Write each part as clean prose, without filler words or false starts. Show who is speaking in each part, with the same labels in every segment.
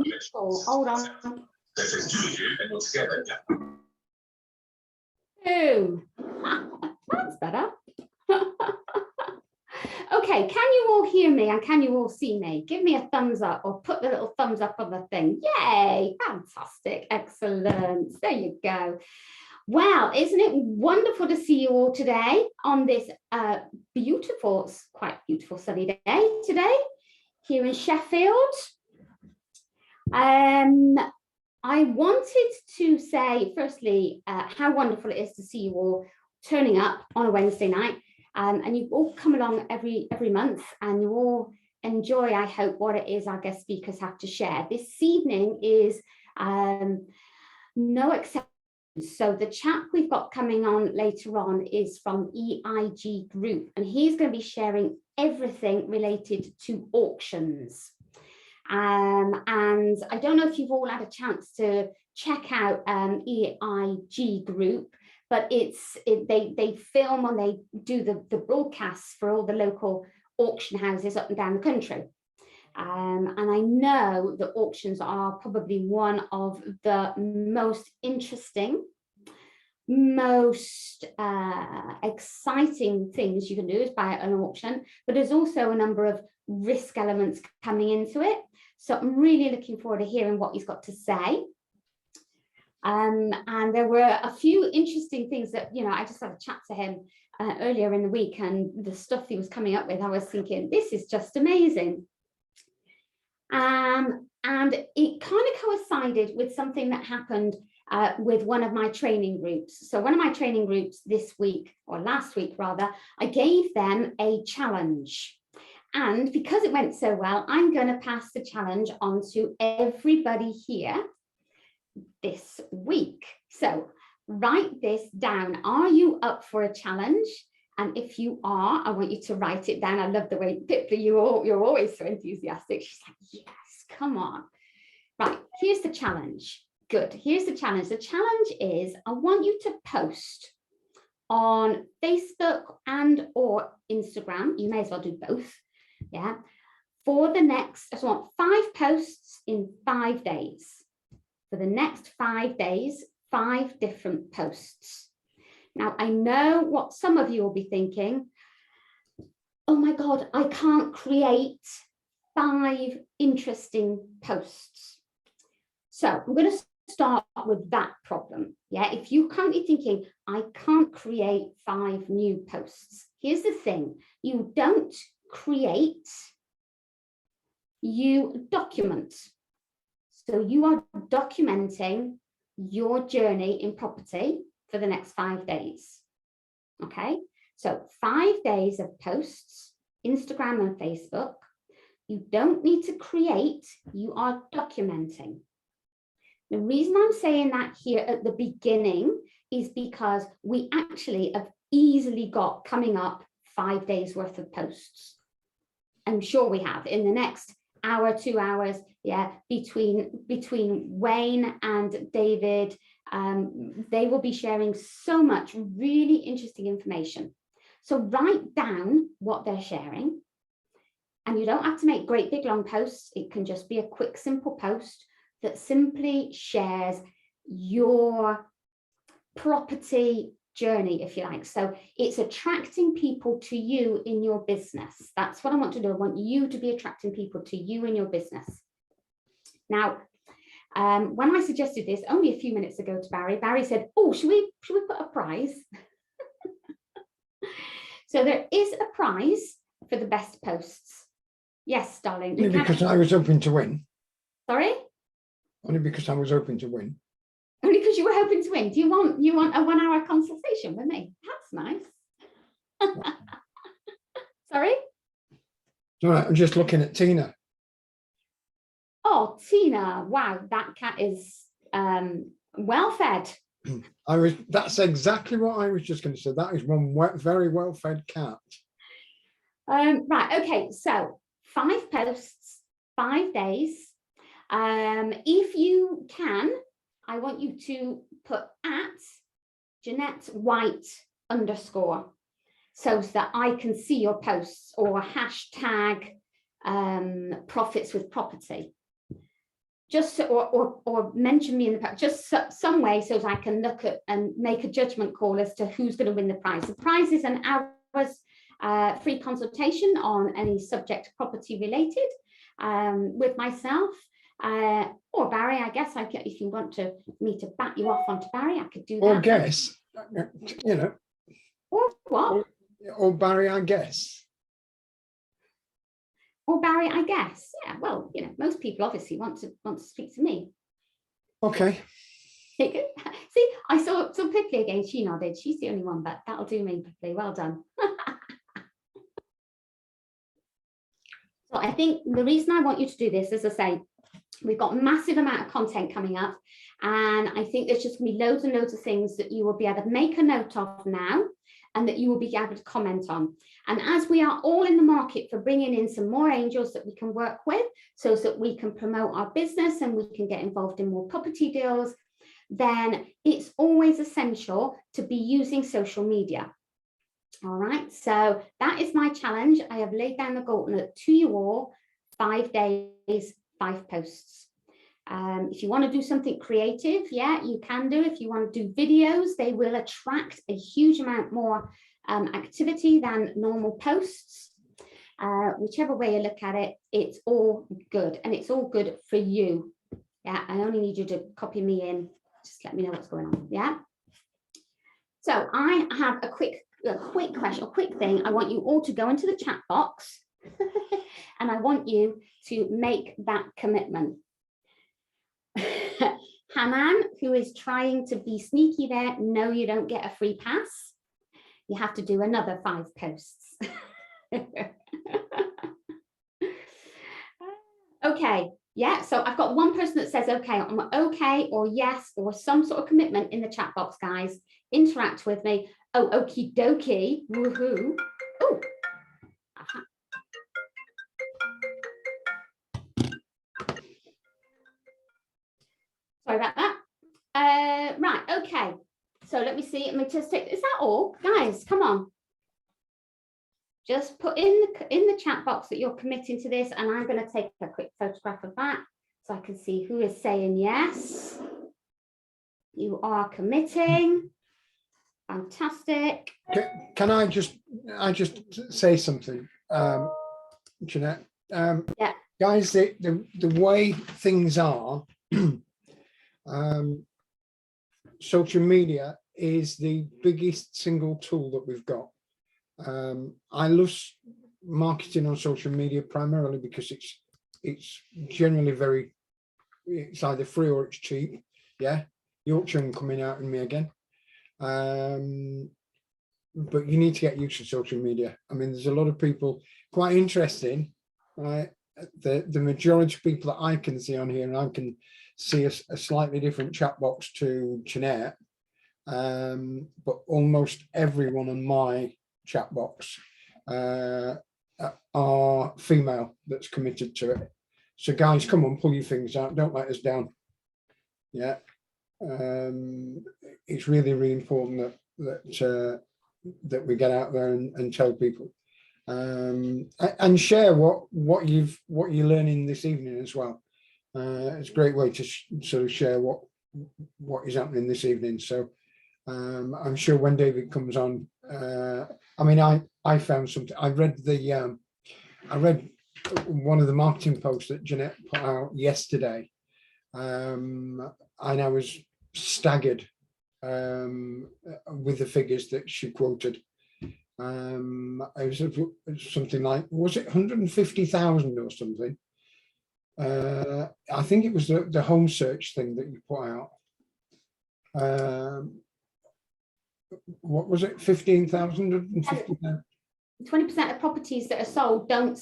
Speaker 1: beautiful. Hold on. Oh, that's better. Okay, can you all hear me and can you all see me? Give me a thumbs up or put the little thumbs up on the thing. Yay, fantastic, excellent. There you go. Well, isn't it wonderful to see you all today on this beautiful, quite beautiful sunny day today here in Sheffield. I wanted to say, firstly, how wonderful it is to see you all turning up on a Wednesday night. And you all come along every month and you all enjoy, I hope, what it is our guest speakers have to share. This evening is no exception. So the chap we've got coming on later on is from EIG Group, and he's going to be sharing everything related to auctions. And I don't know if you've all had a chance to check out EIG Group, but they film and they do the broadcasts for all the local auction houses up and down the country. And I know that auctions are probably one of the most interesting, most exciting things you can do is buy at an auction, but there's also a number of risk elements coming into it. So I'm really looking forward to hearing what he's got to say. And there were a few interesting things that, you know, I just had a chat to him earlier in the week, and the stuff he was coming up with, I was thinking, this is just amazing. And it kind of coincided with something that happened with one of my training groups. So one of my training groups this week, or last week rather, I gave them a challenge. And because it went so well, I'm going to pass the challenge on to everybody here this week. So write this down. Are you up for a challenge? And if you are, I want you to write it down. I love the way, Pippa, you're always so enthusiastic. She's like, yes, come on. Right, here's the challenge. Good, here's the challenge. The challenge is, I want you to post on Facebook and or Instagram. You may as well do both. Yeah, for the next, I want 5 posts in 5 days. For the next 5 days, 5 different posts. Now, I know what some of you will be thinking. Oh my God, I can't create 5 interesting posts. So I'm going to start with that problem. Yeah, if you're currently thinking, I can't create 5 new posts. Here's the thing, you don't create, you document. So you are documenting your journey in property for the next 5 days. Okay, so 5 days of posts, Instagram and Facebook. You don't need to create, you are documenting. The reason I'm saying that here at the beginning is because we actually have easily got coming up 5 days worth of posts. I'm sure we have in the next hour, 2 hours, yeah, between Wayne and David. They will be sharing so much really interesting information. So write down what they're sharing. And you don't have to make great big long posts. It can just be a quick, simple post that simply shares your property journey, if you like. So it's attracting people to you in your business. That's what I want to do. I want you to be attracting people to you in your business. Now, when I suggested this only a few minutes ago to Barry said, oh, should we put a prize? So there is a prize for the best posts. Yes, darling.
Speaker 2: Only because I was hoping to win.
Speaker 1: Sorry?
Speaker 2: Only because I was hoping to win.
Speaker 1: Only because you were hoping to win. Do you want a 1 hour consultation with me? That's nice. Sorry?
Speaker 2: It's all right, I'm just looking at Tina.
Speaker 1: Oh, Tina, wow, that cat is well fed.
Speaker 2: That's exactly what I was just going to say. That is one very well fed cat.
Speaker 1: Right, okay, so 5 posts, 5 days. If you can, I want you to put at Jeanette White _ so that I can see your posts, or hashtag profits with property. or mention me in the past, just some way so that I can look at and make a judgment call as to who's going to win the prize. The prize is an hour's free consultation on any subject property related with myself or Barry. I guess if you want me to bat you off onto Barry, I could do that.
Speaker 2: Or guess, you know.
Speaker 1: Or what?
Speaker 2: Or Barry, I guess.
Speaker 1: Or Barry, I guess. Yeah, well, you know, most people obviously want to speak to me.
Speaker 2: Okay.
Speaker 1: See, I saw Pippi again. She nodded. She's the only one, but that'll do me, Pippi. Well done. So I think the reason I want you to do this, as I say, we've got a massive amount of content coming up, and I think there's just going to be loads and loads of things that you will be able to make a note of now, and that you will be able to comment on. And as we are all in the market for bringing in some more angels that we can work with, so that we can promote our business and we can get involved in more property deals, then it's always essential to be using social media. All right, so that is my challenge. I have laid down the gauntlet to you all, 5 days, 5 posts. If you want to do something creative, yeah, you can do. If you want to do videos, they will attract a huge amount more activity than normal posts. Whichever way you look at it, it's all good, and it's all good for you. Yeah, I only need you to copy me in. Just let me know what's going on. Yeah. So I have a quick question, a quick thing. I want you all to go into the chat box and I want you to make that commitment. Hanan, who is trying to be sneaky there, no, you don't get a free pass. You have to do another 5 posts. Okay, yeah, so I've got one person that says okay, I'm okay or yes or some sort of commitment in the chat box, guys. Interact with me. Oh, okie dokie, woohoo. Oh, sorry about that. Right, okay. So let me see. Let me just take. Is that all, guys? Come on. Just put in the chat box that you're committing to this, and I'm going to take a quick photograph of that so I can see who is saying yes. You are committing. Fantastic.
Speaker 2: Can I just say something, Jeanette?
Speaker 1: Yeah.
Speaker 2: Guys, the way things are, social media is the biggest single tool that we've got. I love marketing on social media primarily because it's generally it's either free or it's cheap. Yeah, Yorkshire coming out in me again. But you need to get used to social media. I mean, there's a lot of people quite interesting, right? The majority of people that I can see on here, and I can see a slightly different chat box to Jeanette, but almost everyone on my chat box are female that's committed to it. So guys, come on, pull your fingers out, don't let us down. Yeah. It's really, really important that we get out there and tell people, and share what you're learning this evening as well. It's a great way to sort of share what is happening this evening. So I'm sure when David comes on, I mean, I found something. I read one of the marketing posts that Jeanette put out yesterday, and I was staggered with the figures that she quoted. It was something like, was it 150,000 or something? I think it was the home search thing that you put out. What was it? 15,000?
Speaker 1: 20% of properties that are sold don't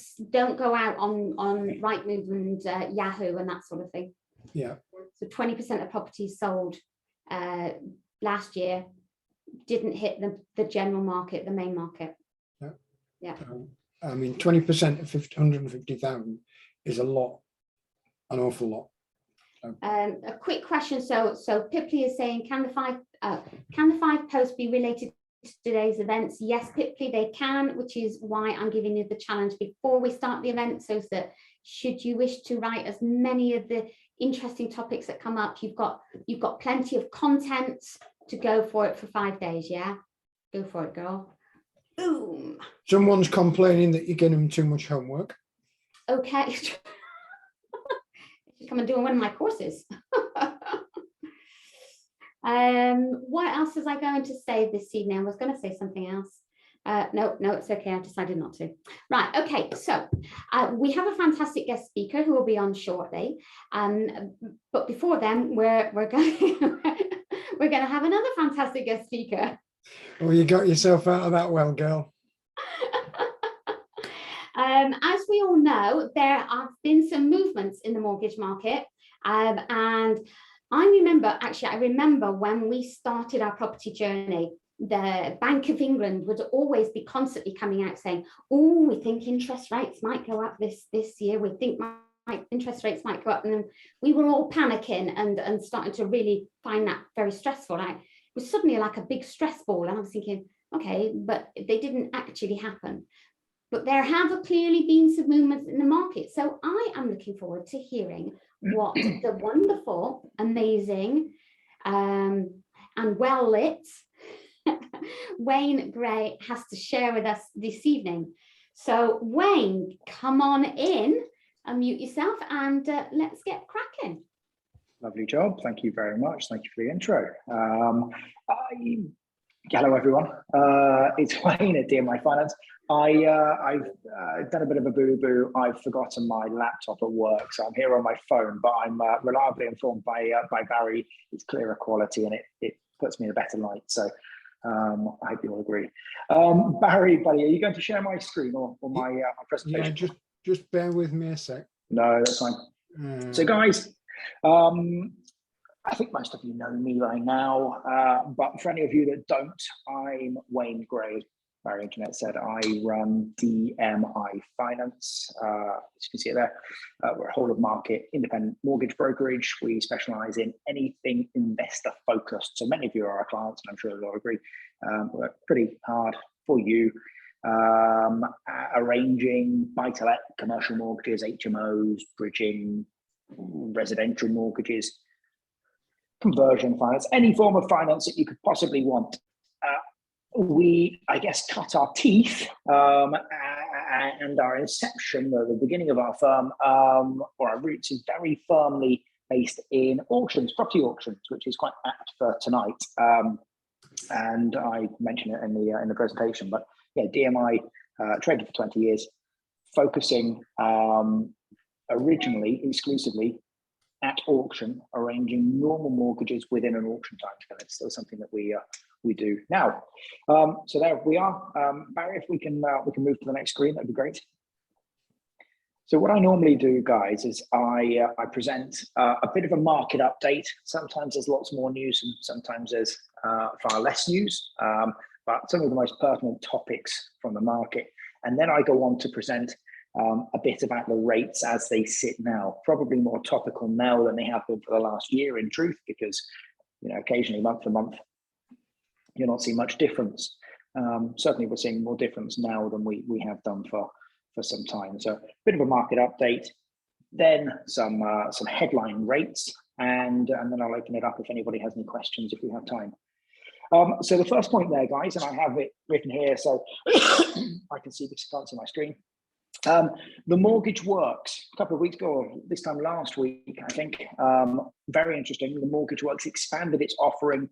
Speaker 1: go out on Rightmove and Yahoo and that sort of thing.
Speaker 2: Yeah.
Speaker 1: So 20% of properties sold last year didn't hit the general market, the main market.
Speaker 2: Yeah.
Speaker 1: Yeah.
Speaker 2: I mean, 20% of 150,000 is a lot, an awful lot.
Speaker 1: A quick question. So Pipli is saying, can the 5 posts be related to today's events? Yes, Pipli, they can, which is why I'm giving you the challenge before we start the event, so that should you wish to write as many of the interesting topics that come up. You've got plenty of content to go for it for 5 days. Yeah, go for it, girl. Boom.
Speaker 2: Someone's complaining that you're giving them too much homework.
Speaker 1: Okay. Come and do one of my courses. What else was I going to say this evening? I was going to say something else. No, it's okay. I decided not to. Right. Okay. So we have a fantastic guest speaker who will be on shortly. But before then, we're going we're going to have another fantastic guest speaker.
Speaker 2: Oh, you got yourself out of that well, girl.
Speaker 1: As we all know, there have been some movements in the mortgage market, and I remember when we started our property journey, the Bank of England would always be constantly coming out saying, oh, we think interest rates might go up this year. We think interest rates might go up. And then we were all panicking and starting to really find that very stressful. It was suddenly like a big stress ball. And I was thinking, okay, but they didn't actually happen. But there have clearly been some movements in the market. So I am looking forward to hearing what the wonderful, amazing, and well-lit Wayne Gray has to share with us this evening. So Wayne, come on in, unmute yourself, and let's get cracking.
Speaker 3: Lovely job. Thank you very much. Thank you for the intro. Hello, everyone. It's Wayne at DMI Finance. I've done a bit of a boo-boo. I've forgotten my laptop at work, so I'm here on my phone, but I'm reliably informed by Barry. It's clearer quality and it puts me in a better light. So I hope you all agree. Barry, buddy, are you going to share my screen or my presentation?
Speaker 2: Yeah, just bear with me a sec.
Speaker 3: No, that's fine. So guys, I think most of you know me by now, but for any of you that don't, I'm Wayne Gray. Barry Internet said I run DMI Finance. As you can see there, we're a whole of market independent mortgage brokerage. We specialize in anything investor focused. So many of you are our clients, and I'm sure you'll agree. Work pretty hard for you, arranging buy-to-let commercial mortgages, HMOs, bridging, residential mortgages, conversion finance, any form of finance that you could possibly want. We, I guess, cut our teeth and our inception, the beginning of our firm, or our roots, is very firmly based in auctions, property auctions, which is quite apt for tonight. And I mentioned it in the presentation, but yeah, DMI traded for 20 years, focusing originally exclusively at auction, arranging normal mortgages within an auction time scale. It's still something that we do now. So there we are. Barry, if we can move to the next screen, that'd be great. So what I normally do, guys, is I present a bit of a market update. Sometimes there's lots more news, and sometimes there's far less news. But some of the most pertinent topics from the market, and then I go on to present a bit about the rates as they sit now, probably more topical now than they have been for the last year, in truth, because occasionally month to month you'll not see much difference. Certainly we're seeing more difference now than we have done for some time. So a bit of a market update, then some headline rates, and then I'll open it up if anybody has any questions if we have time. So the first point there, guys, and I have it written here so I can see this, can't see my screen. The mortgage works. A couple of weeks ago, or this time last week, I think, very interesting. The mortgage works expanded its offering,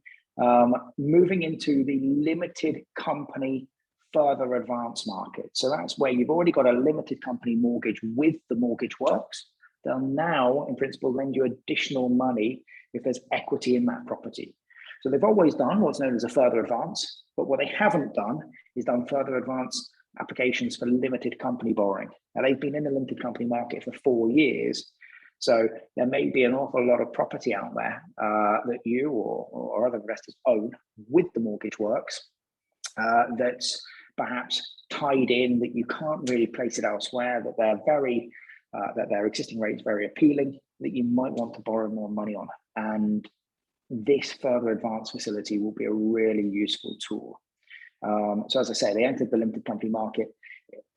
Speaker 3: moving into the limited company further advance market. So that's where you've already got a limited company mortgage with the mortgage works. They'll now, in principle, lend you additional money if there's equity in that property. So they've always done what's known as a further advance, but what they haven't done is done further advance applications for limited company borrowing. Now, they've been in the limited company market for 4 years. So there may be an awful lot of property out there that you or other investors own with the mortgage works that's perhaps tied in, that you can't really place it elsewhere, that they're very, that their existing rate is very appealing, that you might want to borrow more money on. And this further advance facility will be a really useful tool. So as I say, they entered the limited company market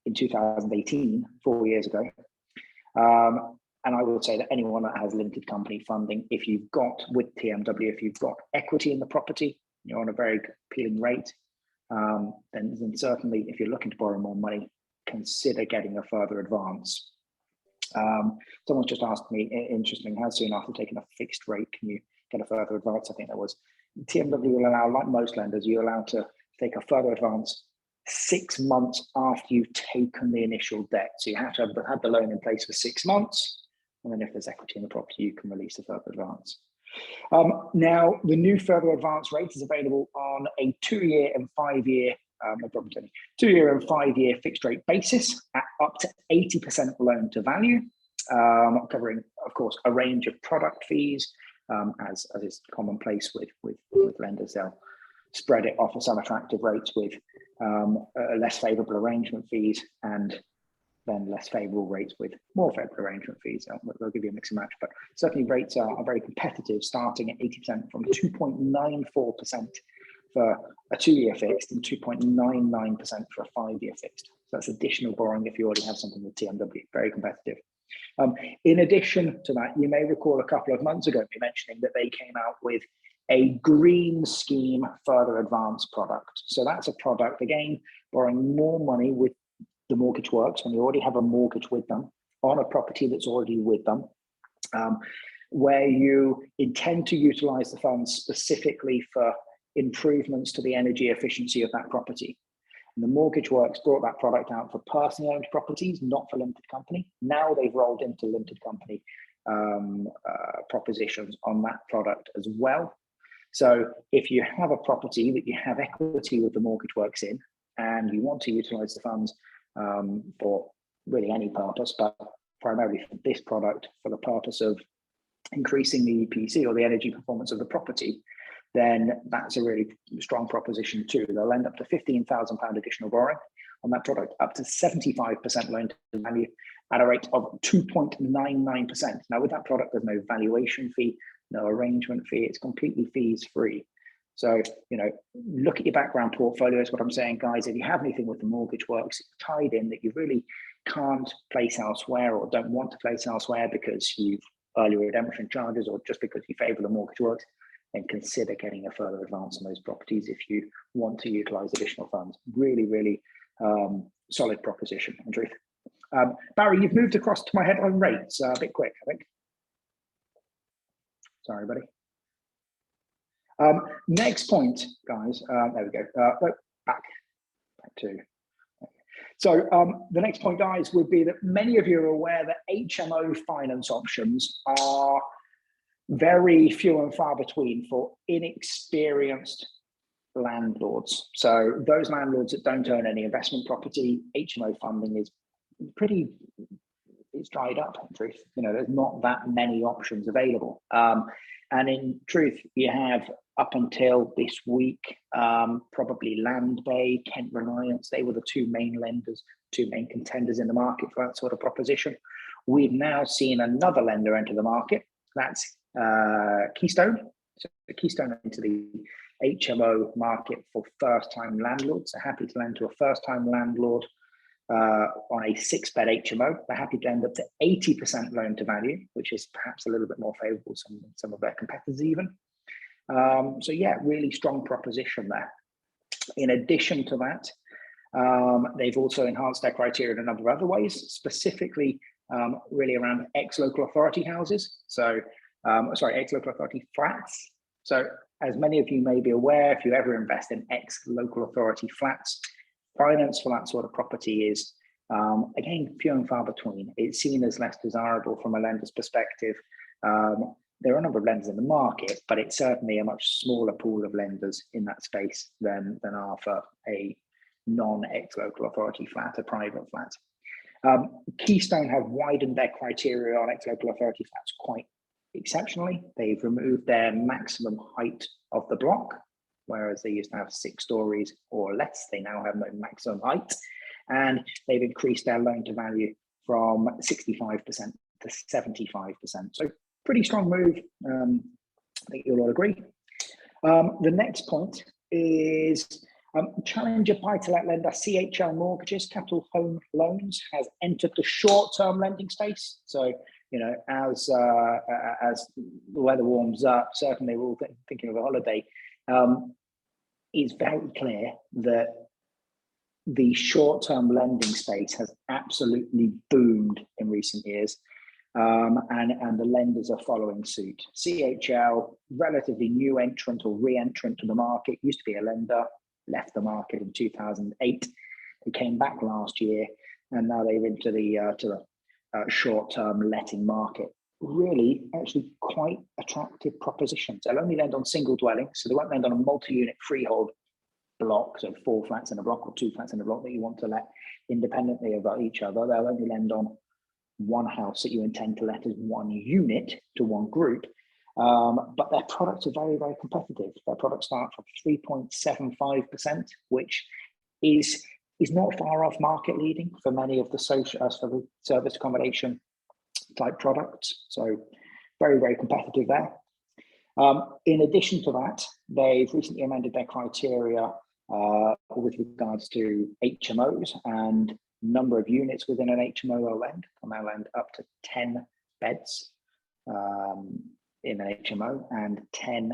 Speaker 3: in 2018, 4 years ago. And I would say that anyone that has limited company funding, if you've got with TMW, if you've got equity in the property, you're on a very appealing rate, then certainly if you're looking to borrow more money, consider getting a further advance. Someone's just asked me, interesting, how soon after taking a fixed rate can you get a further advance? I think that was TMW will allow, like most lenders, you're allowed to take a further advance 6 months after you've taken the initial debt. So you have to have had the loan in place for 6 months. And then if there's equity in the property, you can release a further advance. Now, the new further advance rate is available on a 2-year and 5-year, no problem, Tony, 2-year and 5-year fixed rate basis at up to 80% loan to value, covering, of course, a range of product fees, as is commonplace with lenders. They'll spread it off at some attractive rates with less favourable arrangement fees, and then less favourable rates with more favourable arrangement fees. They'll give you a mix and match, but certainly rates are very competitive, starting at 80% from 2.94% for a 2-year fixed and 2.99% for a 5-year fixed. So that's additional borrowing if you already have something with TMW, very competitive. In addition to that, you may recall a couple of months ago me mentioning that they came out with a green scheme further advance product. So that's a product, again, borrowing more money with the mortgage works when you already have a mortgage with them on a property that's already with them, where you intend to utilize the funds specifically for improvements to the energy efficiency of that property. And the mortgage works brought that product out for personally owned properties, not for limited company. Now they've rolled into limited company propositions on that product as well. So if you have a property that you have equity with the mortgage works in, and you want to utilize the funds for really any purpose, but primarily for this product for the purpose of increasing the EPC or the energy performance of the property, then that's a really strong proposition too. They'll end up to £15,000 additional borrowing on that product, up to 75% loan to value at a rate of 2.99%. Now with that product, there's no valuation fee, no arrangement fee, it's completely fees free. So, you know, look at your background portfolio is what I'm saying, guys. If you have anything with the mortgage works tied in that you really can't place elsewhere or don't want to place elsewhere because you've early redemption charges or just because you favor the mortgage works, then consider getting a further advance on those properties if you want to utilize additional funds. Really, really solid proposition, in truth. Barry, you've moved across to my headline rates a bit quick, I think. Sorry, buddy. Next point, guys, there we go, back to. So the next point, guys, would be that many of you are aware that HMO finance options are very few and far between for inexperienced landlords. So those landlords that don't own any investment property, HMO funding is it's dried up, in truth. You know, there's not that many options available. And in truth, you have up until this week, probably Land Bay, Kent Reliance, they were the two main lenders, two main contenders in the market for that sort of proposition. We've now seen another lender enter the market. That's Keystone. So Keystone into the HMO market for first-time landlords. They're happy to lend to a first-time landlord on a 6-bed HMO. They're happy to lend up to 80% loan to value, which is perhaps a little bit more favorable than some of their competitors even. So yeah, really strong proposition there. In addition to that, they've also enhanced their criteria in a number of other ways, specifically really around ex-local authority houses. So, ex-local authority flats. So as many of you may be aware, if you ever invest in ex-local authority flats, finance for that sort of property is, again, few and far between. It's seen as less desirable from a lender's perspective. There are a number of lenders in the market, but it's certainly a much smaller pool of lenders in that space than are for a non-ex-local authority flat, a private flat. Keystone have widened their criteria on ex-local authority flats quite exceptionally. They've removed their maximum height of the block, whereas they used to have 6 stories or less. They now have no maximum height, and they've increased their loan to value from 65% to 75%. So pretty strong move. I think you'll all agree. The next point is Challenger buy-to-let lender CHL Mortgages, Capital Home Loans, has entered the short-term lending space. So, you know, as the weather warms up, certainly we're all thinking of a holiday. It's very clear that the short-term lending space has absolutely boomed in recent years, and the lenders are following suit. CHL, relatively new entrant or re-entrant to the market, used to be a lender, left the market in 2008. They came back last year, and now they're into the short-term letting market. Really, actually quite attractive propositions. They'll only lend on single dwellings, so they won't lend on a multi-unit freehold block, so 4 flats in a block or 2 flats in a block that you want to let independently of each other. They'll only lend on one house that you intend to let as one unit to one group. But their products are very, very competitive. Their products start from 3.75%, which is not far off market leading for many of the for the service accommodation type products. So very, very competitive there. In addition to that, they've recently amended their criteria with regards to HMOs, and number of units within an HMO will lend. And they'll lend up to 10 beds in an HMO and 10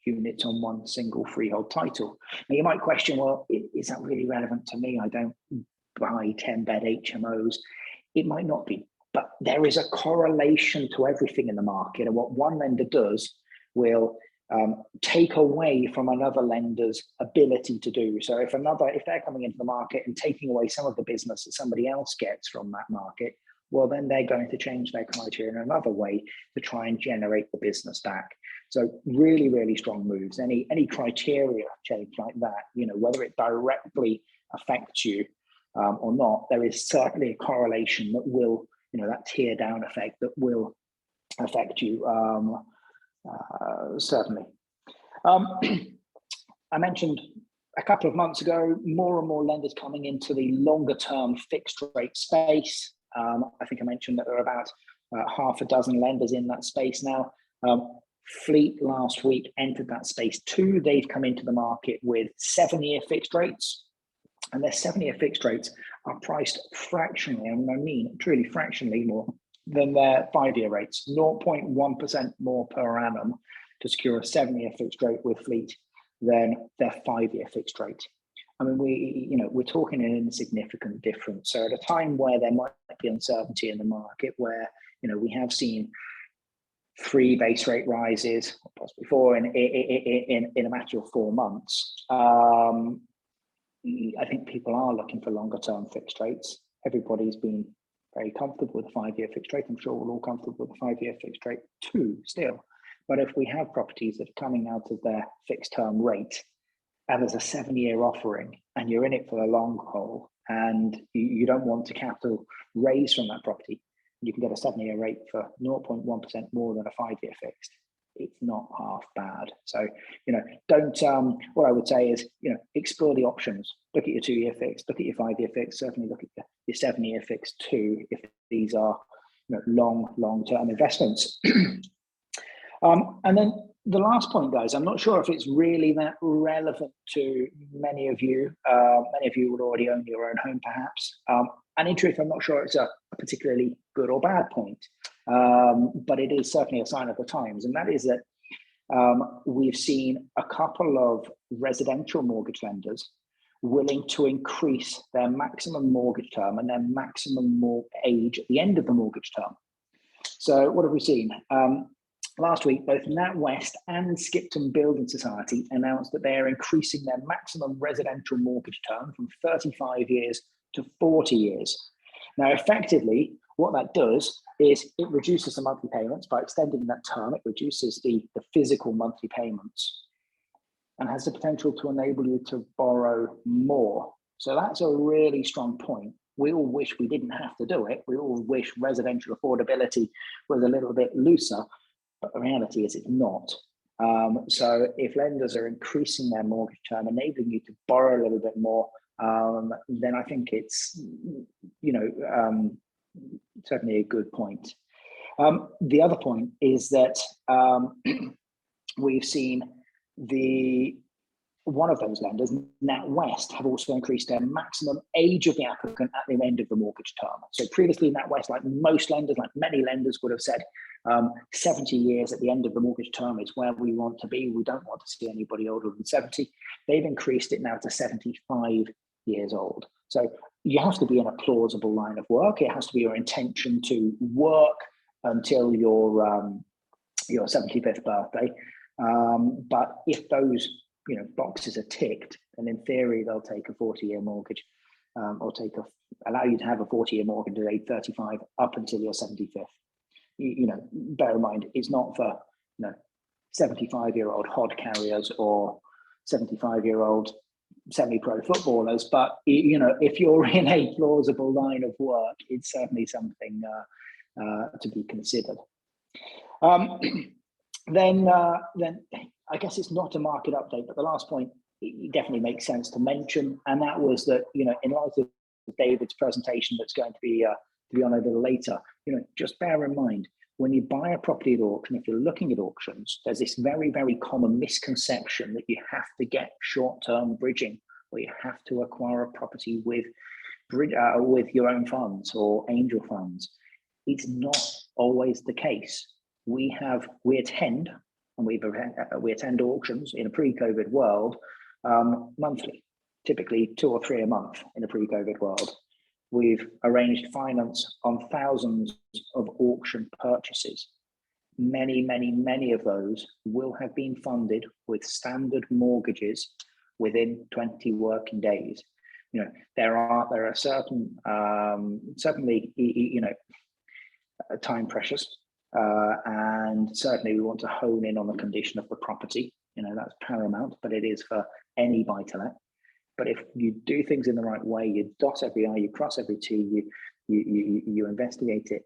Speaker 3: units on one single freehold title. Now you might question, well, is that really relevant to me? I don't buy 10-bed HMOs. It might not be, but there is a correlation to everything in the market, and what one lender does will take away from another lender's ability to do. So if they're coming into the market and taking away some of the business that somebody else gets from that market, well, then they're going to change their criteria in another way to try and generate the business back. So really, really strong moves. Any criteria change like that, you know, whether it directly affects you or not, there is certainly a correlation that will, you know, that tear down effect that will affect you. Certainly. I mentioned a couple of months ago, more and more lenders coming into the longer term fixed rate space. I think I mentioned that there are about half a dozen lenders in that space now. Fleet last week entered that space too. They've come into the market with 7-year fixed rates, and their 7-year fixed rates are priced fractionally, and I mean truly fractionally more than their 5-year rates, 0.1% more per annum to secure a 7-year fixed rate with Fleet than their 5-year fixed rate. I mean, we're talking an insignificant difference. So at a time where there might be uncertainty in the market, where, you know, we have seen 3 base rate rises, possibly 4 in a matter of 4 months, I think people are looking for longer term fixed rates. Everybody's been very comfortable with a 5-year fixed rate. I'm sure we're all comfortable with a 5-year fixed rate too still. But if we have properties that are coming out of their fixed term rate and there's a 7-year offering and you're in it for the long haul and you don't want to capital raise from that property, you can get a 7-year rate for 0.1% more than a 5-year fixed. It's not half bad. So, you know, don't, what I would say is, you know, explore the options. Look at your 2-year fixed, look at your 5-year fixed, certainly look at your 7-year fixed too, if these are, you know, long-term investments. And then the last point, guys, I'm not sure if it's really that relevant to many of you. Many of you would already own your own home, perhaps. And in truth, I'm not sure it's a particularly good or bad point, but it is certainly a sign of the times. And that is that we've seen a couple of residential mortgage lenders willing to increase their maximum mortgage term and their maximum age at the end of the mortgage term. So what have we seen? Last week, both NatWest and Skipton Building Society announced that they are increasing their maximum residential mortgage term from 35 years to 40 years. Now, effectively, what that does is it reduces the monthly payments. By extending that term, it reduces the physical monthly payments and has the potential to enable you to borrow more. So that's a really strong point. We all wish we didn't have to do it. We all wish residential affordability was a little bit looser, but the reality is it's not. So if lenders are increasing their mortgage term, enabling you to borrow a little bit more, then I think it's, you know, certainly a good point. The other point is that we've seen the one of those lenders, NatWest, have also increased their maximum age of the applicant at the end of the mortgage term. So previously, NatWest, like most lenders, like many lenders, would have said 70 years at the end of the mortgage term is where we want to be. We don't want to see anybody older than 70. They've increased it now to 75 years old. So you have to be in a plausible line of work. It has to be your intention to work until your 75th birthday. But if those boxes are ticked, then in theory they'll take a 40-year mortgage, or allow you to have a 40-year mortgage at age 35 up until your 75th. Bear in mind, it's not for 75-year-old hod carriers or 75-year-old semi-pro footballers, but if you're in a plausible line of work, it's certainly something to be considered. Then I guess it's not a market update, but the last point it definitely makes sense to mention, and that was that in light of David's presentation that's going to be on a little later, just bear in mind, when you buy a property at auction, if you're looking at auctions, there's this very, very common misconception that you have to get short-term bridging, or you have to acquire a property with your own funds or angel funds. It's not always the case. We attend auctions in a pre-COVID world monthly, typically 2 or 3 a month in a pre-COVID world. We've arranged finance on thousands of auction purchases. Many, many, many of those will have been funded with standard mortgages within 20 working days. There are certain certainly time pressures, and certainly we want to hone in on the condition of the property. That's paramount, but it is for any buy-to-let. But if you do things in the right way, you dot every I, you cross every T, you investigate it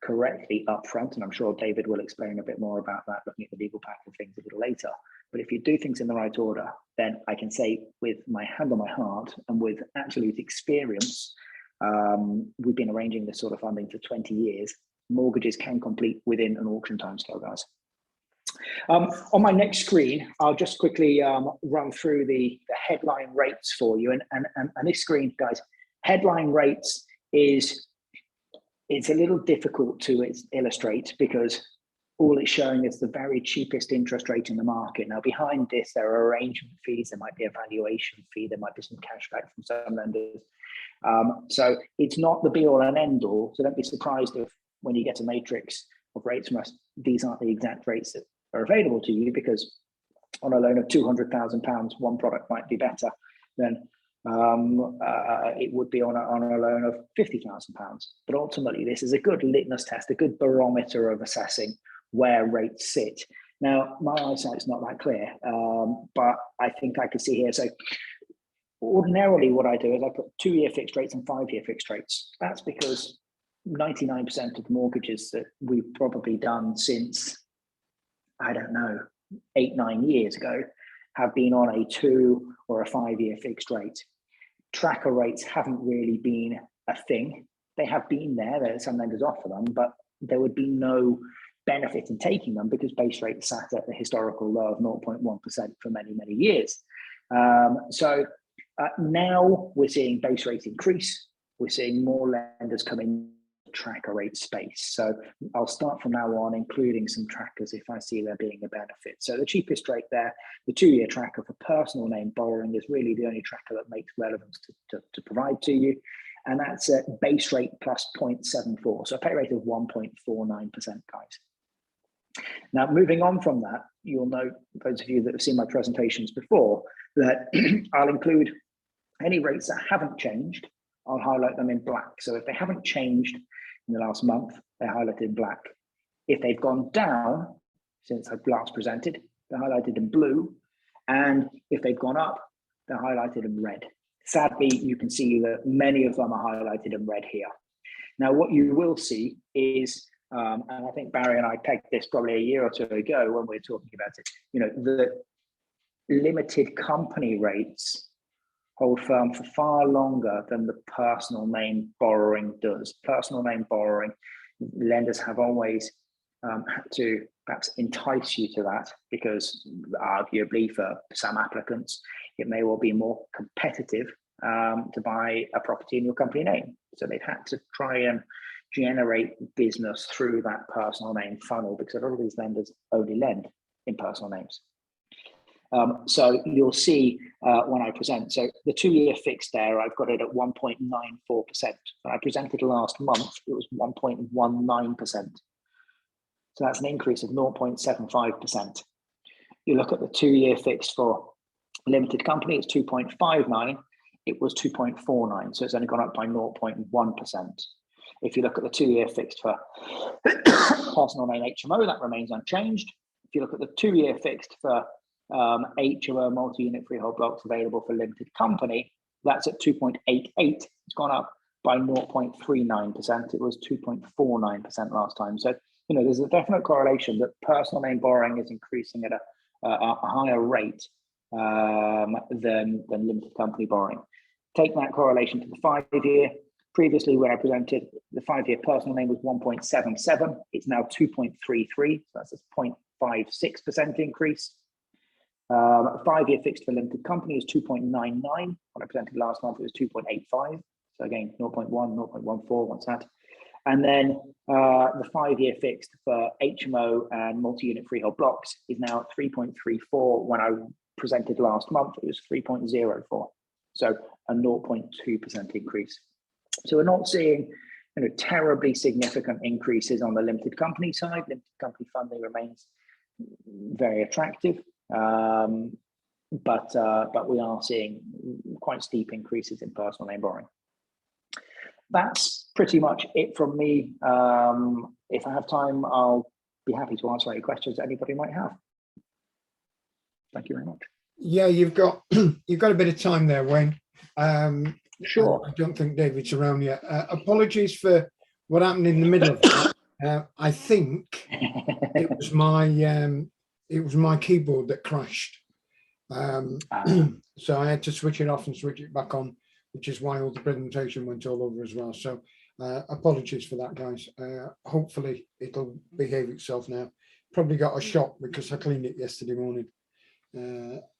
Speaker 3: correctly up front, and I'm sure David will explain a bit more about that, looking at the legal pack of things a little later. But if you do things in the right order, then I can say with my hand on my heart and with absolute experience, we've been arranging this sort of funding for 20 years. Mortgages can complete within an auction timescale, guys. On my next screen, I'll just quickly run through the headline rates for you. And this screen, guys, headline rates it's a little difficult to illustrate because all it's showing is the very cheapest interest rate in the market. Now, behind this, there are arrangement fees, there might be a valuation fee, there might be some cash back from some lenders. So it's not the be all and end all. So don't be surprised if when you get a matrix of rates from us, these aren't the exact rates that are available to you, because on a loan of £200,000, one product might be better than it would be on a loan of £50,000. But ultimately, this is a good litmus test, a good barometer of assessing where rates sit. Now, my eyesight's not that clear, but I think I can see here. So ordinarily what I do is I put 2-year fixed rates and 5-year fixed rates. That's because 99% of the mortgages that we've probably done since, I don't know, 8-9 years ago have been on a 2 or a 5-year fixed rate. Tracker rates haven't really been a thing. They have been there, some lenders offer them, but there would be no benefit in taking them because base rates sat at the historical low of 0.1% for many, many years. So now we're seeing base rates increase. We're seeing more lenders come in tracker rate space. So I'll start from now on including some trackers if I see there being a benefit. So the cheapest rate there, the 2-year tracker for personal name borrowing, is really the only tracker that makes relevance to provide to you. And that's a base rate plus 0.74. So a pay rate of 1.49%, guys. Now, moving on from that, you'll note, those of you that have seen my presentations before, that I'll include any rates that haven't changed. I'll highlight them in black. So if they haven't changed in the last month, they're highlighted in black. If they've gone down since I've last presented, they're highlighted in blue. And if they've gone up, they're highlighted in red. Sadly, you can see that many of them are highlighted in red here. Now, what you will see is, and I think Barry and I pegged this probably a year or two ago when we were talking about it, the limited company rates hold firm for far longer than the personal name borrowing does. Personal name borrowing, lenders have always had to perhaps entice you to that, because arguably for some applicants, it may well be more competitive to buy a property in your company name. So they've had to try and generate business through that personal name funnel, because a lot of these lenders only lend in personal names. So you'll see when I present, so the 2-year fixed there, I've got it at 1.94%. When I presented last month, it was 1.19%. So that's an increase of 0.75%. You look at the 2-year fixed for limited company, it's 2.59. It was 2.49, so it's only gone up by 0.1%. If you look at the 2-year fixed for personal name HMO, that remains unchanged. If you look at the 2-year fixed for HMO multi-unit freehold blocks available for limited company, that's at 2.88. It's gone up by 0.39%. It was 2.49% last time. So, you know, there's a definite correlation that personal name borrowing is increasing at a higher rate than limited company borrowing. Take that correlation to the 5-year. Previously, when I presented, the 5-year personal name was 1.77. It's now 2.33. So that's a 0.56% increase. 5-year fixed for limited company is 2.99. When I presented last month, it was 2.85. So again, 0.1, 0.14, what's that? And then the 5-year fixed for HMO and multi-unit freehold blocks is now at 3.34. When I presented last month, it was 3.04. So a 0.2% increase. So we're not seeing, you know, terribly significant increases on the limited company side. Limited company funding remains very attractive, but we are seeing quite steep increases in personal name borrowing. That's pretty much it from me. If I have time, I'll be happy to answer any questions that anybody might have. Thank you very much.
Speaker 2: Yeah, you've got a bit of time there, Wayne.
Speaker 3: Sure.
Speaker 2: I don't think David's around yet. Apologies for what happened in the middle of that. I think it was my keyboard that crashed. So I had to switch it off and switch it back on, which is why all the presentation went all over as well. So apologies for that, guys. Hopefully it'll behave itself now. Probably got a shock because I cleaned it yesterday morning.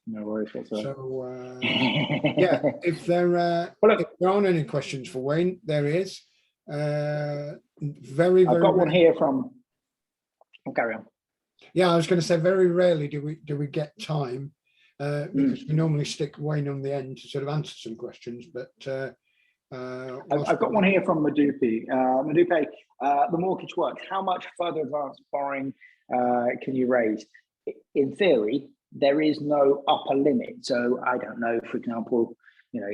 Speaker 3: No worries whatsoever.
Speaker 2: So yeah, if there aren't any questions for Wayne, there is. Very
Speaker 3: I've got one here from. Oh, carry on.
Speaker 2: Yeah, I was going to say very rarely do we get time because we normally stick Wayne on the end to sort of answer some questions. But
Speaker 3: I've got one here from Madupi. Madupi, the mortgage works. How much further advanced borrowing can you raise? In theory, there is no upper limit. So I don't know, for example, you know,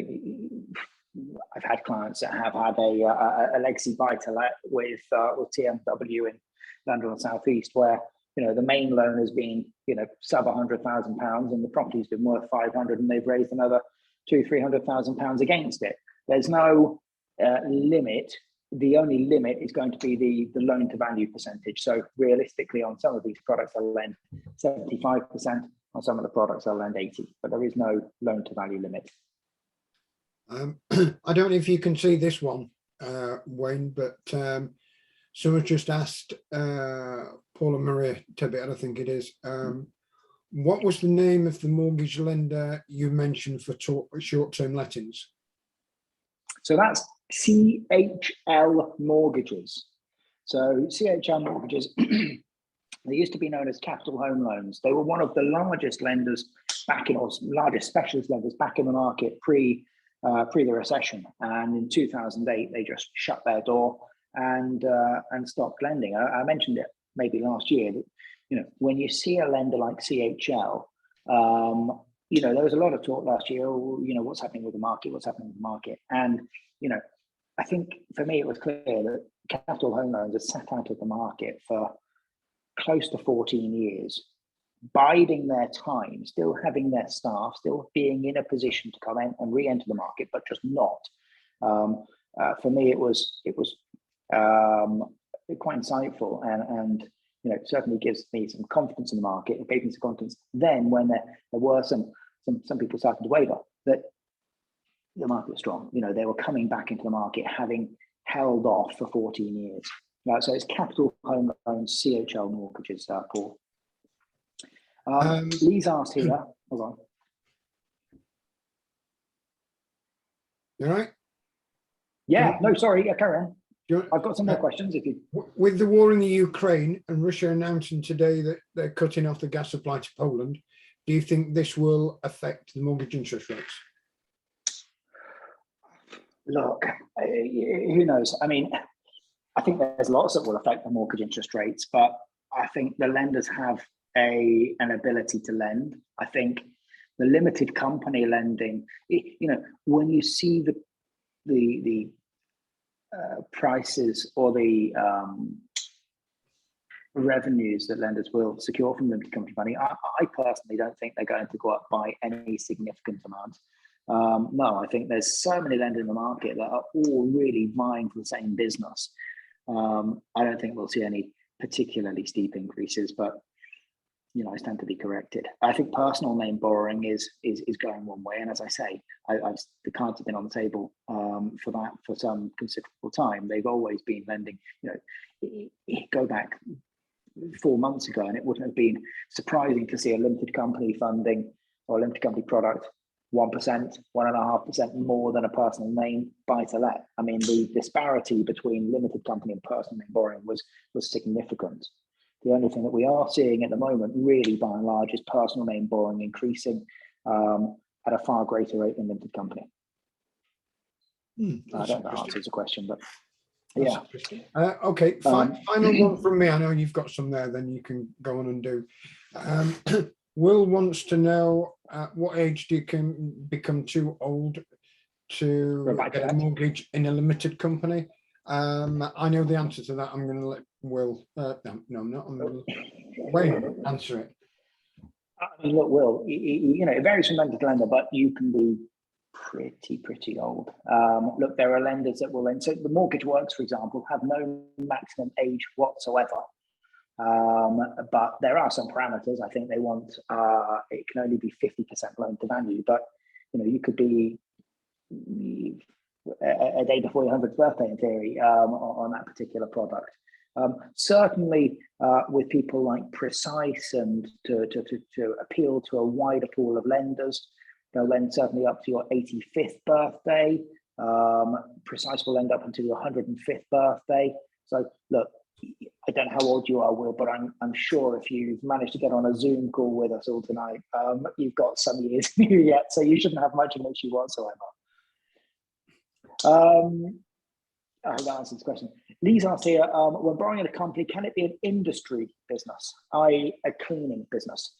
Speaker 3: I've had clients that have had a legacy buy-to-let with TMW in London or South East, where, you know, the main loan has been, you know, sub £100,000 and the property's been worth 500 and they've raised another £200,000-300,000 against it. There's no limit. The only limit is going to be the loan to value percentage. So realistically, on some of these products, I'll lend 75%. On some of the products, I'll lend 80%, but there is no loan to value limit.
Speaker 2: I don't know if you can see this one, Wayne, but someone just asked Paula Maria Tebbit, I think it is, what was the name of the mortgage lender you mentioned for short-term lettings?
Speaker 3: So that's CHL Mortgages. So CHL Mortgages, they used to be known as Capital Home Loans. They were one of the largest lenders back in, or largest specialist lenders back in the market pre the recession. And in 2008, they just shut their door and stopped lending. I mentioned it maybe last year that, you know, when you see a lender like CHL, you know, there was a lot of talk last year, you know, what's happening with the market, and, you know, I think for me, it was clear that Capital Home Loans are sat out of the market for close to 14 years, biding their time, still having their staff, still being in a position to come in and re-enter the market, but just not. For me, it was quite insightful and you know, certainly gives me some confidence in the market. It gave me some confidence then when there were some people starting to waver that the market was strong. You know, they were coming back into the market having held off for 14 years. So it's Capital Home Loans, CHL Mortgages, Paul. Lee's asked here, hold on.
Speaker 2: All right.
Speaker 3: Yeah, no, sorry, yeah, carry on.
Speaker 2: Do you-
Speaker 3: I've got some more questions if you.
Speaker 2: With the war in the Ukraine and Russia announcing today that they're cutting off the gas supply to Poland, do you think this will affect the mortgage interest rates?
Speaker 3: Look, who knows? I mean, I think there's lots that will affect the mortgage interest rates, but I think the lenders have an ability to lend. I think the limited company lending, when you see the prices or the revenues that lenders will secure from limited company money, I personally don't think they're going to go up by any significant amount. No, I think there's so many lenders in the market that are all really vying for the same business. I don't think we'll see any particularly steep increases, but I stand to be corrected. I think personal name borrowing is going one way, and as I say, the cards have been on the table for that for some considerable time. They've always been lending. Go back 4 months ago, and it wouldn't have been surprising to see a limited company funding or a limited company product 1%, 1.5% more than a personal name buy to let. I mean, the disparity between limited company and personal name borrowing was significant. The only thing that we are seeing at the moment, really by and large, is personal name borrowing increasing at a far greater rate than limited company. I don't know if that answers the question, but yeah.
Speaker 2: Okay, final one from me. I know you've got some there, then you can go on and do. Will wants to know at what age do you can become too old to get a mortgage in a limited company? I know the answer to that. I'm going to let Will. No, I'm not. I'm going to let Wayne answer it.
Speaker 3: I mean, look, Will, it varies from lender to lender, but you can be pretty old. Look, there are lenders that will lend. So the Mortgage Works, for example, have no maximum age whatsoever. But there are some parameters. I think they want it can only be 50% loan to value, but you could be a day before your 100th birthday in theory on that particular product. Certainly with people like Precise and to appeal to a wider pool of lenders, they'll lend certainly up to your 85th birthday. Precise will lend up until your 105th birthday. So look, I don't know how old you are, Will, but I'm sure if you've managed to get on a Zoom call with us all tonight, you've got some years in you yet, so you shouldn't have much of an issue whatsoever. I hope that answers the question. Lee's asked here, when borrowing in a company, can it be an industry business, i.e. a cleaning business?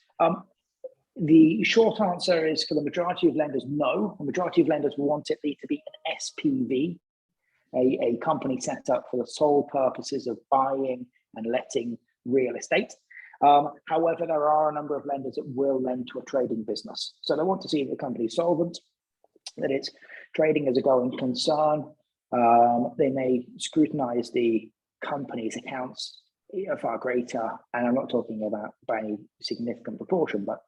Speaker 3: The short answer is for the majority of lenders, no. The majority of lenders want it to be an SPV, a company set up for the sole purposes of buying and letting real estate. However, there are a number of lenders that will lend to a trading business. So they want to see that the company is solvent, that it's trading as a going concern. They may scrutinize the company's accounts far greater, and I'm not talking about by any significant proportion, but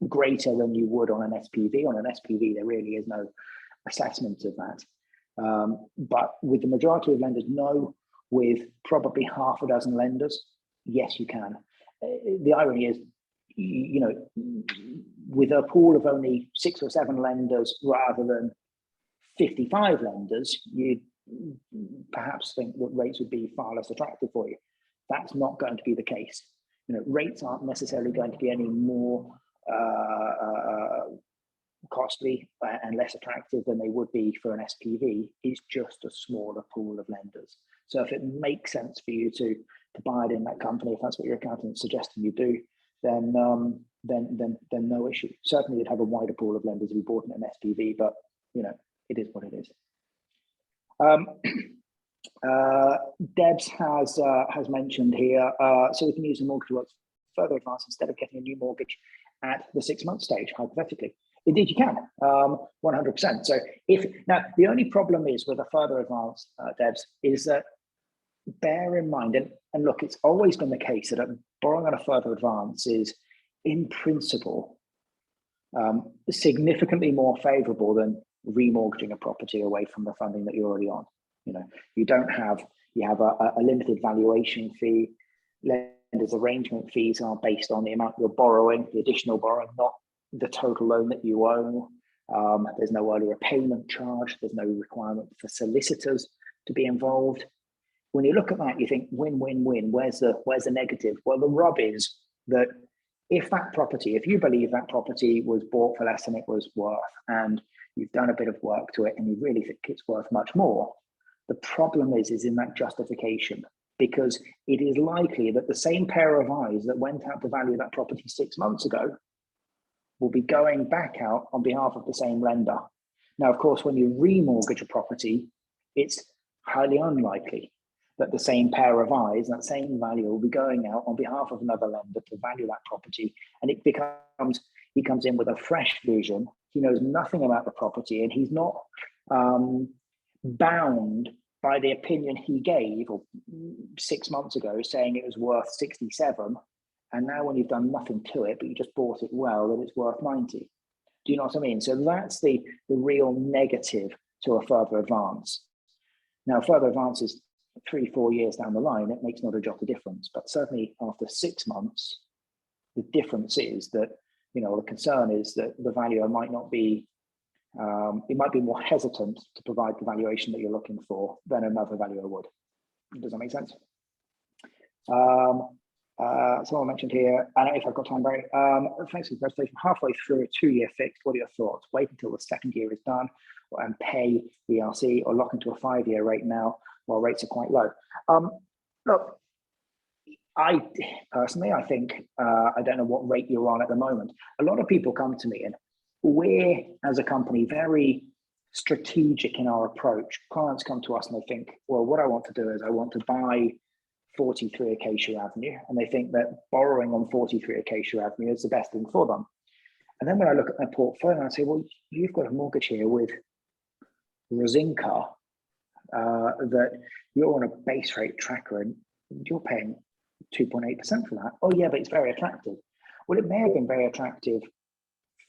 Speaker 3: greater than you would on an SPV. On an SPV, there really is no assessment of that. But with the majority of lenders, no. With probably half a dozen lenders, yes, you can. The irony is, with a pool of only 6 or 7 lenders rather than 55 lenders, you'd perhaps think that rates would be far less attractive for you. That's not going to be the case. Rates aren't necessarily going to be any more costly and less attractive than they would be for an SPV. It's just a smaller pool of lenders. So if it makes sense for you to buy it in that company, if that's what your accountant's suggesting you do, then no issue. Certainly you'd have a wider pool of lenders if you bought in an SPV, but it is what it is. Debs has mentioned here, so we can use the Mortgage Works further advance instead of getting a new mortgage at the 6-month stage, hypothetically. Indeed, you can, 100%. So now the only problem is with a further advance, Debs, is that bear in mind, and look, it's always been the case that borrowing on a further advance is, in principle, significantly more favourable than remortgaging a property away from the funding that you're already on. You have a limited valuation fee. Lenders' arrangement fees are based on the amount you're borrowing, the additional borrowing, not the total loan that you own. There's no early repayment charge. There's no requirement for solicitors to be involved. When you look at that, you think win, win, win. Where's the negative? Well, the rub is that if you believe that property was bought for less than it was worth, and you've done a bit of work to it and you really think it's worth much more, the problem is in that justification, because it is likely that the same pair of eyes that went out to value that property 6 months ago will be going back out on behalf of the same lender. Now, of course, when you remortgage a property, it's highly unlikely that the same pair of eyes, that same value, will be going out on behalf of another lender to value that property. And he comes in with a fresh vision. He knows nothing about the property, and he's not bound by the opinion he gave 6 months ago, saying it was worth 67. And now when you've done nothing to it, but you just bought it well, that it's worth 90. Do you know what I mean? So that's the real negative to a further advance. Now, further advance is 3-4 years down the line, it makes not a jot of difference. But certainly after 6 months, the difference is that, the concern is that the valuer might not be, it might be more hesitant to provide the valuation that you're looking for than another valuer would. Does that make sense? Someone mentioned here, I don't know if I've got time, Barry. Thanks for the presentation. Halfway through a 2-year fixed, what are your thoughts? Wait until the second year is done and pay the ERC, or lock into a 5-year rate now while rates are quite low? Look, I personally, I think, I don't know what rate you're on at the moment. A lot of people come to me, and we're, as a company, very strategic in our approach. Clients come to us and they think, well, what I want to do is I want to buy 43 Acacia Avenue, and they think that borrowing on 43 Acacia Avenue is the best thing for them. And then when I look at their portfolio, I say, well, you've got a mortgage here with Rosinca that you're on a base rate tracker and you're paying 2.8% for that. Oh yeah, but it's very attractive. Well, it may have been very attractive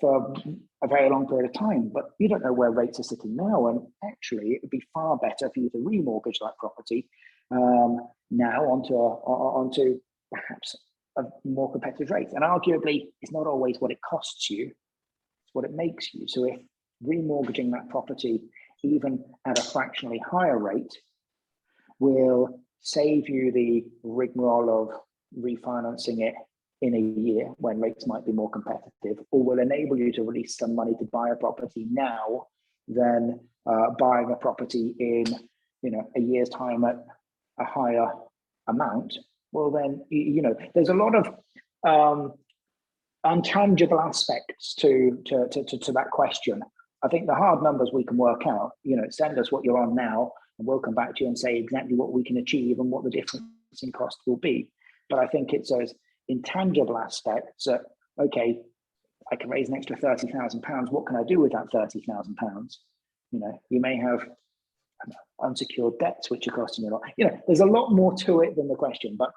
Speaker 3: for a very long period of time, but you don't know where rates are sitting now. And actually, it would be far better for you to remortgage that property now onto perhaps a more competitive rate. And arguably, it's not always what it costs you, it's what it makes you. So if remortgaging that property, even at a fractionally higher rate, will save you the rigmarole of refinancing it in a year when rates might be more competitive, or will enable you to release some money to buy a property now than buying a property in a year's time at a higher amount, well then, there's a lot of intangible aspects to that question. I think the hard numbers we can work out, send us what you're on now, and we'll come back to you and say exactly what we can achieve and what the difference in cost will be. But I think it's those intangible aspects that, okay, I can raise an extra £30,000. What can I do with that £30,000? You may have unsecured debts which are costing you a lot. There's a lot more to it than the question. But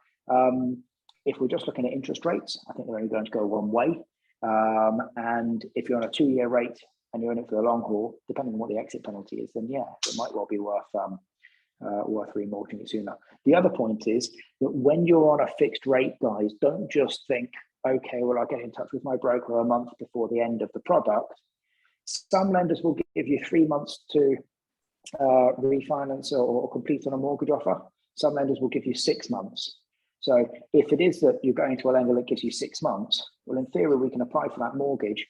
Speaker 3: if we're just looking at interest rates, I think they're only going to go one way. And if you're on a 2-year rate and you're in it for the long haul, depending on what the exit penalty is, then yeah, it might well be worth remortgaging it sooner. The other point is that when you're on a fixed rate, guys, don't just think, okay, well, I'll get in touch with my broker a month before the end of the product. Some lenders will give you 3 months to refinance or complete on a mortgage offer. Some lenders will give you 6 months. So if it is that you're going to a lender that gives you 6 months, well, in theory, we can apply for that mortgage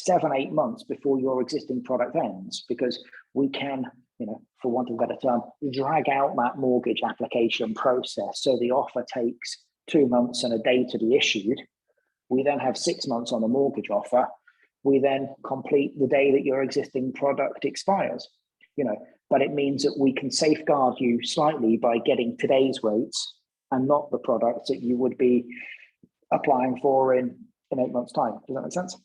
Speaker 3: 7-8 months before your existing product ends, because we can, for want of a better term, drag out that mortgage application process. So the offer takes 2 months and a day to be issued. We then have 6 months on the mortgage offer. We then complete the day that your existing product expires, but it means that we can safeguard you slightly by getting today's rates and not the products that you would be applying for in 8 months' time. Does that make sense?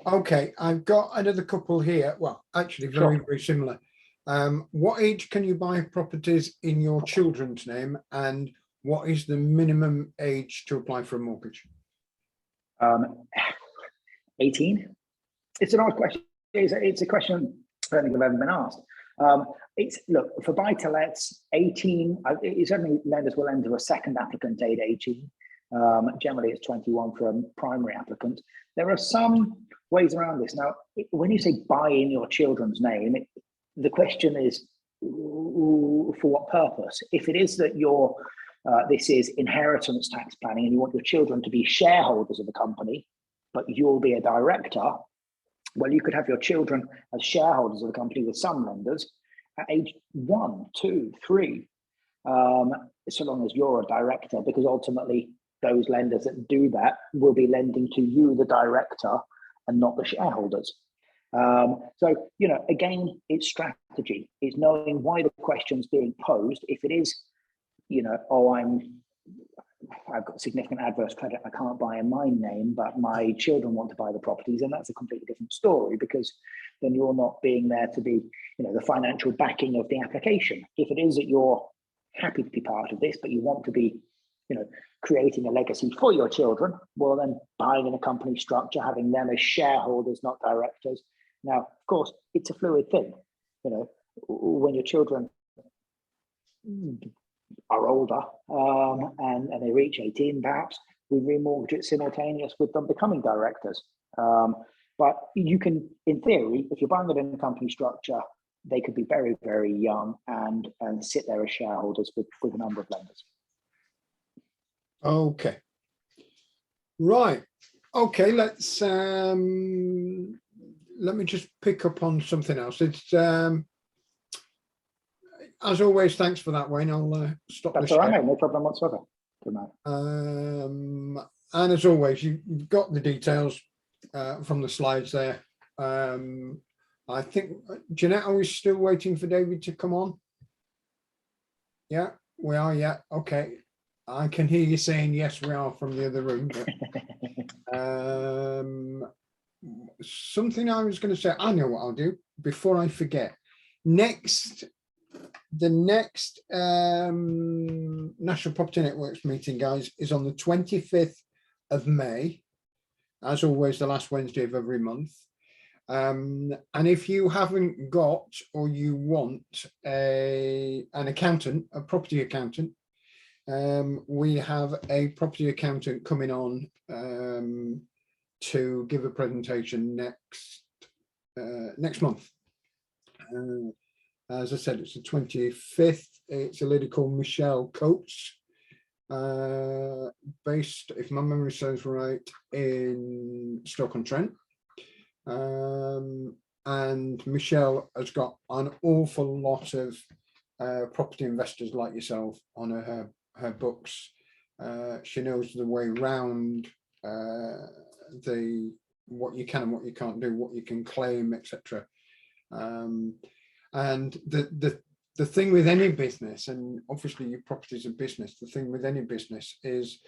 Speaker 2: Okay, I've got another couple here. Well, actually very similar. What age can you buy properties in your children's name, and what is the minimum age to apply for a mortgage?
Speaker 3: 18. It's an odd question. It's a question I don't think I've ever been asked. Look, for buy-to-lets, 18, certainly lenders will enter a second applicant at 18. Generally, it's 21 for a primary applicant. There are some ways around this. Now, when you say buy in your children's name, the question is, for what purpose? If it is that this is inheritance tax planning and you want your children to be shareholders of the company, but you'll be a director, well, you could have your children as shareholders of the company with some lenders at age 1, 2, 3, so long as you're a director, because ultimately those lenders that do that will be lending to you, the director, and not the shareholders. So, again, it's strategy. It's knowing why the question's being posed. If it is, I've got significant adverse credit, I can't buy in my name, but my children want to buy the properties, and that's a completely different story, because then you're not being there to be, the financial backing of the application. If it is that you're happy to be part of this, but you want to be, creating a legacy for your children, well, then buying in a company structure, having them as shareholders, not directors. Now, of course, it's a fluid thing. When your children are older and they reach 18, perhaps we remortgage it simultaneous with them becoming directors. But you can, in theory, if you're buying it in a company structure, they could be very, very young and sit there as shareholders with a number of lenders.
Speaker 2: Okay. Right. Okay, let's let me just pick up on something else. It's as always, thanks for that, Wayne. I'll stop.
Speaker 3: That's all right, mate. No problem whatsoever. Good night.
Speaker 2: And as always, you've got the details from the slides there. I think, Jeanette, are we still waiting for David to come on? Yeah, we are. Yeah. Okay. I can hear you saying yes, we are from the other room. But, something I was going to say, I know what I'll do before I forget. The next National Property Networks meeting, guys, is on the 25th of May. As always, the last Wednesday of every month. And if you haven't got or you want an accountant, a property accountant, we have a property accountant coming on to give a presentation next month. As I said, it's the 25th. It's a lady called Michelle Coates, based, if my memory serves right, in Stoke-on-Trent. And Michelle has got an awful lot of property investors like yourself on her books. She knows the way around what you can and what you can't do, what you can claim, etc. And the thing with any business, and obviously your property is a business, the thing with any business is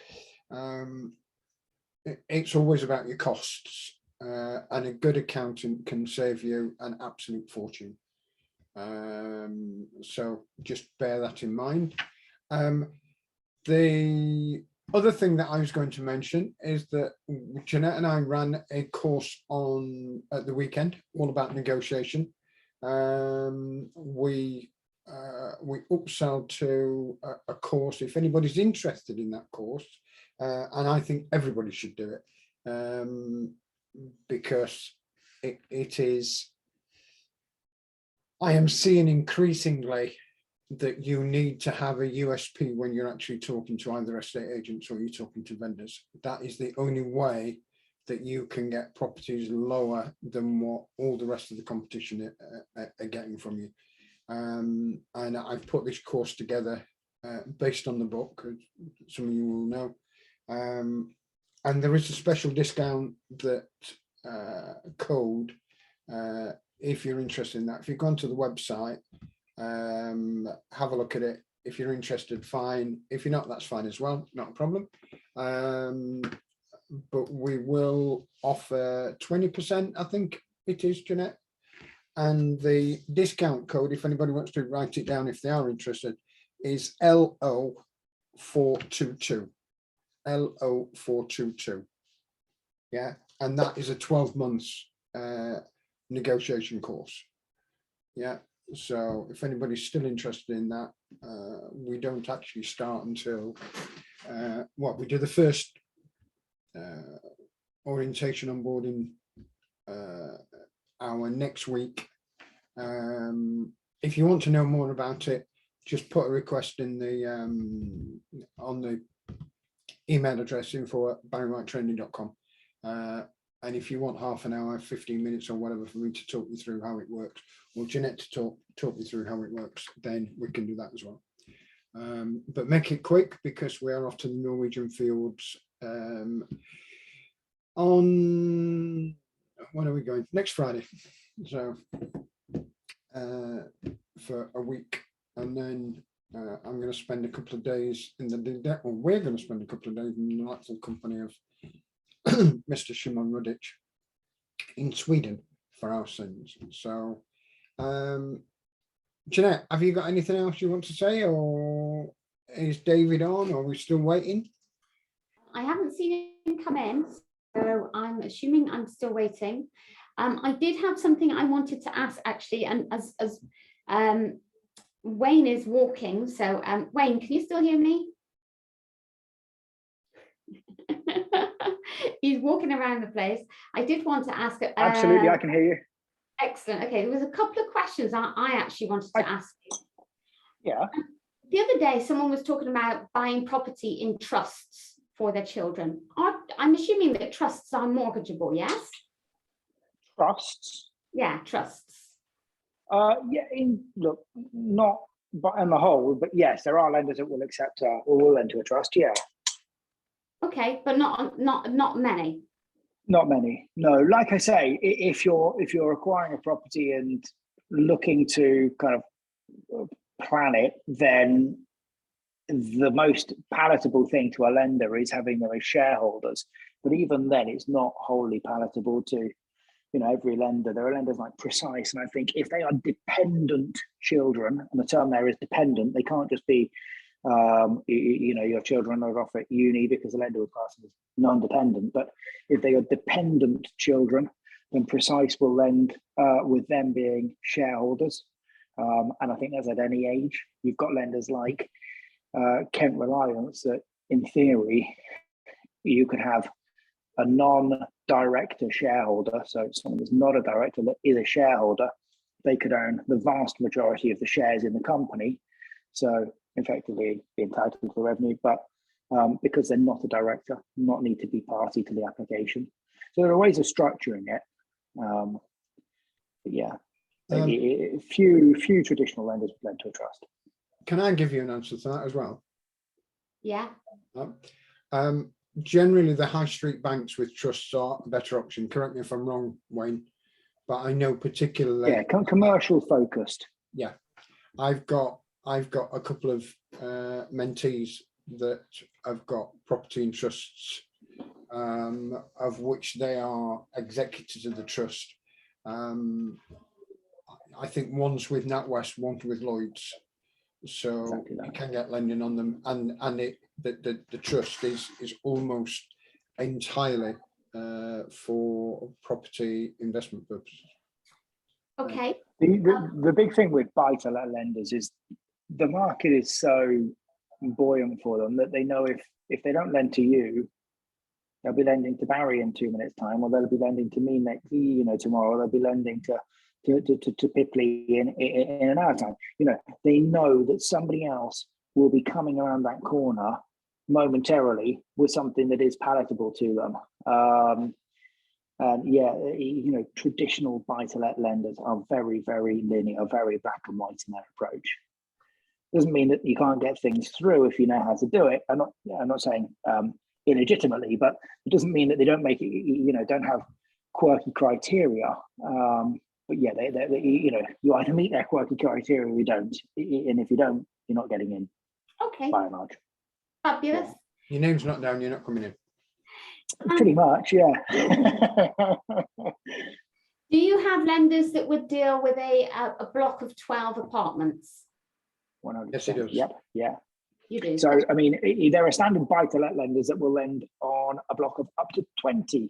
Speaker 2: it's always about your costs, and a good accountant can save you an absolute fortune. So just bear that in mind. The other thing that I was going to mention is that Jeanette and I ran a course at the weekend, all about negotiation. We upsell to a course if anybody's interested in that course, and I think everybody should do it, because it is, I am seeing increasingly that you need to have a USP when you're actually talking to either estate agents or you're talking to vendors. That is the only way that you can get properties lower than what all the rest of the competition are getting from you. And I've put this course together based on the book, some of you will know. And there is a special discount that code if you're interested in that. If you go onto the website, have a look at it. If you're interested, fine. If you're not, that's fine as well, not a problem. But we will offer 20%, I think it is, Jeanette. And the discount code, if anybody wants to write it down if they are interested, is LO422. LO422. Yeah, and that is a 12 months negotiation course. Yeah, so if anybody's still interested in that, we don't actually start until we do the first orientation onboarding hour next week. If you want to know more about it, just put a request in the on the email address info@barrywhitetraining.com. And if you want half an hour, 15 minutes or whatever for me to talk you through how it works, or Jeanette to talk you through how it works, then we can do that as well. But make it quick because we are off to the Norwegian fields on, when are we going? Next Friday. So for a week, and then I'm going to spend a couple of days in the, or we're going to spend a couple of days in the delightful company of Mr. Shimon Rudic in Sweden for our sins. So, Jeanette, have you got anything else you want to say, or is David on, or are we still waiting?
Speaker 1: I haven't seen him come in, so I'm assuming I'm still waiting. I did have something I wanted to ask actually, and as Wayne is walking, so Wayne, can you still hear me? He's walking around the place. I did want to ask.
Speaker 3: Absolutely, I can hear you.
Speaker 1: Excellent. Okay, there was a couple of questions I actually wanted to ask you.
Speaker 3: Yeah.
Speaker 1: The other day, someone was talking about buying property in trusts for their children. I'm assuming that trusts are mortgageable, yes?
Speaker 3: Trusts?
Speaker 1: Yeah, trusts.
Speaker 3: Yeah, look, not but on the whole, but yes, there are lenders that will accept or will lend to a trust. Yeah.
Speaker 1: Okay, but not many.
Speaker 3: Not many. No, like I say, if you're acquiring a property and looking to kind of plan it, then the most palatable thing to a lender is having them as shareholders. But even then, it's not wholly palatable to, every lender. There are lenders like Precise, and I think if they are dependent children, and the term there is dependent, they can't just be, your children are off at uni because the lender would class them as non-dependent. But if they are dependent children, then Precise will lend with them being shareholders. And I think as at any age, you've got lenders like Kent Reliance that, in theory, you could have a non-director shareholder, so someone that's not a director that is a shareholder, they could own the vast majority of the shares in the company, so effectively be entitled to the revenue, but because they're not a director, not need to be party to the application. So there are ways of structuring it. But yeah, few traditional lenders would lend to a trust.
Speaker 2: Can I give you an answer to that as well?
Speaker 1: Yeah.
Speaker 2: Generally, the high street banks with trusts are a better option. Correct me if I'm wrong, Wayne, but I know particularly.
Speaker 3: Yeah, commercial focused.
Speaker 2: Yeah, I've got a couple of mentees that have got property in trusts, of which they are executors of the trust. I think one's with NatWest, one's with Lloyd's. So exactly you can get lending on them, and the trust is almost entirely for property investment purposes.
Speaker 1: Okay.
Speaker 3: The big thing with buy-to-let lenders is the market is so buoyant for them that they know if they don't lend to you, they'll be lending to Barry in 2 minutes' time, or they'll be lending to me tomorrow. They'll be lending to Pipley in an hour's time. They know that somebody else will be coming around that corner momentarily with something that is palatable to them. And yeah, traditional buy-to-let lenders are very, very linear, very black and white in their approach. Doesn't mean that you can't get things through if you know how to do it. I'm not saying illegitimately, but it doesn't mean that they don't make it, don't have quirky criteria. But yeah, you either meet their quirky criteria or you don't. And if you don't, you're not getting in.
Speaker 1: Okay.
Speaker 3: By and large.
Speaker 1: Fabulous.
Speaker 3: Yeah.
Speaker 2: Your name's not down, you're not coming in.
Speaker 3: Pretty much, yeah.
Speaker 1: Do you have lenders that would deal with a block of 12 apartments?
Speaker 3: 100%.
Speaker 2: Yes, it does.
Speaker 3: Yep, yeah.
Speaker 1: You do.
Speaker 3: So, I mean, there are standard buy-to-let lenders that will lend on a block of up to 20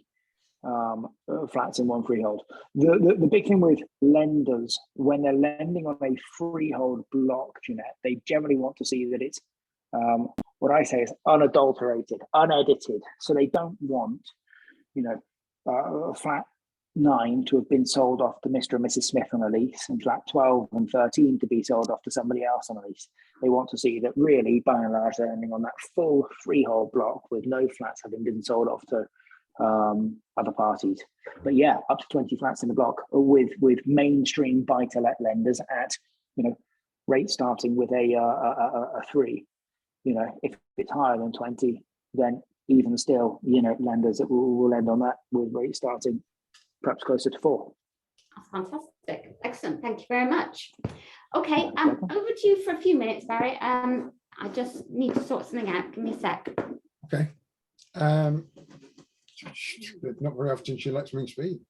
Speaker 3: flats in one freehold. The big thing with lenders, when they're lending on a freehold block, Jeanette, they generally want to see that it's what I say is unadulterated, unedited. So they don't want, you know, flat 9 to have been sold off to Mr. and Mrs. Smith on a lease, and flat 12 and 13 to be sold off to somebody else on a lease. They want to see that really, by and large, they're ending on that full freehold block with no flats having been sold off to other parties. But yeah, up to 20 flats in the block with mainstream buy-to-let lenders at, you know, rate starting with a 3. You know, if it's higher than 20, then even still, you know, lenders that will lend on that with rate starting perhaps closer to 4.
Speaker 1: That's fantastic. Excellent. Thank you very much. Okay, over to you for a few minutes, Barry. I just need to sort something out. Give me a sec.
Speaker 2: Okay. Not very often she lets me speak.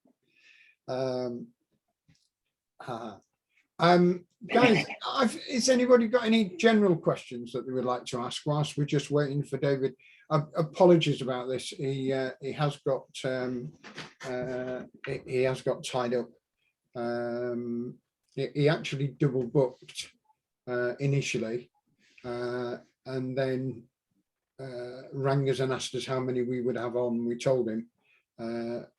Speaker 2: Guys, has anybody got any general questions that they would like to ask whilst we're just waiting for David? Apologies about this. He has got tied up. He actually double booked initially, and then rang us and asked us how many we would have on. We told him,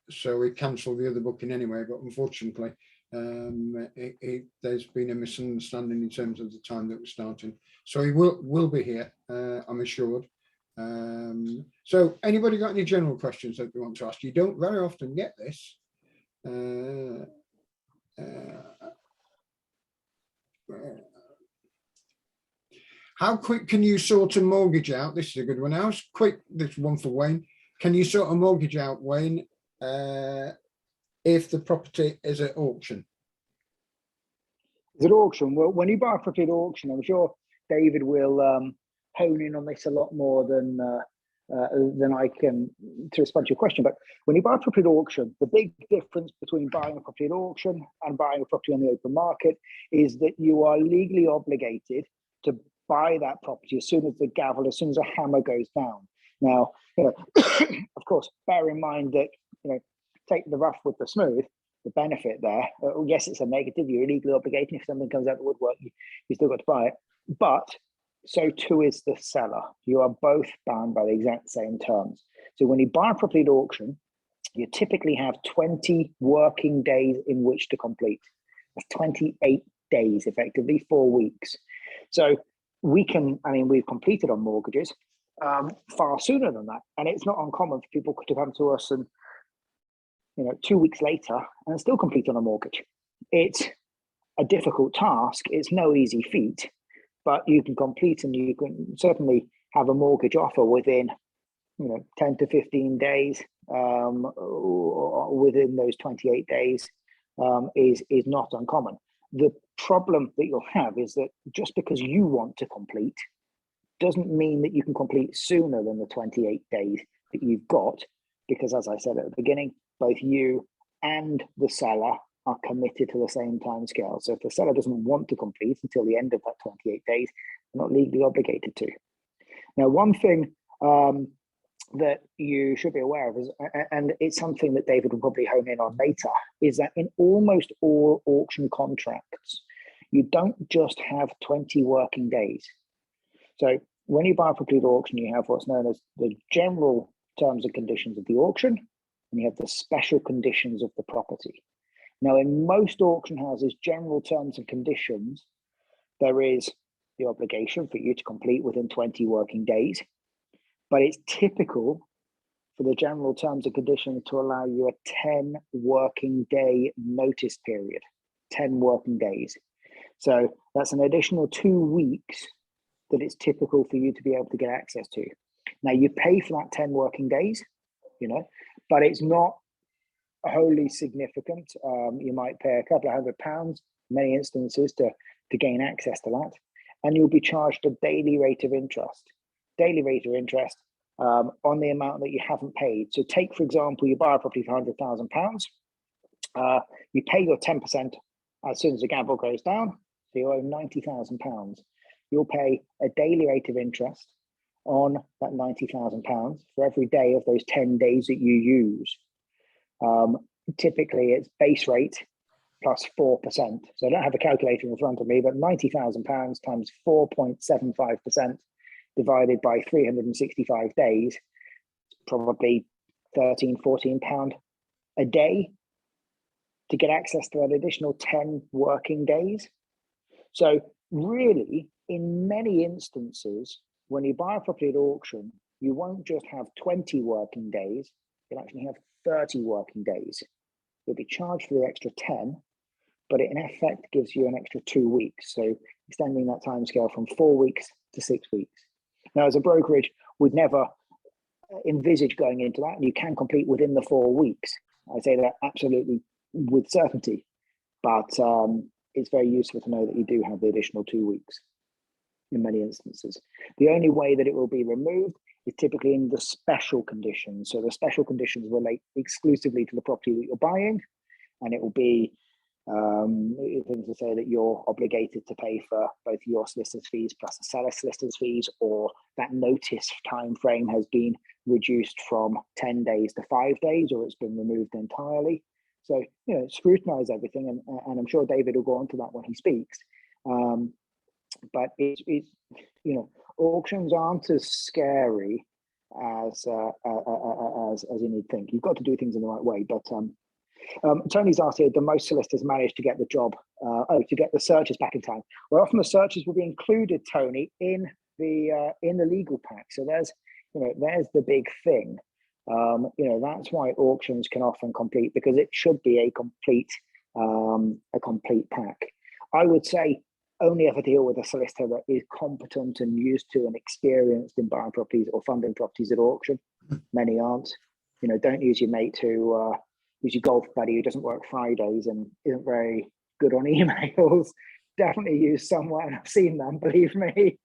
Speaker 2: so we cancelled the other booking anyway. But unfortunately, there's been a misunderstanding in terms of the time that we're starting. So he will be here, I'm assured. So anybody got any general questions that they want to ask? You don't very often get this. How quick can you sort a mortgage out? This is a good one. How quick, this one for Wayne. Can you sort a mortgage out, Wayne, if the property is at auction?
Speaker 3: Is it auction? Well, when you buy a property at auction, I'm sure David will hone in on this a lot more than I can to respond to your question. But when you buy a property at auction, the big difference between buying a property at auction and buying a property on the open market is that you are legally obligated to buy that property as soon as the gavel, as soon as a hammer goes down. Now, you know, of course, bear in mind that, you know, take the rough with the smooth. The benefit there, yes, it's a negative. You're legally obligated. If something comes out the woodwork, you still got to buy it. But so too is the seller. You are both bound by the exact same terms. So when you buy a property at auction, you typically have 20 working days in which to complete. That's 28 days, effectively 4 weeks. So we've completed on mortgages far sooner than that. And it's not uncommon for people to come to us and, you know, 2 weeks later and still complete on a mortgage. It's a difficult task. It's no easy feat, but you can complete and you can certainly have a mortgage offer within, you know, 10 to 15 days. Within those 28 days is not uncommon. The problem that you'll have is that just because you want to complete doesn't mean that you can complete sooner than the 28 days that you've got, because as I said at the beginning, both you and the seller are committed to the same time scale. So if the seller doesn't want to complete until the end of that 28 days, they're not legally obligated to. Now, one thing that you should be aware of is, and it's something that David will probably hone in on later, is that in almost all auction contracts, you don't just have 20 working days. So when you buy a property at auction, you have what's known as the general terms and conditions of the auction, and you have the special conditions of the property. Now, in most auction houses, general terms and conditions, there is the obligation for you to complete within 20 working days, but it's typical for the general terms and conditions to allow you a 10 working day notice period, 10 working days. So that's an additional 2 weeks that it's typical for you to be able to get access to. Now, you pay for that 10 working days, you know, but it's not wholly significant. You might pay a couple of £100 in many instances to gain access to that, and you'll be charged a daily rate of interest. Daily rate of interest on the amount that you haven't paid. So take, for example, you buy a property for £100,000. You pay your 10% as soon as the gavel goes down, so you owe £90,000. You'll pay a daily rate of interest on that £90,000 for every day of those 10 days that you use. Typically, it's base rate plus 4%. So I don't have a calculator in front of me, but £90,000 times 4.75% divided by 365 days, probably 13, 14 pound a day to get access to that additional 10 working days. So really, in many instances, when you buy a property at auction, you won't just have 20 working days, you'll actually have 30 working days. You'll be charged for the extra 10, but it in effect gives you an extra 2 weeks. So extending that timescale from 4 weeks to 6 weeks. Now, as a brokerage, we'd never envisage going into that, and you can complete within the 4 weeks. I say that absolutely with certainty, but it's very useful to know that you do have the additional 2 weeks in many instances. The only way that it will be removed is typically in the special conditions. So the special conditions relate exclusively to the property that you're buying, and it will be things to say that you're obligated to pay for both your solicitor's fees plus the seller's solicitor's fees, or that notice time frame has been reduced from 10 days to 5 days, or it's been removed entirely. So, you know, scrutinize everything, and I'm sure David will go on to that when he speaks. But it's you know, auctions aren't as scary as you need to think. You've got to do things in the right way. But Tony's asked here, do most solicitors manage to get the job, to get the searches back in time? Well, often the searches will be included, Tony, in the legal pack. So there's the big thing. You know, that's why auctions can often complete, because it should be a complete pack. I would say only ever deal with a solicitor that is competent and used to and experienced in buying properties or funding properties at auction. Many aren't. You know, don't use your mate who's your golf buddy who doesn't work Fridays and isn't very good on emails. Definitely use someone. I've seen them, believe me.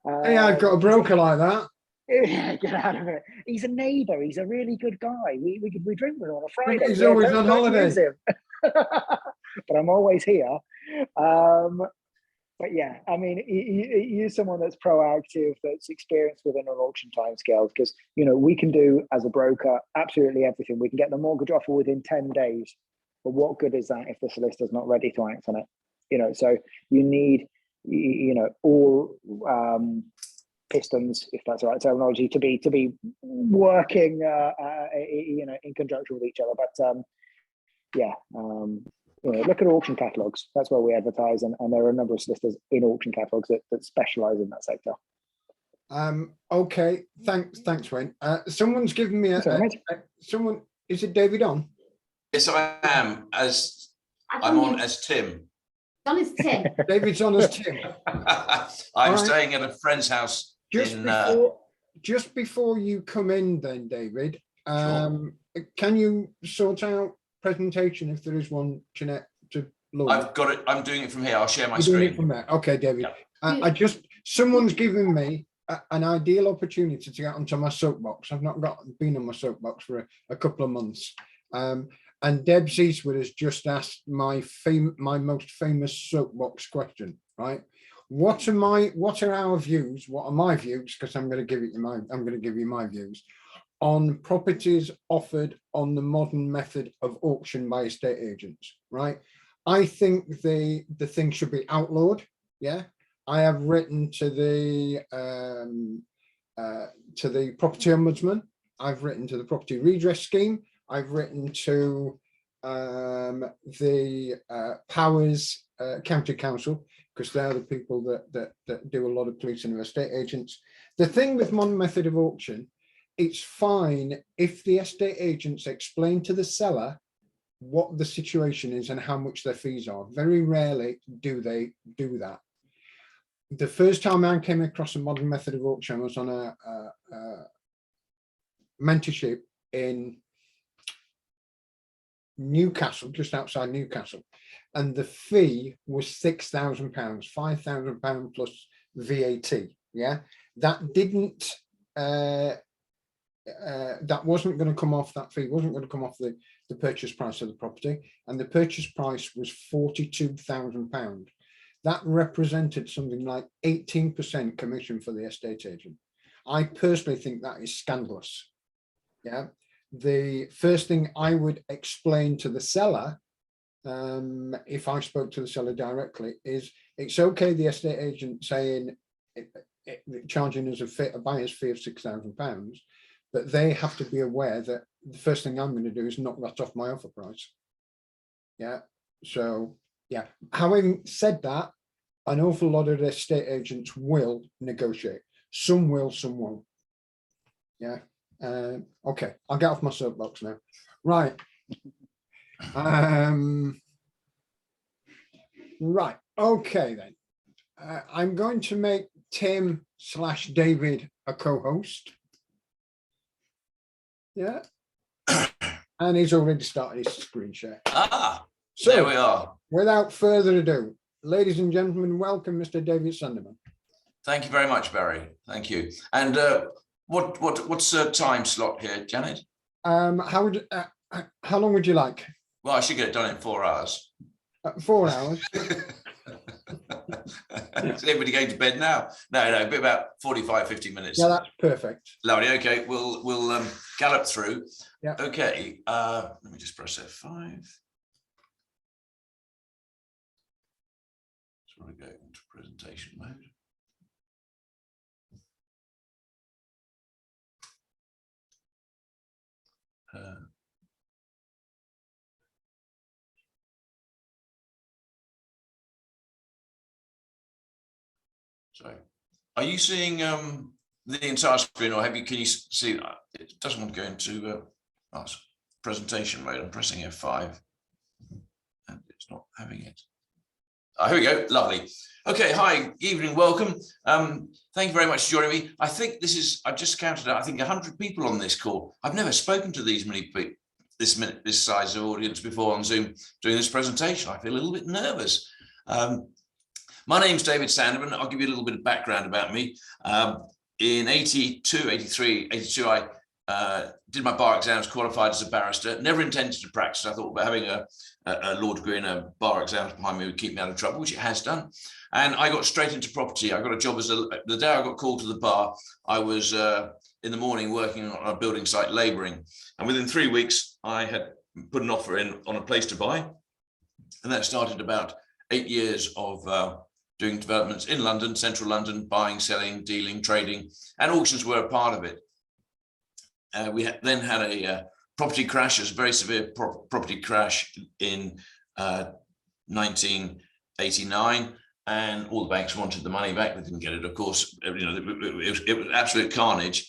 Speaker 2: Hey, I've got a broker like that.
Speaker 3: Get out of it. He's a neighbour. He's a really good guy. We drink with him on a Friday.
Speaker 2: He's always on holiday.
Speaker 3: But I'm always here. But yeah, I mean, you use someone that's proactive, that's experienced within an auction timescale, because, you know, we can do as a broker absolutely everything. We can get the mortgage offer within 10 days. But what good is that if the solicitor's not ready to act on it? You know, so you need, you know, all pistons, if that's the right terminology, to be working, you know, in conjunction with each other. But yeah. You know, look at auction catalogues. That's where we advertise, and there are a number of solicitors in auction catalogues that specialise in that sector.
Speaker 2: Okay, thanks, Wayne. Someone's given me someone. Is it David on?
Speaker 4: Yes, I am. I'm on as Tim.
Speaker 1: On as Tim.
Speaker 2: David's on as Tim.
Speaker 4: I'm staying at a friend's house.
Speaker 2: Just before you come in, then, David,
Speaker 4: Sure.
Speaker 2: Can you sort out presentation, if there is one, Jeanette, to load?
Speaker 4: I've got it. I'm doing it from here. I'll share my
Speaker 2: You're
Speaker 4: screen.
Speaker 2: doing it from there. Okay, David.
Speaker 4: Yep.
Speaker 2: Someone's given me an ideal opportunity to get onto my soapbox. I've not been on my soapbox for a couple of months. And Deb Eastwood has just asked my most famous soapbox question, right? What are our views? What are my views? Because I'm going to give you my views on properties offered on the modern method of auction by estate agents, right? I think the thing should be outlawed. Yeah, I have written to the property ombudsman. I've written to the property redress scheme. I've written to the Powers County Council, because they're the people that do a lot of policing of estate agents. The thing with modern method of auction, it's fine if the estate agents explain to the seller what the situation is and how much their fees are. Very rarely do they do that. The first time I came across a modern method of auction, I was on a mentorship in Newcastle, just outside Newcastle, and the fee was £6,000, £5,000 plus VAT. Yeah, that didn't. That wasn't going to come off, that fee wasn't going to come off the purchase price of the property, and the purchase price was £42,000. That represented something like 18% commission for the estate agent. I personally think that is scandalous. Yeah, the first thing I would explain to the seller, if I spoke to the seller directly, is it's okay the estate agent saying charging us a buyer's fee of £6,000, but they have to be aware that the first thing I'm going to do is knock that off my offer price. Yeah. So yeah. Having said that, an awful lot of estate agents will negotiate. Some will, some won't. Yeah. Okay. I'll get off my soapbox now. Right. Right. Okay then. I'm going to make Tim/David a co-host. Yeah. And he's already started his screen share.
Speaker 4: So there we are.
Speaker 2: Without further ado, ladies and gentlemen, welcome Mr. David Sandeman.
Speaker 4: Thank you very much, Barry. Thank you. And what's the time slot here, Janet?
Speaker 2: How long would you like?
Speaker 4: Well, I should get it done in 4 hours.
Speaker 2: 4 hours.
Speaker 4: Is everybody going to bed now? No, be about 45, 50 minutes.
Speaker 2: Yeah, that's perfect.
Speaker 4: Lovely. Okay, we'll gallop through.
Speaker 2: Yeah.
Speaker 4: Okay. Let me just press F5. So I go into presentation mode. So, are you seeing the entire screen, or can you see? It doesn't want to go into presentation mode. I'm pressing F5, and it's not having it. Oh, here we go. Lovely. Okay. Hi. Evening. Welcome. Thank you very much for joining me. I think I've just counted out. I think 100 people on this call. I've never spoken to these many people, this size of audience before on Zoom doing this presentation. I feel a little bit nervous. My name's David Sandeman. I'll give you a little bit of background about me. In 82, I did my bar exams, qualified as a barrister, never intended to practice. I thought about having a law degree and a bar exams behind me would keep me out of trouble, which it has done. And I got straight into property. I got a job the day I got called to the bar, I was in the morning working on a building site labouring. And within 3 weeks, I had put an offer in on a place to buy. And that started about 8 years of doing developments in London, central London, buying, selling, dealing, trading, and auctions were a part of it. We then had a property crash, a very severe property crash in 1989, and all the banks wanted the money back. They didn't get it, of course. It was absolute carnage.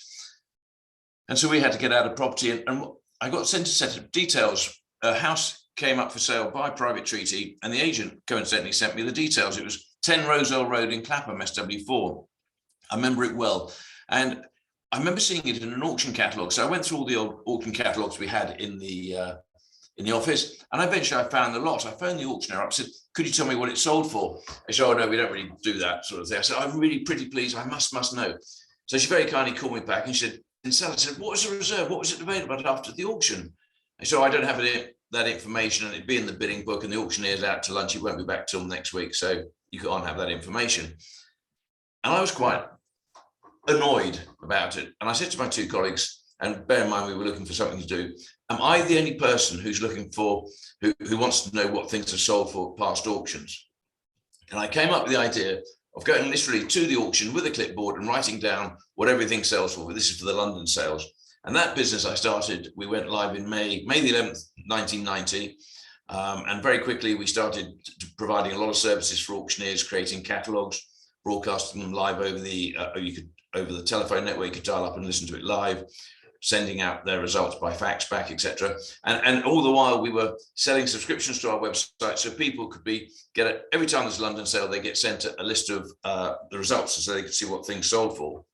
Speaker 4: And so we had to get out of property, and I got sent a set of details. A house came up for sale by private treaty, and the agent coincidentally sent me the details. It was 10 Roselle Road in Clapham, SW4. I remember it well. And I remember seeing it in an auction catalogue. So I went through all the old auction catalogues we had in the office, and eventually I found the lot. I phoned the auctioneer up, said, "Could you tell me what it sold for?" They said, "Oh no, we don't really do that sort of thing." I said, "I'm really pretty pleased. I must know." So she very kindly called me back and she said, I said, "What was the reserve? What was it available after the auction?" And so I don't have that information, and it'd be in the bidding book, and the auctioneer's out to lunch. He won't be back till next week, so you can't have that information. And I was quite annoyed about it. And I said to my two colleagues, and bear in mind we were looking for something to do, am I the only person who's looking for, who wants to know what things are sold for past auctions? And I came up with the idea of going literally to the auction with a clipboard and writing down what everything sells for. This is for the London sales. And that business I started, we went live in May the 11th, 1990. And very quickly we started providing a lot of services for auctioneers, creating catalogues, broadcasting them live over the over the telephone network. You could dial up and listen to it live, sending out their results by fax back, etc. And all the while we were selling subscriptions to our website, so people could get it every time there's a London sale, they get sent a list of the results so they could see what things sold for.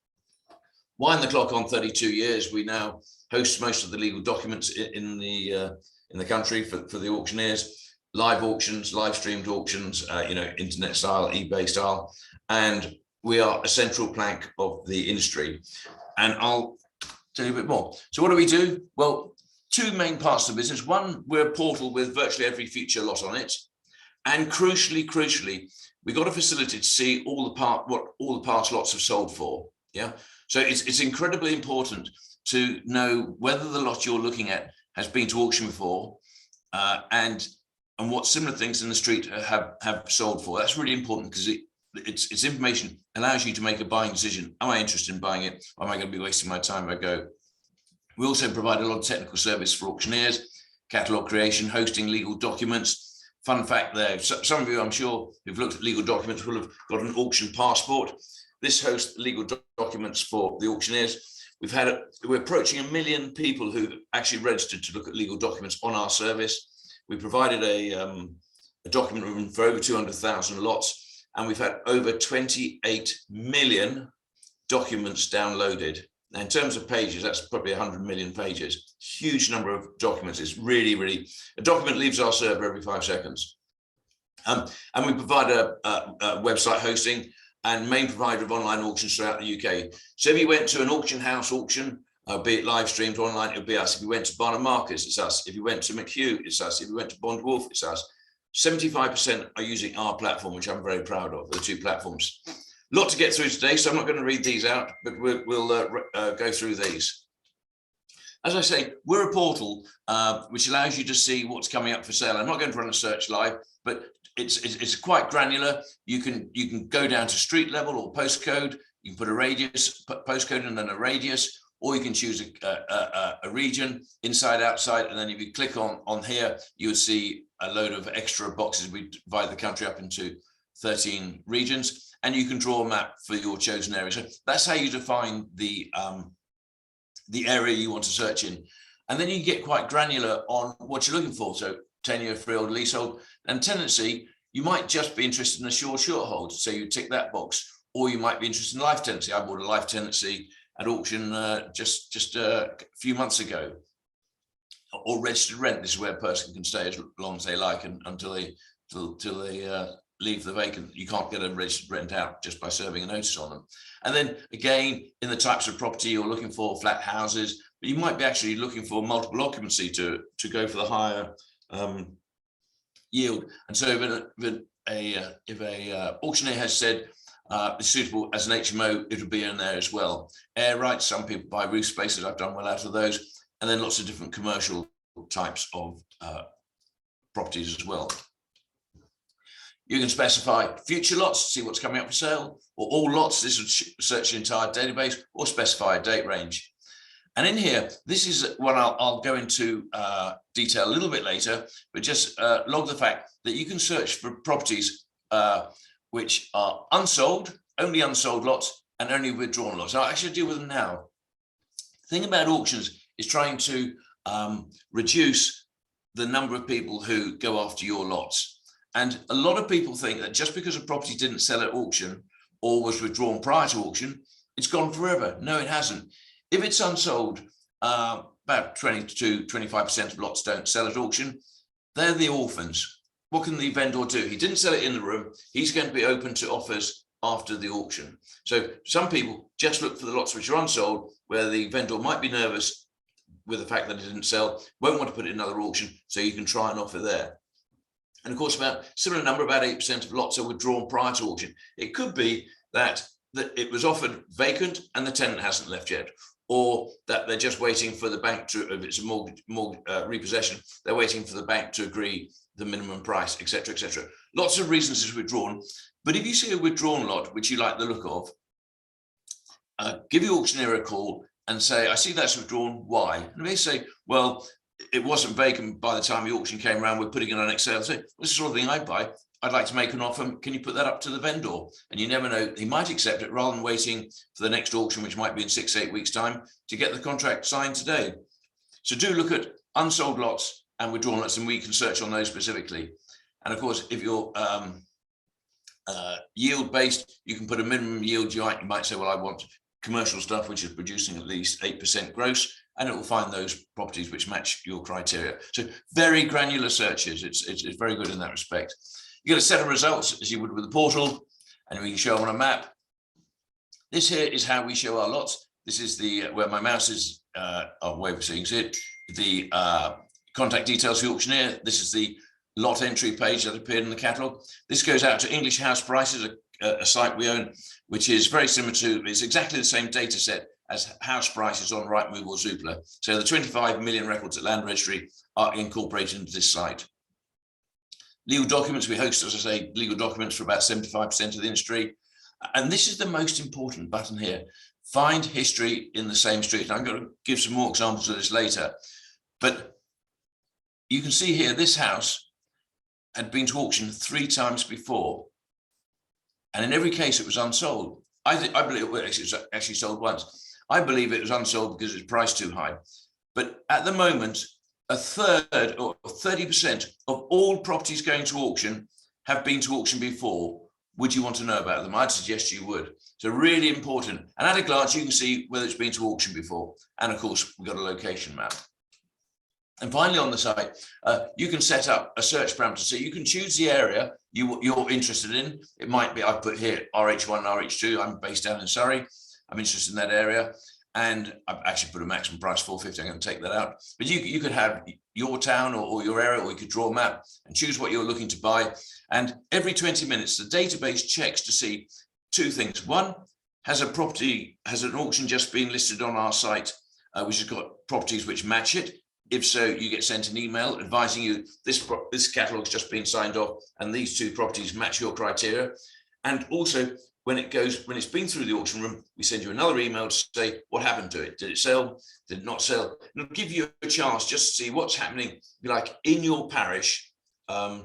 Speaker 4: Wind the clock on 32 years, we now host most of the legal documents in the country for the auctioneers, live auctions, live streamed auctions, internet style, eBay style, and we are a central plank of the industry. And I'll tell you a bit more. So what do we do? Well, two main parts of the business. One, we're a portal with virtually every feature lot on it. And crucially, we got a facility to see what all the past lots have sold for. Yeah. So it's incredibly important to know whether the lot you're looking at has been to auction before, and what similar things in the street have sold for. That's really important because it's information allows you to make a buying decision. Am I interested in buying it? Or am I going to be wasting my time if I go? We also provide a lot of technical service for auctioneers, catalog creation, hosting legal documents. Fun fact there, some of you I'm sure who've looked at legal documents will have got an auction passport. This hosts legal documents for the auctioneers. We're approaching 1 million people who actually registered to look at legal documents on our service. We provided a document room for over 200,000 lots, and we've had over 28 million documents downloaded. Now, in terms of pages, that's probably 100 million pages. Huge number of documents. It's really, really, a document leaves our server every 5 seconds. And we provide a website hosting and main provider of online auctions throughout the UK. So if you went to an auction house auction, be it live streamed or online, it'll be us. If you went to Barnum Marcus, it's us. If you went to McHugh, it's us. If you went to Bond Wolf, it's us. 75% are using our platform, which I'm very proud of, the 2 platforms. A lot to get through today, so I'm not going to read these out, but we'll go through these. As I say, we're a portal which allows you to see what's coming up for sale. I'm not going to run a search live, but it's quite granular. You can go down to street level or postcode. You can put a radius, postcode, and then a radius, or you can choose a region, inside, outside, and then if you click on here, you would see a load of extra boxes. We divide the country up into 13 regions, and you can draw a map for your chosen area. So that's how you define the area you want to search in. And then you get quite granular on what you're looking for. So tenure, freehold, leasehold, and tenancy. You might just be interested in a short hold, so you tick that box, or you might be interested in life tenancy. I bought a life tenancy at auction just a few months ago. Or registered rent. This is where a person can stay as long as they like until they leave the vacant. You can't get a registered rent out just by serving a notice on them. And then again, in the types of property you're looking for, flat houses, but you might be actually looking for multiple occupancy to go for the higher yield. And so if a auctioneer has said it's suitable as an HMO, it'll be in there as well. Air rights, some people buy roof spaces. I've done well out of those. And then lots of different commercial types of properties as well. You can specify future lots, see what's coming up for sale, or all lots. This would search the entire database, or specify a date range. And in here, this is what I'll go into detail a little bit later, but just log the fact that you can search for properties which are unsold, only unsold lots, and only withdrawn lots. I'll actually deal with them now. The thing about auctions is trying to reduce the number of people who go after your lots. And a lot of people think that just because a property didn't sell at auction or was withdrawn prior to auction, it's gone forever. No, it hasn't. If it's unsold, about 20 to 25% of lots don't sell at auction. They're the orphans. What can the vendor do? He didn't sell it in the room. He's going to be open to offers after the auction. So some people just look for the lots which are unsold, where the vendor might be nervous with the fact that it didn't sell, won't want to put it in another auction, so you can try and offer there. And of course, about similar number, about 8% of lots are withdrawn prior to auction. It could be that it was offered vacant and the tenant hasn't left yet, or that they're just waiting for the bank to, if it's a mortgage repossession, they're waiting for the bank to agree the minimum price, etc., etc. Lots of reasons it's withdrawn. But if you see a withdrawn lot, which you like the look of, give your auctioneer a call and say, I see that's withdrawn, why? And they say, well, it wasn't vacant by the time the auction came around, we're putting it on Excel. Say, well, this is the sort of thing I'd buy. I'd like to make an offer. Can you put that up to the vendor? And you never know, he might accept it rather than waiting for the next auction, which might be in 6 to 8 weeks' time, to get the contract signed today. So do look at unsold lots and withdrawn lots, and we can search on those specifically. And of course, if you're yield based, you can put a minimum yield. You might say, well, I want commercial stuff which is producing at least 8% gross, and it will find those properties which match your criteria. So very granular searches. It's very good in that respect. You get a set of results as you would with the portal, and we can show them on a map. This here is how we show our lots. This is the where my mouse is, way of seeing it. The contact details for the auctioneer. This is the lot entry page that appeared in the catalogue. This goes out to English House Prices, a site we own, which is very similar to, it's exactly the same data set as house prices on Rightmove or Zoopla. So the 25 million records at Land Registry are incorporated into this site. Legal documents, we host, as I say, legal documents for about 75% of the industry. And this is the most important button here. Find history in the same street. And I'm going to give some more examples of this later. But you can see here, this house had been to auction 3 times before. And in every case, it was unsold. I believe it was actually sold once. I believe it was unsold because it was priced too high. But at the moment, a third or 30% of all properties going to auction have been to auction before. Would you want to know about them? I'd suggest you would. So really important. And at a glance, you can see whether it's been to auction before. And of course, we've got a location map. And finally, on the site, you can set up a search parameter. So you can choose the area you're interested in. It might be, I've put here RH1 and RH2. I'm based down in Surrey. I'm interested in that area. And I've actually put a maximum price 450. I'm going to take that out. But you could have your town or your area, or you could draw a map and choose what you're looking to buy. And every 20 minutes, the database checks to see 2 things. One, has an auction just been listed on our site, which has got properties which match it? If so, you get sent an email advising you this catalog's just been signed off and these 2 properties match your criteria. And also, when it's been through the auction room, we send you another email to say what happened to it. Did it sell? Did it not sell? And it'll give you a chance just to see what's happening, like in your parish at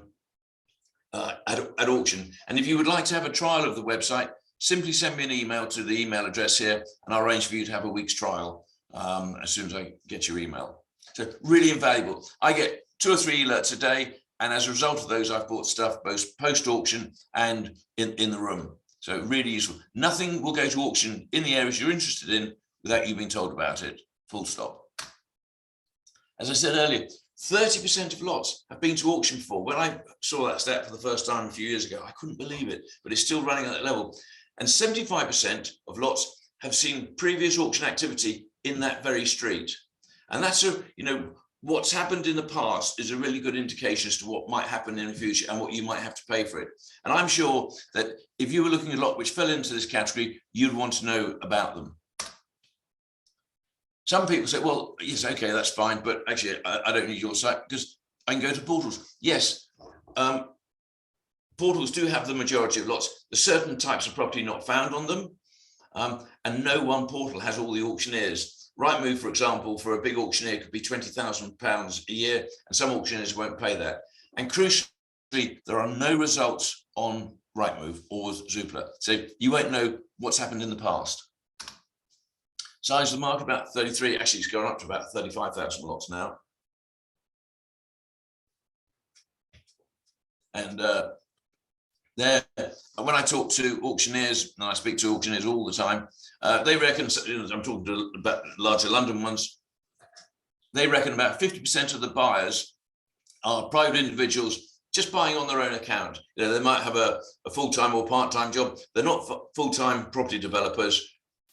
Speaker 4: auction. And if you would like to have a trial of the website, simply send me an email to the email address here, and I'll arrange for you to have a week's trial as soon as I get your email. So really invaluable. I get 2 or 3 alerts a day, and as a result of those, I've bought stuff both post-auction and in the room. So really useful. Nothing will go to auction in the areas you're interested in without you being told about it, full stop. As I said earlier, 30% of lots have been to auction before. When I saw that stat for the first time a few years ago, I couldn't believe it, but it's still running at that level. And 75% of lots have seen previous auction activity in that very street. And that's what's happened in the past is a really good indication as to what might happen in the future and what you might have to pay for it. And I'm sure that if you were looking at a lot which fell into this category, you'd want to know about them. Some people say, well, yes, okay, that's fine, but actually I don't need your site because I can go to portals. Yes, portals do have the majority of lots. There's certain types of property not found on them, and no one portal has all the auctioneers. Rightmove, for example, for a big auctioneer could be £20,000 a year, and some auctioneers won't pay that. And crucially, there are no results on Rightmove or Zoopla, so you won't know what's happened in the past. Size of the market, about 33, actually it's gone up to about 35,000 lots now. And when I talk to auctioneers, and I speak to auctioneers all the time, they reckon, I'm talking to about larger London ones, they reckon about 50% of the buyers are private individuals just buying on their own account. They might have a full-time or part-time job. They're not full-time property developers,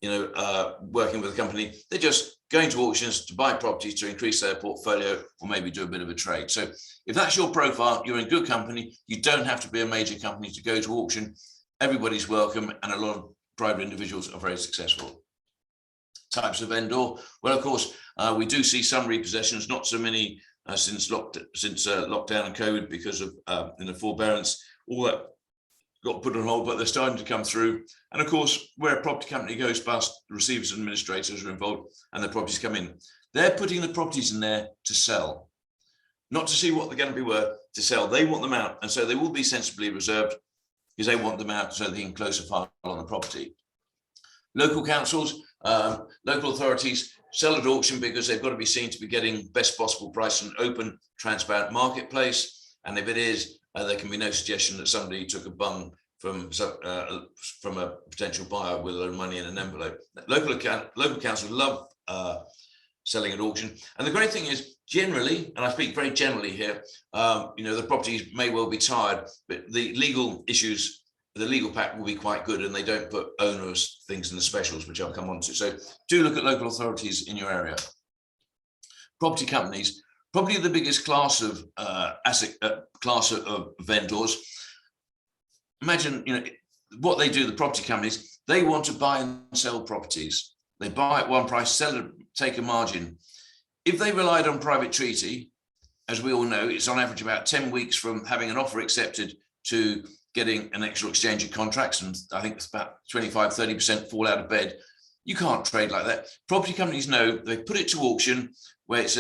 Speaker 4: working with a company. They're just going to auctions to buy properties to increase their portfolio or maybe do a bit of a trade. So if that's your profile, you're in good company. You don't have to be a major company to go to auction. Everybody's welcome, and a lot of private individuals are very successful. Types of vendor. Well, of course, we do see some repossessions, not so many since lockdown and COVID because of forbearance. All that got put on hold, but they're starting to come through. And of course, where a property company goes bust, the receivers and administrators are involved and the properties come in. They're putting the properties in there to sell, not to see what they're going to be worth, to sell. They want them out. And so they will be sensibly reserved because they want them out so they can close a file on the property. Local councils, local authorities sell at auction because they've got to be seen to be getting best possible price in an open, transparent marketplace. And if it is, there can be no suggestion that somebody took a bung from a potential buyer with a lot of money in an envelope. Local councils love selling at auction. And the great thing is, generally, and I speak very generally here, the properties may well be tired, but the legal issues, the legal pack will be quite good, and they don't put onerous things in the specials, which I'll come on to. So do look at local authorities in your area. Property companies, probably the biggest class of class of vendors. Imagine, what they do, the property companies, they want to buy and sell properties. They buy at one price, sell it, take a margin. If they relied on private treaty, as we all know, it's on average about 10 weeks from having an offer accepted to getting an actual exchange of contracts. And I think it's about 25-30% fall out of bed. You can't trade like that. Property companies know they put it to auction, where it's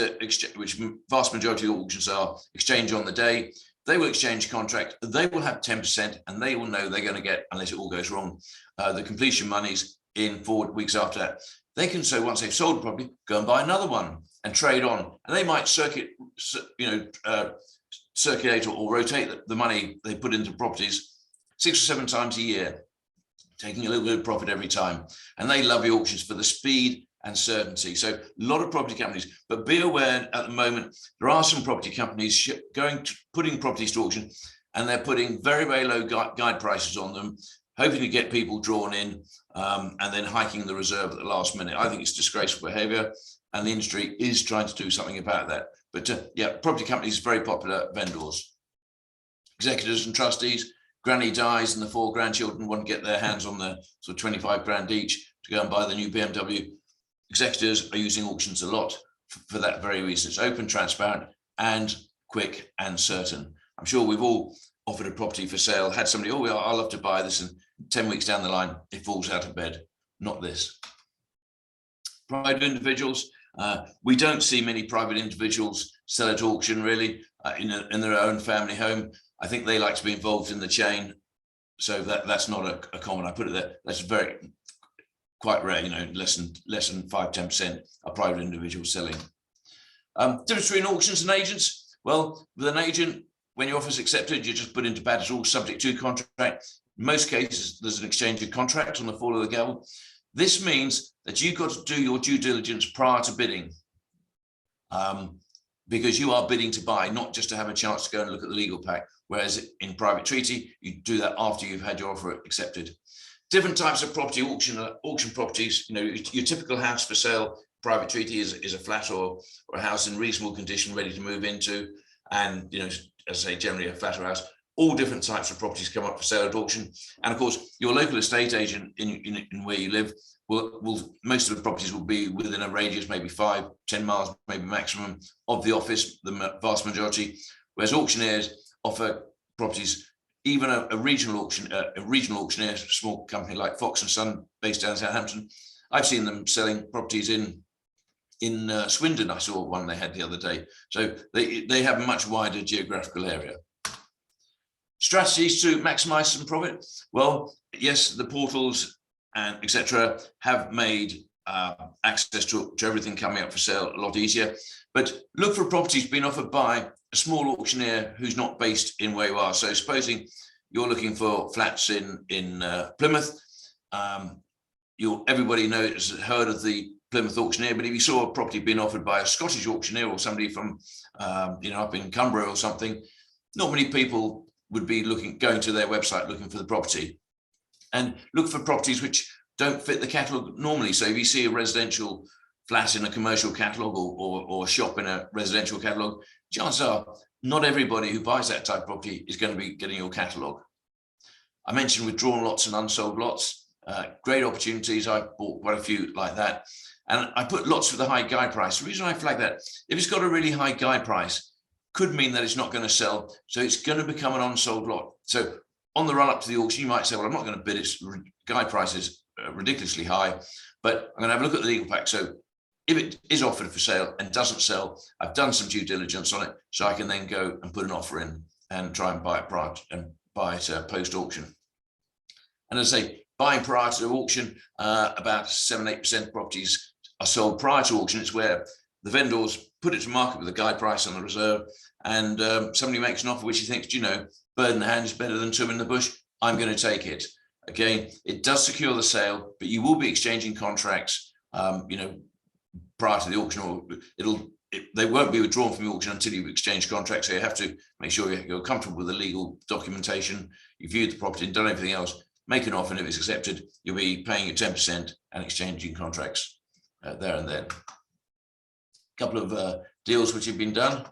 Speaker 4: which vast majority of auctions are exchange on the day. They will exchange contract. They will have 10%, and they will know they're going to get, unless it all goes wrong, the completion monies in 4 weeks after that. They can, so once they've sold the property, go and buy another one and trade on. And they might circulate or rotate the money they put into properties 6 or 7 times a year, taking a little bit of profit every time. And they love the auctions for the speed and certainty. So a lot of property companies, but be aware at the moment, there are some property companies putting properties to auction, and they're putting very, very low guide prices on them, hoping to get people drawn in, and then hiking the reserve at the last minute. I think it's disgraceful behavior, and the industry is trying to do something about that. But yeah, property companies, very popular vendors. Executors and trustees, granny dies and the 4 grandchildren want to get their hands on the sort of 25 grand each to go and buy the new BMW. Executors are using auctions a lot for that very reason. It's open, transparent, and quick and certain. I'm sure we've all offered a property for sale, had somebody, oh, I'll love to buy this, and 10 weeks down the line, it falls out of bed. Not this. Private individuals, we don't see many private individuals sell at auction really in their own family home. I think they like to be involved in the chain. So that's not a common, I put it there, that's quite rare, you know, less than 5-10% are private individuals selling. Difference between auctions and agents. Well, with an agent, when your offer is accepted, you just put into bad as all subject to contract. In most cases, there's an exchange of contract on the fall of the gavel. This means that you've got to do your due diligence prior to bidding, because you are bidding to buy, not just to have a chance to go and look at the legal pack. Whereas in private treaty, you do that after you've had your offer accepted. Different types of property, auction properties, you know, your typical house for sale, private treaty is a flat or a house in reasonable condition, ready to move into. And, you know, as I say, generally a flatter house. All different types of properties come up for sale at auction. And of course, your local estate agent in where you live will most of the properties will be within a radius, maybe 5-10 miles, maybe maximum of the office, the vast majority. Whereas auctioneers offer properties, even a regional auctioneer, a small company like Fox and Son, based down in Southampton. I've seen them selling properties in Swindon. I saw one they had the other day. So they have a much wider geographical area. Strategies to maximize some profit. Well, yes, the portals and etc. have made access to everything coming up for sale a lot easier. But look for properties being offered by a small auctioneer who's not based in where you are. So supposing you're looking for flats in Plymouth, everybody knows, heard of the Plymouth auctioneer, but if you saw a property being offered by a Scottish auctioneer or somebody from up in Cumbria or something, not many people would be going to their website looking for the property. And look for properties which don't fit the catalogue normally. So if you see a residential flat in a commercial catalogue or a shop in a residential catalogue, chances are not everybody who buys that type of property is going to be getting your catalogue. I mentioned withdrawn lots and unsold lots, great opportunities. I've bought quite a few like that. And I put lots with a high guide price. The reason I flag that, if it's got a really high guide price, could mean that it's not going to sell. So it's going to become an unsold lot. So on the run up to the auction, you might say, well, I'm not going to bid, its guide price is ridiculously high, but I'm going to have a look at the legal pack. So if it is offered for sale and doesn't sell, I've done some due diligence on it, so I can then go and put an offer in and try and buy it prior and buy it post auction. And as I say, buying prior to auction, about 7-8% of properties are sold prior to auction. It's where the vendors put it to market with a guide price on the reserve, and somebody makes an offer which he thinks, you know, bird in the hand is better than two in the bush. I'm going to take it. Again, it does secure the sale, but you will be exchanging contracts, prior to the auction, or they won't be withdrawn from the auction until you've exchanged contracts. So you have to make sure you're comfortable with the legal documentation. You viewed the property and done everything else. Make an offer, and if it's accepted, you'll be paying your 10% and exchanging contracts there and then. A couple of deals which have been done.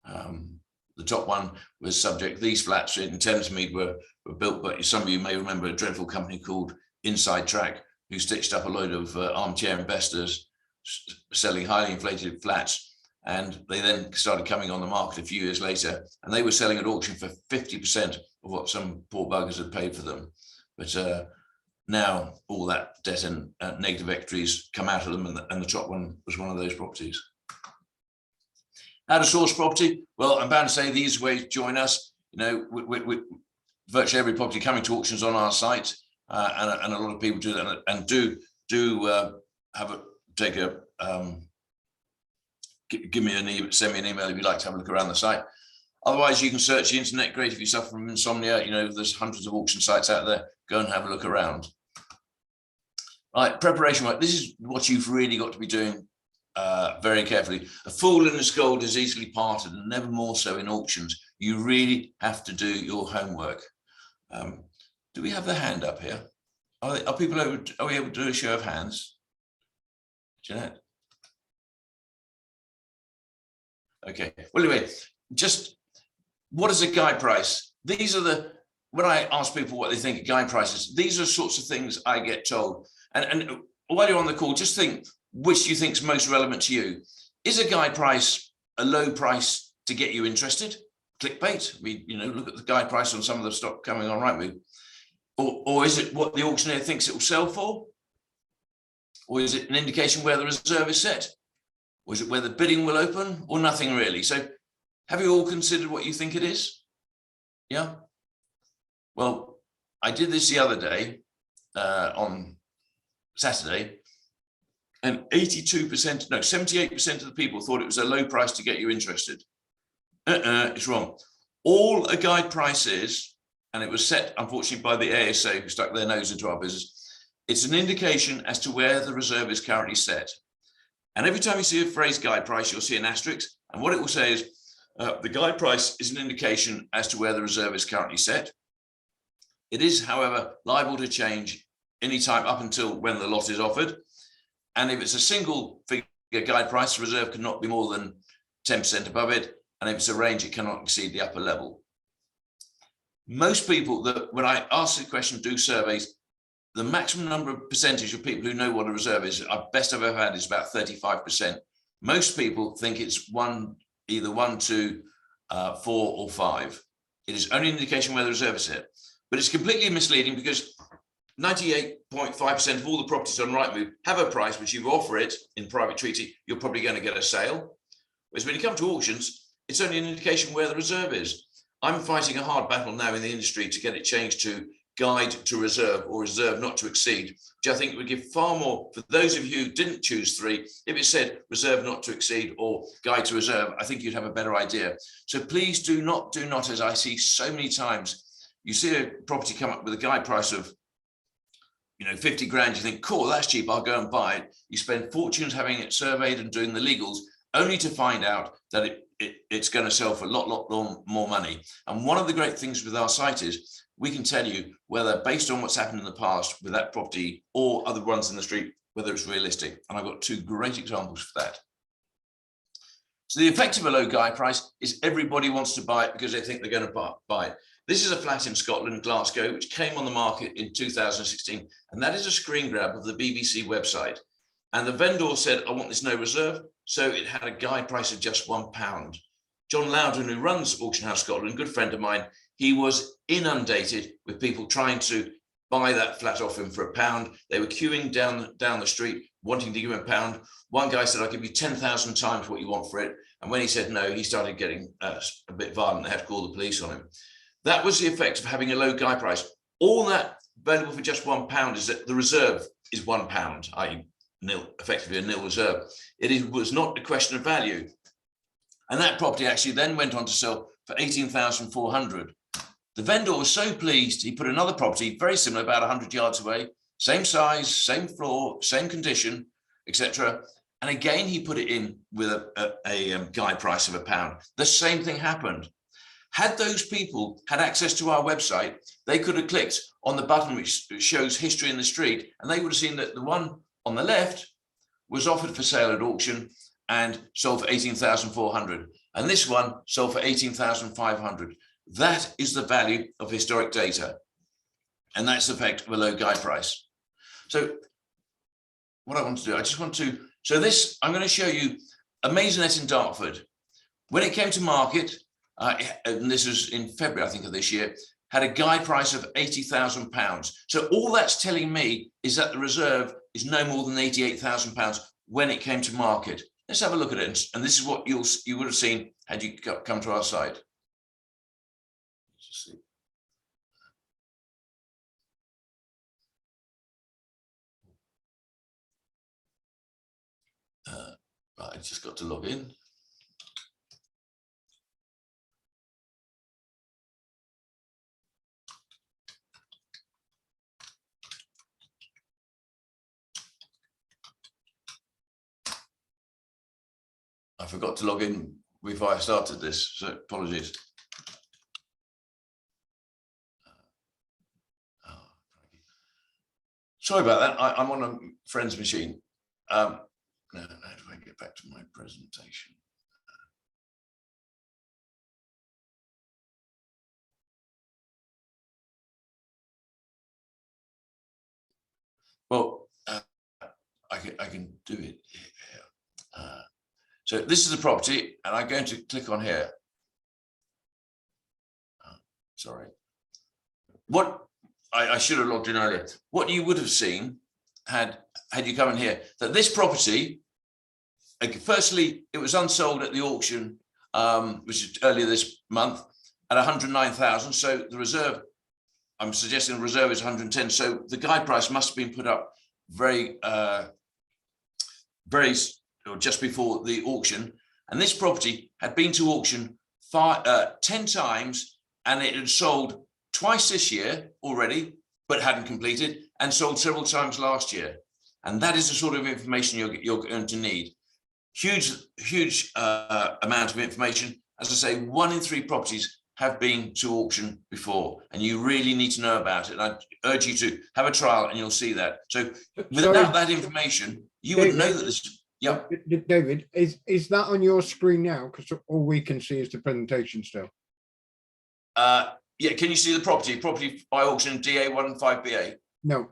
Speaker 4: The top one was subject. These flats in Thamesmead were built, but some of you may remember a dreadful company called Inside Track, who stitched up a load of armchair investors selling highly inflated flats. And they then started coming on the market a few years later, and they were selling at auction for 50% of what some poor buggers had paid for them. But now all that debt and negative equities come out of them, and the top one was one of those properties. How to source property? Well, I'm bound to say the easiest way to join us. You know, virtually every property coming to auctions on our site, and a lot of people do that, and give me an email, send me an email if you'd like to have a look around the site. Otherwise, you can search the internet. Great if you suffer from insomnia. You know, there's hundreds of auction sites out there. Go and have a look around. Right, preparation work. This is what you've really got to be doing very carefully. A fool in his gold is easily parted, and never more so in auctions. You really have to do your homework. Do we have the hand up here? Are people able? Are we able to do a show of hands? Jeanette. Okay. Well, anyway, just what is a guide price? These are when I ask people what they think of guide prices, these are sorts of things I get told. And while you're on the call, just think which you think is most relevant to you. Is a guide price a low price to get you interested? Clickbait. Look at the guide price on some of the stock coming on Rightmove. Or is it what the auctioneer thinks it will sell for? Or is it an indication where the reserve is set? Or is it where the bidding will open? Or nothing really? So have you all considered what you think it is? Yeah. Well, I did this the other day on Saturday, and 78% of the people thought it was a low price to get you interested. It's wrong. All a guide price is, and it was set, unfortunately, by the ASA, who stuck their nose into our business, it's an indication as to where the reserve is currently set. And every time you see a phrase guide price, you'll see an asterisk. And what it will say is, the guide price is an indication as to where the reserve is currently set. It is, however, liable to change any time up until when the lot is offered. And if it's a single figure guide price, the reserve cannot be more than 10% above it. And if it's a range, it cannot exceed the upper level. Most people that, when I ask the question, do surveys, the maximum number of percentage of people who know what a reserve is, best I've ever had, is about 35%. Most people think it's either 1, 2, 4 or 5. It is only an indication where the reserve is set. But it's completely misleading because 98.5% of all the properties on Rightmove have a price which you offer it in private treaty, you're probably going to get a sale. Whereas when you come to auctions, it's only an indication where the reserve is. I'm fighting a hard battle now in the industry to get it changed to guide to reserve or reserve not to exceed, which I think would give far more, for those of you who didn't choose 3, if it said reserve not to exceed or guide to reserve, I think you'd have a better idea. So please do not, as I see so many times, you see a property come up with a guide price of 50 grand, you think, cool, that's cheap, I'll go and buy it. You spend fortunes having it surveyed and doing the legals, only to find out that it's going to sell for a lot more money. And one of the great things with our site is we can tell you whether, based on what's happened in the past with that property or other ones in the street, whether it's realistic. And I've got 2 great examples for that. So the effect of a low guide price is everybody wants to buy it because they think they're going to buy it. This is a flat in Scotland, Glasgow, which came on the market in 2016. And that is a screen grab of the BBC website. And the vendor said, I want this no reserve. So it had a guide price of just £1. John Loudon, who runs Auction House Scotland, a good friend of mine, he was inundated with people trying to buy that flat off him for £1. They were queuing down the street, wanting to give him £1. One guy said, I'll give you 10,000 times what you want for it. And when he said no, he started getting a bit violent. They had to call the police on him. That was the effect of having a low guide price. All that available for just £1 is that the reserve is £1, i.e. nil, effectively a nil reserve. It was not a question of value. And that property actually then went on to sell for 18,400. The vendor was so pleased, he put another property very similar, about 100 yards away, same size, same floor, same condition, etc. And again, he put it in with a guide price of £1. The same thing happened. Had those people had access to our website, they could have clicked on the button which shows history in the street, and they would have seen that the one on the left was offered for sale at auction and sold for 18,400. And this one sold for 18,500. That is the value of historic data. And that's the effect of a low guide price. So what I want to do, so this, I'm going to show you a maisonette in Dartford. When it came to market, and this was in February, I think, of this year, had a guide price of £80,000. So all that's telling me is that the reserve is no more than £88,000 when it came to market. Let's have a look at it. And this is what you would have seen had you come to our site. Right, I just got to log in. I forgot to log in before I started this, so apologies. Sorry about that. I'm on a friend's machine. Now, how do I get back to my presentation? Well, I can do it here. So this is the property, and I'm going to click on here. Sorry. What I should have logged in earlier. What you would have seen had you come in here, that this property, firstly, it was unsold at the auction, which is earlier this month, at 109,000. So the reserve, I'm suggesting the reserve is 110. So the guide price must have been put up very just before the auction. And this property had been to auction 10 times, and it had sold twice this year already, but hadn't completed, and sold several times last year. And that is the sort of information you're going to need. Huge amount of information. As I say, 1 in 3 properties have been to auction before, and you really need to know about it. And I urge you to have a trial, and you'll see that. So without that information, you wouldn't know that this. Yeah,
Speaker 2: David, is that on your screen now? Because all we can see is the presentation still.
Speaker 4: Yeah, can you see the property? Property by auction DA15BA.
Speaker 2: No,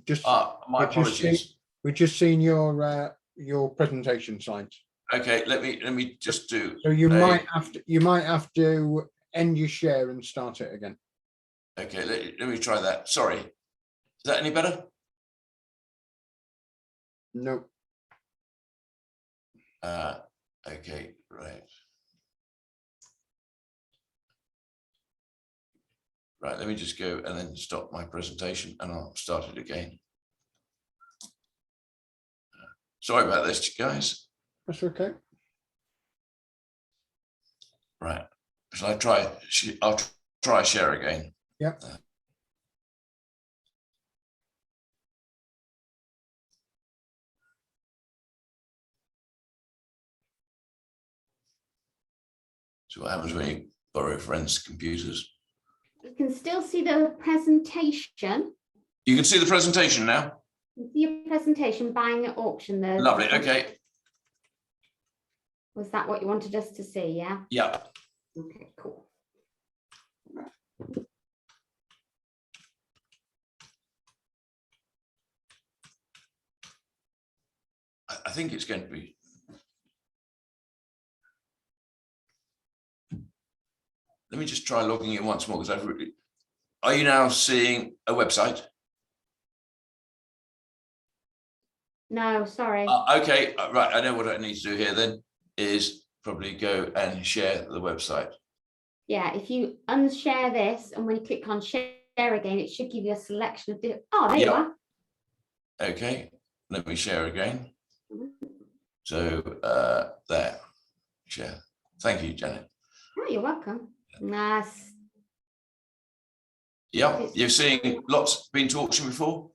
Speaker 2: just
Speaker 4: my apologies.
Speaker 2: We're just seeing your presentation slides.
Speaker 4: Okay, let me just do.
Speaker 2: So you might have to end your share and start it again.
Speaker 4: Okay, let me try that. Sorry, is that any better?
Speaker 2: No.
Speaker 4: Okay, right. Right, let me just go and then stop my presentation, and I'll start it again. Sorry about this, guys.
Speaker 2: That's okay.
Speaker 4: Right, shall I try? I'll try share again.
Speaker 2: Yeah. So what happens when you borrow friends' computers?
Speaker 1: You can still see the presentation.
Speaker 4: You can see the presentation now?
Speaker 1: You can see your presentation buying at auction there.
Speaker 4: Lovely, okay.
Speaker 1: Was that what you wanted us to see, yeah?
Speaker 4: Yeah.
Speaker 1: Okay, cool.
Speaker 4: I think it's going to be. Let me just try logging in once more, because are you now seeing a website?
Speaker 1: No, sorry.
Speaker 4: Okay, right. I know what I need to do here then is probably go and share the website.
Speaker 1: Yeah, if you unshare this, and when you click on share again, it should give you a selection of different. Oh, there you are.
Speaker 4: Okay, let me share again. So there, share. Thank you, Janet.
Speaker 1: Oh, you're welcome. Nice.
Speaker 4: Yeah, you're seeing lots been to auction before?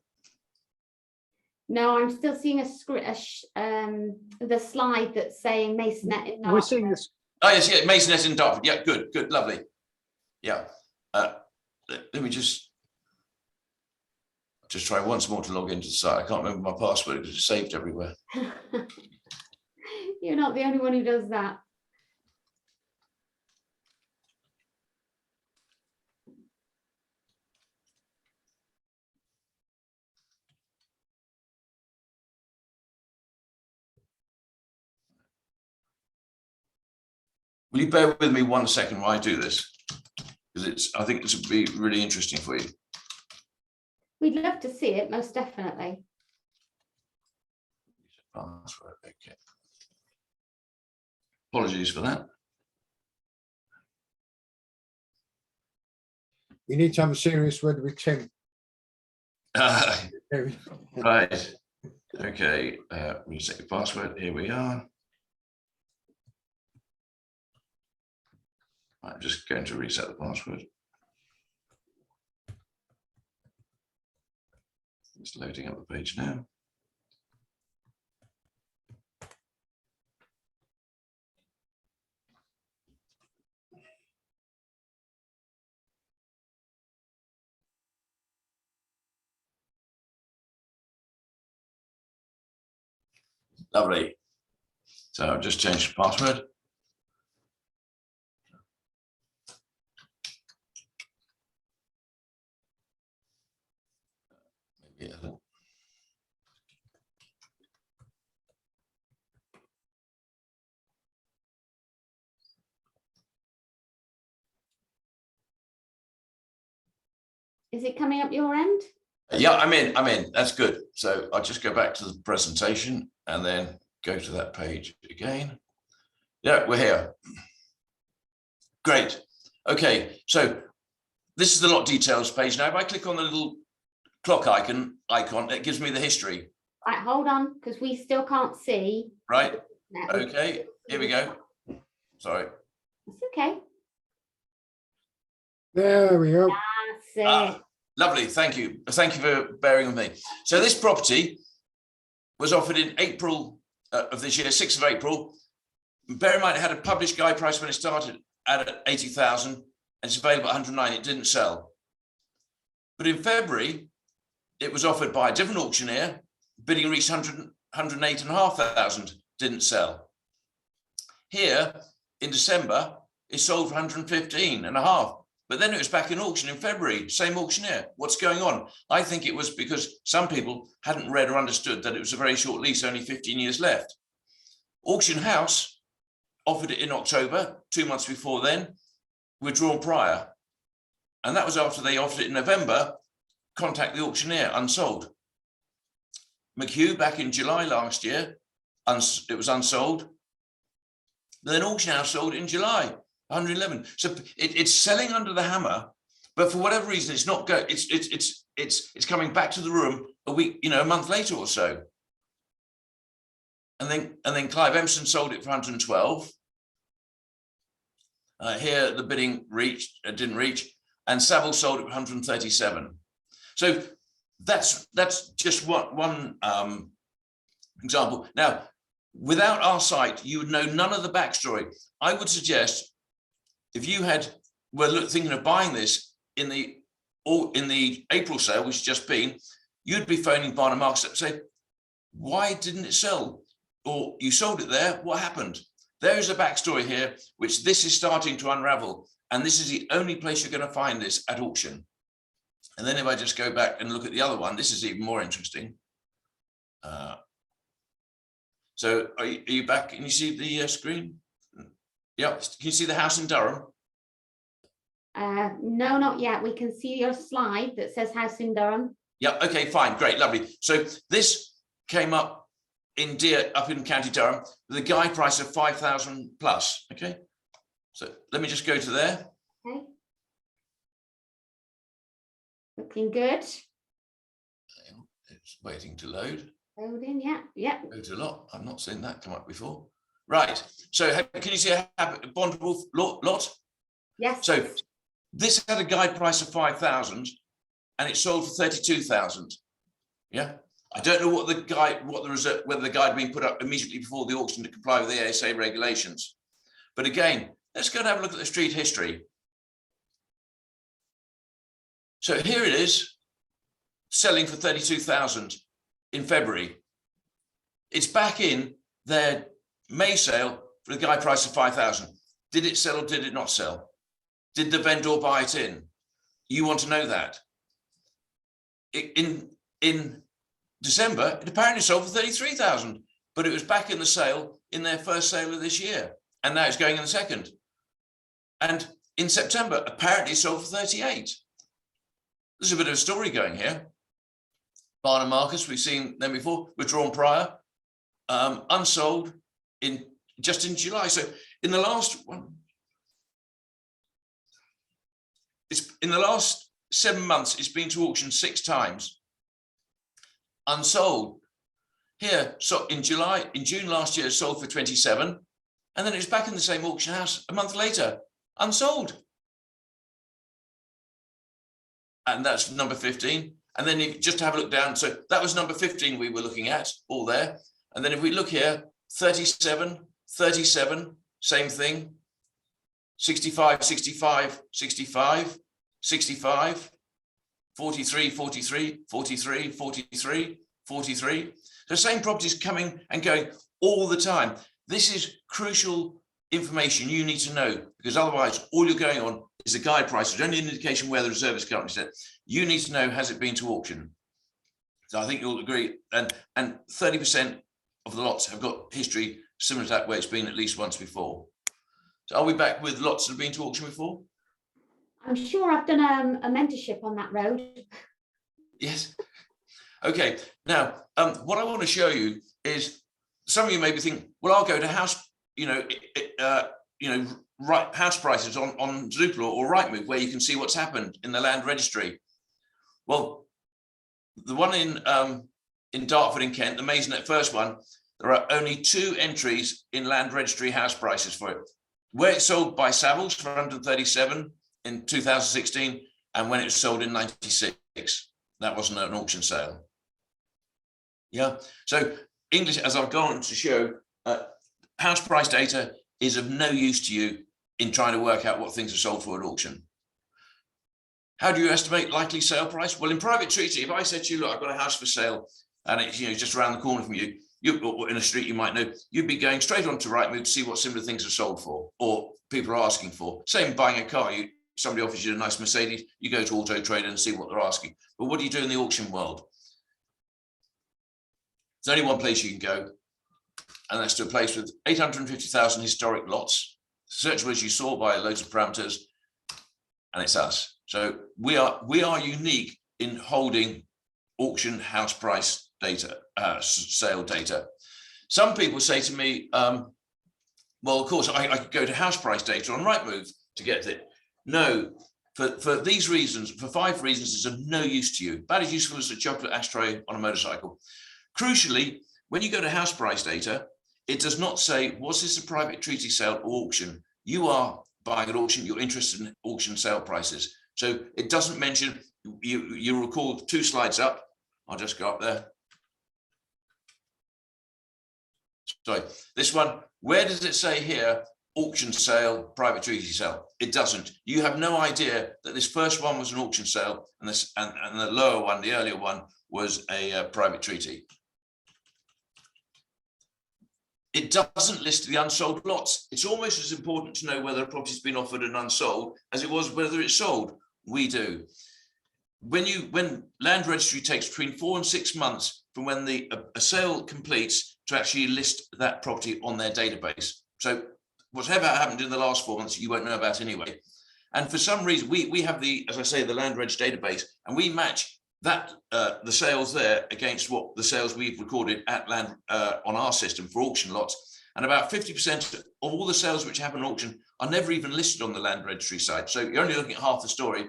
Speaker 1: No, I'm still seeing the slide that's saying Masonette in Dartford.
Speaker 3: We're seeing this.
Speaker 4: Oh yes, yeah, Masonette in Dartford. Yeah, good, lovely. Yeah. Let me just try once more to log into the site. I can't remember my password because it's saved everywhere.
Speaker 1: You're not the only one who does that.
Speaker 4: Will you bear with me 1 second while I do this? Because I think this would be really interesting for you.
Speaker 1: We'd love to see it, most definitely.
Speaker 4: Password, okay. Apologies for that.
Speaker 2: You need to have a serious word with Tim.
Speaker 4: Right. Okay. Reset your password. Here we are. I'm just going to reset the password. It's loading up the page now. Lovely. So I've just changed the password. Maybe
Speaker 1: Is it coming up your end?
Speaker 4: yeah, I'm in. That's good. So I'll just go back to the presentation and then go to that page again. Yeah, we're here. Great. Okay, so this is the lot details page. Now, if I click on the little clock icon, it gives me the history.
Speaker 1: Right, hold on, because we still can't see.
Speaker 4: Right.
Speaker 1: No.
Speaker 4: Okay, here we go. Sorry.
Speaker 1: That's okay.
Speaker 2: There we go.
Speaker 1: That's it.
Speaker 4: Lovely. Thank you. Thank you for bearing with me. So this property was offered in April of this year, 6th of April. Bear in mind, it had a published guide price when it started at 80,000 and it's available at 109. It didn't sell. But in February, it was offered by a different auctioneer. Bidding reached 108,500, didn't sell. Here in December, it sold for 115,500. But then it was back in auction in February, same auctioneer. What's going on? I think it was because some people hadn't read or understood that it was a very short lease, only 15 years left. Auction House offered it in October, 2 months before then, withdrawn prior. And that was after they offered it in November, contact the auctioneer, unsold. McHugh back in July last year, it was unsold. Then Auction House sold it in July. 111. So it's selling under the hammer, but for whatever reason, it's not going. It's coming back to the room a week, a month later or so. And then Clive Empson sold it for 112. Here the bidding didn't reach, and Saville sold it for 137. So that's just one example. Now, without our site, you would know none of the backstory. I would suggest, if you were thinking of buying this in the April sale, which has just been, you'd be phoning Barnum Marks up and say, why didn't it sell? Or you sold it there, what happened? There is a backstory here, which this is starting to unravel. And this is the only place you're going to find this at auction. And then if I just go back and look at the other one, this is even more interesting. So are you back? Can you see the screen? Yeah, can you see the house in Durham?
Speaker 1: No, not yet. We can see your slide that says house in Durham.
Speaker 4: Yeah, okay, fine, great, lovely. So this came up in County Durham with a guide price of 5,000 plus, okay? So let me just go to there.
Speaker 1: Okay. Looking good.
Speaker 4: It's waiting to load.
Speaker 1: Loading, yeah.
Speaker 4: Loads a lot. I've not seen that come up before. Right. So can you see a bondable lot?
Speaker 1: Yes.
Speaker 4: So this had a guide price of 5,000 and it sold for 32,000. Yeah. I don't know whether the guide had been put up immediately before the auction to comply with the ASA regulations. But again, let's go and have a look at the street history. So here it is, selling for 32,000 in February. It's back in their May sale for the guide price of 5,000. Did it sell or did it not sell? Did the vendor buy it in? You want to know that. In December, it apparently sold for 33,000, but it was back in the sale in their first sale of this year. And now it's going in the second. And in September, apparently sold for 38. There's a bit of a story going here. Barnum Marcus, we've seen them before, withdrawn prior, unsold just in July. So in the last one, in the last 7 months, it's been to auction 6 times. Unsold. Here, so in June last year, it sold for 27, and then it was back in the same auction house a month later, unsold. And that's number 15. And then you just have a look down. So that was number 15 we were looking at, all there. And then if we look here, 37, 37, same thing. 65, 65, 65, 65, 43, 43, 43, 43, 43. So same properties coming and going all the time. This is crucial information you need to know, because otherwise all you're going on is the guide price. It's only an indication where the reserve is currently set. You need to know, has it been to auction? So I think you'll agree. And 30% of the lots have got history similar to that, where it's been at least once before. So are we back with lots that have been to auction before?
Speaker 1: I'm sure I've done a mentorship on that road.
Speaker 4: Yes. Okay. Now, what I want to show you is, some of you may be thinking, well, I'll go to house, house prices on Zoopla or Rightmove, where you can see what's happened in the land registry. Well, the one in Dartford in Kent, the Maidenhead first one, there are only 2 entries in land registry house prices for it. Where it's sold by Savills for 137 in 2016, and when it was sold in 96. That wasn't an auction sale. Yeah, so English, as I've gone on to show, house price data is of no use to you in trying to work out what things are sold for at auction. How do you estimate likely sale price? Well, in private treaty, if I said to you, look, I've got a house for sale and it's just around the corner from you, or in a street you might know, you'd be going straight on to Rightmove to see what similar things are sold for or people are asking for. Same buying a car, somebody offers you a nice Mercedes, you go to Auto Trader and see what they're asking. But what do you do in the auction world? There's only one place you can go, and that's to a place with 850,000 historic lots, searchable as you saw by loads of parameters, and it's us. So we are unique in holding auction house price data, sale data. Some people say to me, well, of course, I could go to house price data on Rightmove to get it. No, for these reasons, for 5 reasons, it's of no use to you. About as useful as a chocolate ashtray on a motorcycle. Crucially, when you go to house price data, it does not say, was this a private treaty sale or auction? You are buying at auction, you're interested in auction sale prices. So it doesn't mention, you recall 2 slides up. I'll just go up there. Sorry, this one, where does it say here, auction sale, private treaty sale? It doesn't. You have no idea that this first one was an auction sale and the lower one, the earlier one, was a private treaty. It doesn't list the unsold lots. It's almost as important to know whether a property's been offered and unsold as it was whether it's sold. We do. When land registry takes between 4 and 6 months from when a sale completes to actually list that property on their database. So whatever happened in the last 4 months, you won't know about anyway. And for some reason, we have as I say, the land reg database, and we match that the sales there against what the sales we've recorded at land on our system for auction lots. And about 50% of all the sales which happen at auction are never even listed on the land registry site. So you're only looking at half the story,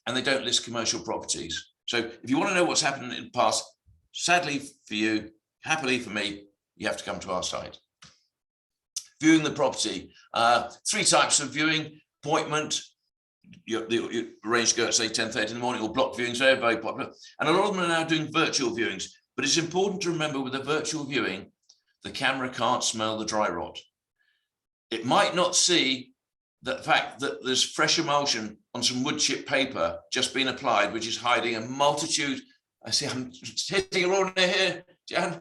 Speaker 4: and they don't list commercial properties. So if you want to know what's happened in the past, sadly for you, happily for me, you have to come to our site. Viewing the property, 3 types of viewing: appointment, you arrange to go at say 10:30 in the morning, or block viewings, very, very popular. And a lot of them are now doing virtual viewings. But it's important to remember with a virtual viewing, the camera can't smell the dry rot. It might not see the fact that there's fresh emulsion on some wood chip paper just been applied, which is hiding a multitude. I see I'm hitting a corner here, Jan,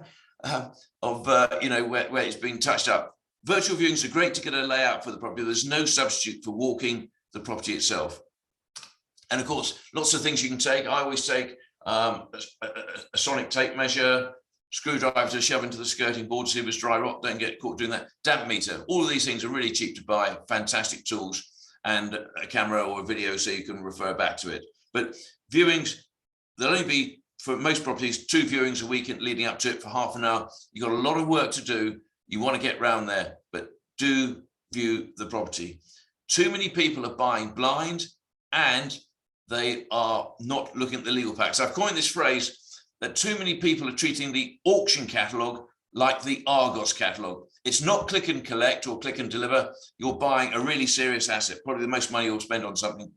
Speaker 4: of where it's been touched up. Virtual viewings are great to get a layout for the property. There's no substitute for walking the property itself. And of course, lots of things you can take. I always take a sonic tape measure, screwdriver to shove into the skirting board to see if it's dry rot. Don't get caught doing that. Damp meter. All of these things are really cheap to buy. Fantastic tools. and a camera or a video so you can refer back to it. But viewings, there'll only be, for most properties, 2 viewings a week leading up to it for half an hour. You've got a lot of work to do. You want to get round there, but do view the property. Too many people are buying blind and they are not looking at the legal packs. I've coined this phrase that too many people are treating the auction catalogue like the Argos catalogue. It's not click and collect or click and deliver. You're buying a really serious asset, probably the most money you'll spend on something.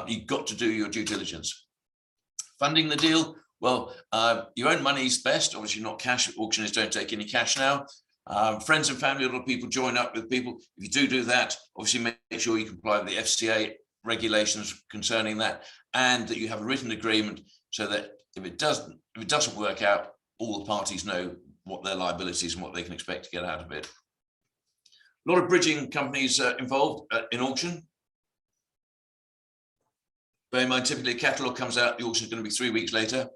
Speaker 4: You've got to do your due diligence. Funding the deal, well, your own money is best. Obviously not cash. Auctioneers don't take any cash now. Friends and family, a lot of people join up with people. If you do that, obviously make sure you comply with the FCA regulations concerning that, and that you have a written agreement so that if it doesn't work out, all the parties know what their liabilities and what they can expect to get out of it. A lot of bridging companies involved in auction. Bear in mind, typically a catalogue comes out, the auction is going to be 3 weeks later.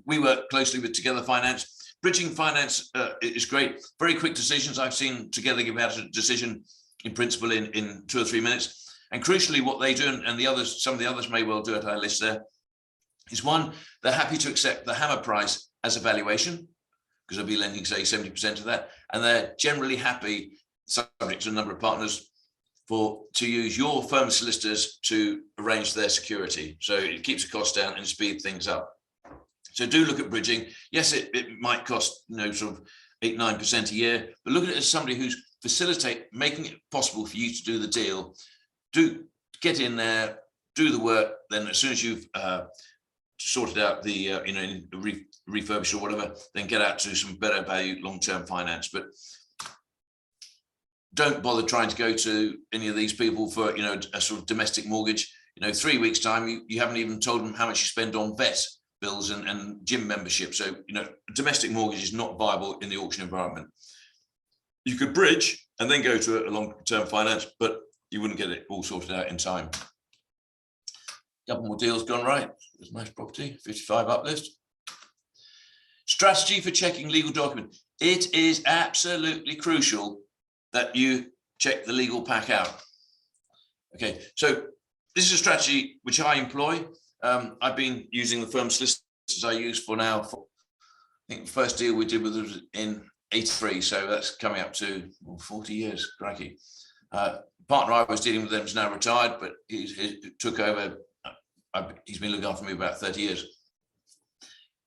Speaker 4: We work closely with Together Finance. Bridging finance is great. Very quick decisions. I've seen Together give out a decision in principle in 2 or 3 minutes. And crucially, what they do, and the others, some of the others may well do it, I list there, is one, they're happy to accept the hammer price as a valuation, because they'll be lending, say, 70% of that. And they're generally happy, subject to a number of partners, to use your firm solicitors to arrange their security. So it keeps the cost down and speed things up. So do look at bridging. Yes, it might cost, sort of 8-9% a year, but look at it as somebody who's making it possible for you to do the deal. Do get in there, do the work. Then as soon as you've sorted out the refurbished or whatever, then get out to some better value long-term finance. But don't bother trying to go to any of these people for a sort of domestic mortgage. 3 weeks time, you haven't even told them how much you spend on vet bills and gym membership. So domestic mortgage is not viable in the auction environment. You could bridge and then go to a long-term finance, but you wouldn't get it all sorted out in time. Couple more deals gone right. There's nice property, 55 uplift. Strategy for checking legal document. It is absolutely crucial that you check the legal pack out. Okay, so this is a strategy which I employ. I've been using the firm solicitors I use for now. I think the first deal we did with was in 83, so that's coming up to 40 years, crikey. Partner I was dealing with them is now retired, but he took over. He's been looking after me about 30 years.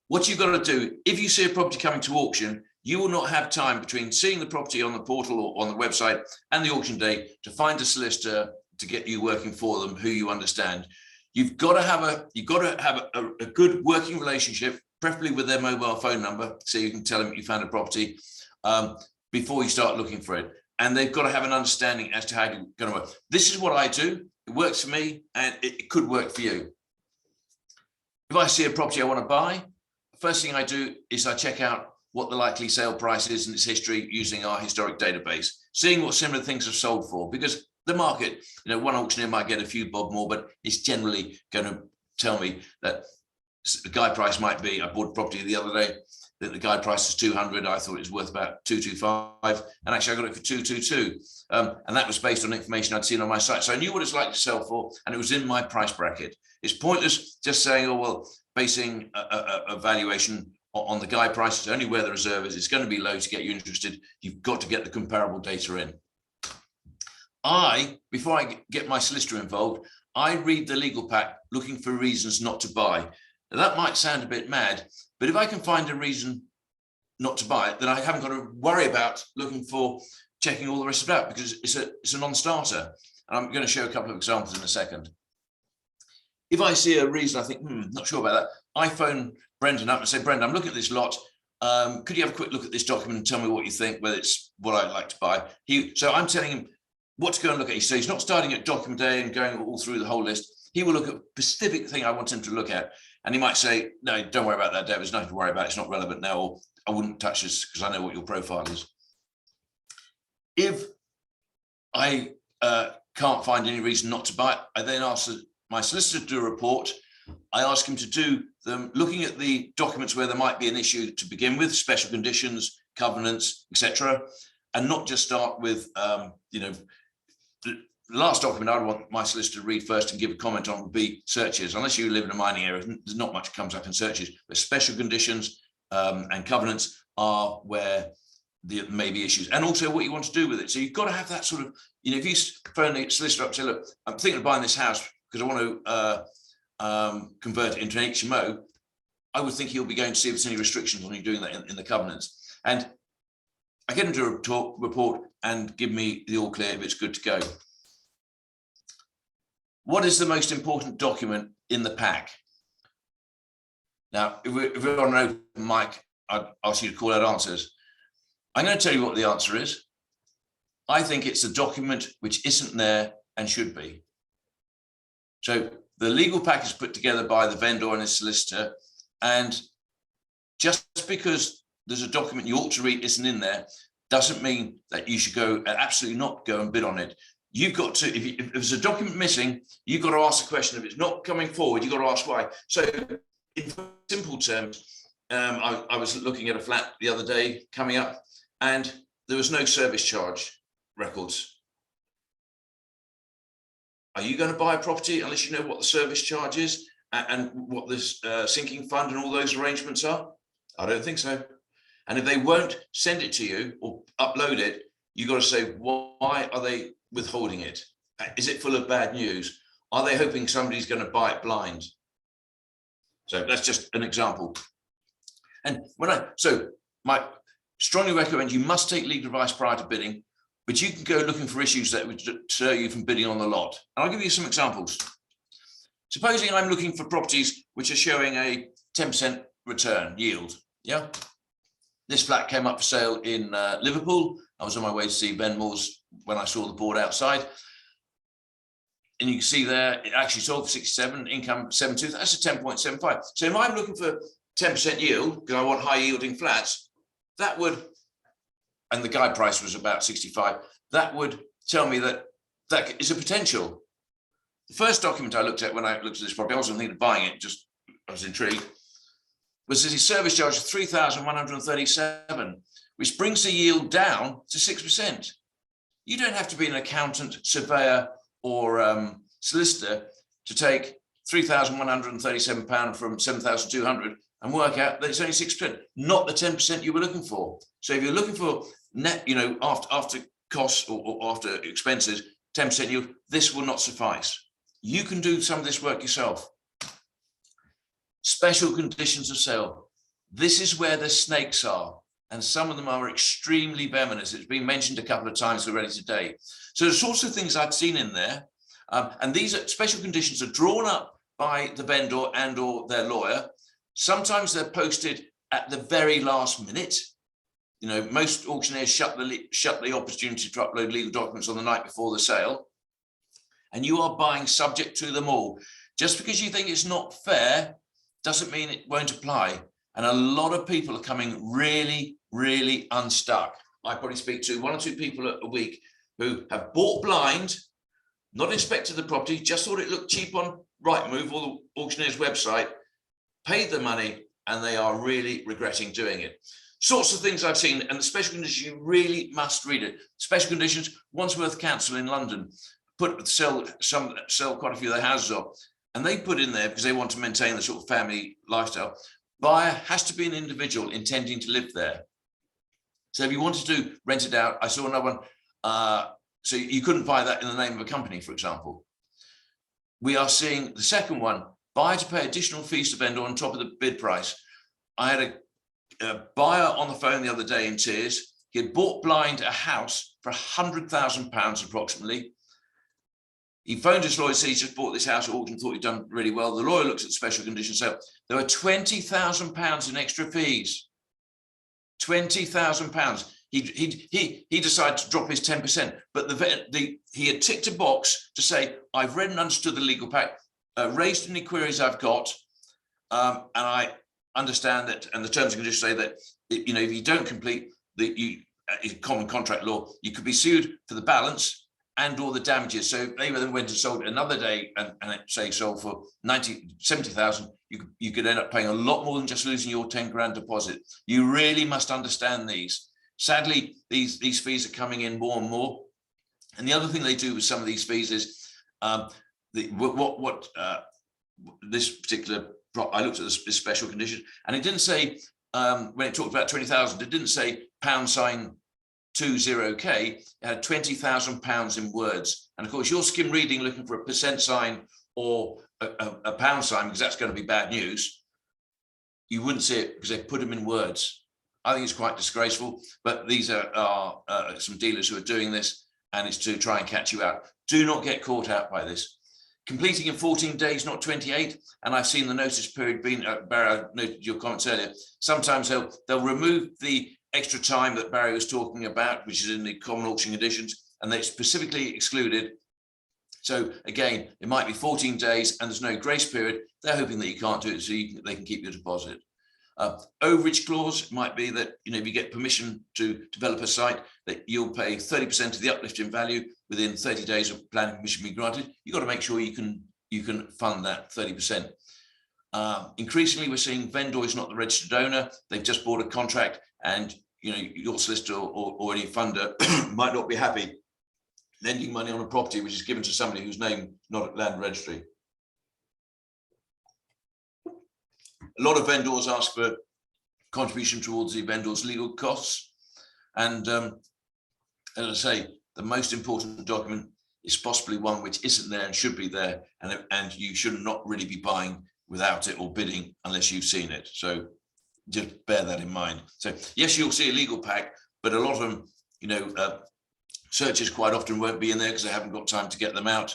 Speaker 4: What you've got to do, if you see a property coming to auction, you will not have time between seeing the property on the portal or on the website and the auction day to find a solicitor to get you working for them who you understand. You've got to have a good working relationship, preferably with their mobile phone number, so you can tell them you found a property before you start looking for it. And they've got to have an understanding as to how you're going to work. This is what I do. It works for me, and it could work for you. If I see a property I want to buy, the first thing I do is I check out what the likely sale price is and its history using our historic database, seeing what similar things have sold for, because the market, one auctioneer might get a few bob more, but it's generally going to tell me that the guide price might be, I bought a property the other day, that the guide price is 200. I thought it was worth about 225, and actually I got it for 222. And that was based on information I'd seen on my site. So I knew what it's like to sell for, and it was in my price bracket. It's pointless just saying, oh, well, basing a valuation on the guide price is only where the reserve is. It's going to be low to get you interested. You've got to get the comparable data in. Before I get my solicitor involved, I read the legal pack looking for reasons not to buy. Now, that might sound a bit mad, but if I can find a reason not to buy it, then I haven't got to worry about checking all the rest of it out, because it's a non-starter. And I'm going to show a couple of examples in a second. If I see a reason I think, not sure about that, I phone Brendan up and say, Brendan, I'm looking at this lot. Could you have a quick look at this document and tell me what you think, whether it's what I'd like to buy? So I'm telling him what to go and look at. So he's not starting at document A and going all through the whole list. He will look at a specific thing I want him to look at. And he might say, no, don't worry about that, Dave. There's nothing to worry about. It's not relevant now. Or I wouldn't touch this because I know what your profile is. If I can't find any reason not to buy it, I then ask my solicitor to do a report. I ask him to do them looking at the documents where there might be an issue to begin with, special conditions, covenants, etc., and not just start with last document I'd want my solicitor to read first and give a comment on would be searches. Unless you live in a mining area, there's not much comes up in searches, but special conditions and covenants are where there may be issues, and also what you want to do with it. So you've got to have that sort of, you know, if you phone the solicitor up and say, look, I'm thinking of buying this house because I want to convert it into an HMO, I would think he'll be going to see if there's any restrictions on you doing that in the covenants. And I get him to report and give me the all clear if it's good to go. What is the most important document in the pack? Now, if we're on an open mic, I'd ask you to call out answers. I'm going to tell you what the answer is. I think it's a document which isn't there and should be. So the legal pack is put together by the vendor and his solicitor, and just because there's a document you ought to read isn't in there doesn't mean that you should go absolutely not go and bid on it. You've got to, if there's a document missing, you've got to ask the question. If it's not coming forward, you've got to ask why. So in simple terms, I was looking at a flat the other day coming up, and there was no service charge records. Are you going to buy a property unless you know what the service charge is and what this sinking fund and all those arrangements are? I don't think so. And if they won't send it to you or upload it, you've got to say, why are they withholding it? Is it full of bad news? Are they hoping somebody's going to buy it blind? So that's just an example. And my strongly recommend you must take legal advice prior to bidding, but you can go looking for issues that would deter you from bidding on the lot. And I'll give you some examples. Supposing I'm looking for properties which are showing a 10% return yield. Yeah. This flat came up for sale in Liverpool. I was on my way to see Ben Moore's when I saw the board outside. And you can see there, it actually sold for 67, income 72. That's a 10.75. So if I'm looking for 10% yield, because I want high yielding flats, that would, and the guide price was about 65, that would tell me that that is a potential. The first document I looked at when I looked at this property, I wasn't thinking of buying it, just I was intrigued, was the service charge of 3,137, which brings the yield down to 6%. You don't have to be an accountant, surveyor, or solicitor to take £3,137 from 7,200 and work out that it's only 6%, not the 10% you were looking for. So if you're looking for net, you know, after costs or after expenses, 10% yield, this will not suffice. You can do some of this work yourself. Special conditions of sale. This is where the snakes are, and some of them are extremely venomous. It's been mentioned a couple of times already today. So the sorts of things I've seen in there, and these special conditions are drawn up by the vendor and or their lawyer. Sometimes they're posted at the very last minute. You know, most auctioneers shut the opportunity to upload legal documents on the night before the sale, and you are buying subject to them all. Just because you think it's not fair doesn't mean it won't apply. And a lot of people are coming really, really unstuck. I probably speak to 1 or 2 people a week who have bought blind, not inspected the property, just thought it looked cheap on Rightmove or the auctioneer's website, paid the money, and they are really regretting doing it. Sorts of things I've seen, and the special conditions, you really must read it. Special conditions, Wandsworth Council in London sell quite a few of their houses off, and they put in there, because they want to maintain the sort of family lifestyle, buyer has to be an individual intending to live there. So if you wanted to rent it out, I saw another one, so you couldn't buy that in the name of a company, for example. We are seeing the second one, buyer to pay additional fees to vendor on top of the bid price. I had a buyer on the phone the other day in tears. He had bought blind a house for £100,000 approximately. He phoned his lawyer, said he just bought this house at auction, thought he'd done really well. The lawyer looks at the special conditions. So there were £20,000 in extra fees. £20,000. He decided to drop his 10%, but he had ticked a box to say, I've read and understood the legal pack, raised any queries I've got, and I understand that, and the terms and conditions say that, you know, if you don't complete common contract law, you could be sued for the balance and all the damages. So they then went and sold another day and say sold for 70,000. You could end up paying a lot more than just losing your 10 grand deposit. You really must understand these. Sadly, these fees are coming in more and more. And the other thing they do with some of these fees is this particular prop, I looked at this special condition, and it didn't say when it talked about 20,000, it didn't say £20K. It had £20,000 in words. And of course, you're skim reading looking for a percent sign or a pound sign, because that's going to be bad news. You wouldn't see it because they put them in words. I think it's quite disgraceful, but these are some dealers who are doing this, and it's to try and catch you out. Do not get caught out by this. Completing in 14 days, not 28. And I've seen the notice period being, Barry, I noted your comments earlier. Sometimes they'll remove the extra time that Barry was talking about, which is in the common auction conditions, and they specifically excluded. So again, it might be 14 days and there's no grace period. They're hoping that you can't do it so they can keep your deposit. Overage clause might be that, you know, if you get permission to develop a site, that you'll pay 30% of the uplift in value within 30 days of planning permission being granted. You've got to make sure you can fund that 30%. Increasingly, we're seeing vendor is not the registered owner. They've just bought a contract, and you know, your solicitor or any funder might not be happy lending money on a property which is given to somebody whose name not at land registry. A lot of vendors ask for contribution towards the vendor's legal costs. And as I say, the most important document is possibly one which isn't there and should be there. And you should not really be buying without it or bidding unless you've seen it. So just bear that in mind. So yes, you'll see a legal pack, but a lot of them, you know, searches quite often won't be in there because they haven't got time to get them out.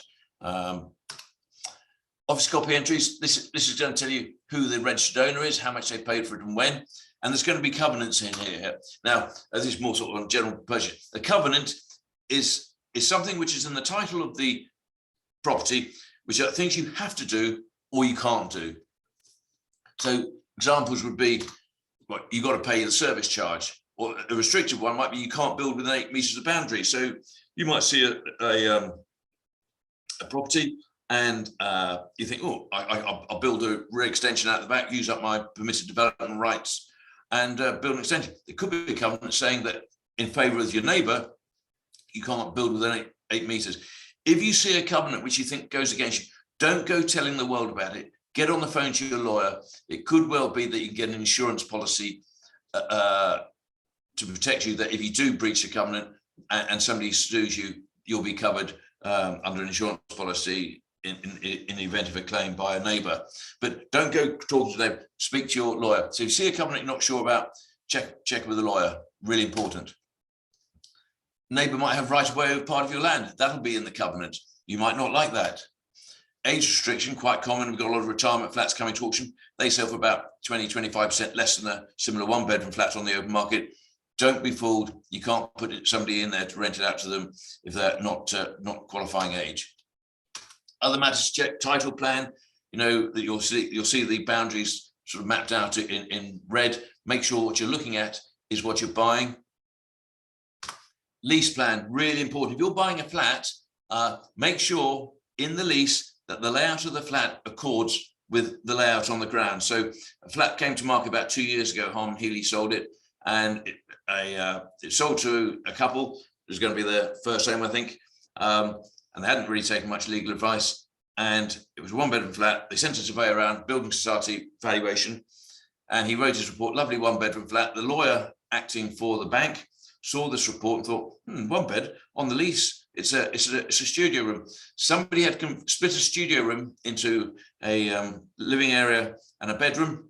Speaker 4: Office copy entries, this is going to tell you who the registered owner is, how much they paid for it and when, and there's going to be covenants in here. Now, this is more sort of on general purchase. The covenant is something which is in the title of the property, which are things you have to do or you can't do. So examples would be, well, you got to pay the service charge, or a restricted one might be you can't build within 8 meters of boundary. So you might see a property and you think, oh, I'll build a rear extension out the back, use up my permitted development rights and build an extension. There could be a covenant saying that in favour of your neighbour, you can't build within 8 meters. If you see a covenant which you think goes against you, don't go telling the world about it. Get on the phone to your lawyer. It could well be that you can get an insurance policy to protect you, that if you do breach the covenant and somebody sues you, you'll be covered under an insurance policy in the event of a claim by a neighbour. But don't go talking to them, speak to your lawyer. So if you see a covenant you're not sure about, check with a lawyer, really important. Neighbour might have right of way over part of your land. That'll be in the covenant. You might not like that. Age restriction, quite common. We've got a lot of retirement flats coming to auction. They sell for about 20-25% less than a similar one-bedroom flat on the open market. Don't be fooled. You can't put somebody in there to rent it out to them if they're not qualifying age. Other matters to check: title plan. You know that you'll see the boundaries sort of mapped out in red. Make sure what you're looking at is what you're buying. Lease plan, really important. If you're buying a flat, make sure in the lease that the layout of the flat accords with the layout on the ground. So a flat came to market about 2 years ago. Harman Healy sold it, and it sold to a couple. It was going to be their first home, I think, and they hadn't really taken much legal advice. And it was a one-bedroom flat. They sent a surveyor around, building society valuation, and he wrote his report. Lovely one-bedroom flat. The lawyer acting for the bank saw this report and thought, one bed on the lease. It's a studio room. Somebody had split a studio room into a living area and a bedroom,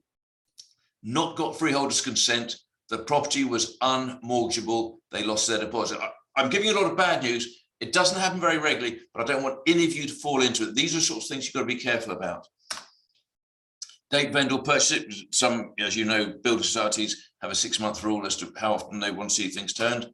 Speaker 4: not got freeholders' consent. The property was unmortgageable. They lost their deposit. I'm giving you a lot of bad news. It doesn't happen very regularly, but I don't want any of you to fall into it. These are sorts of things you've got to be careful about. Date vendor purchase it. Some, as you know, builder societies have a 6-month rule as to how often they want to see things turned.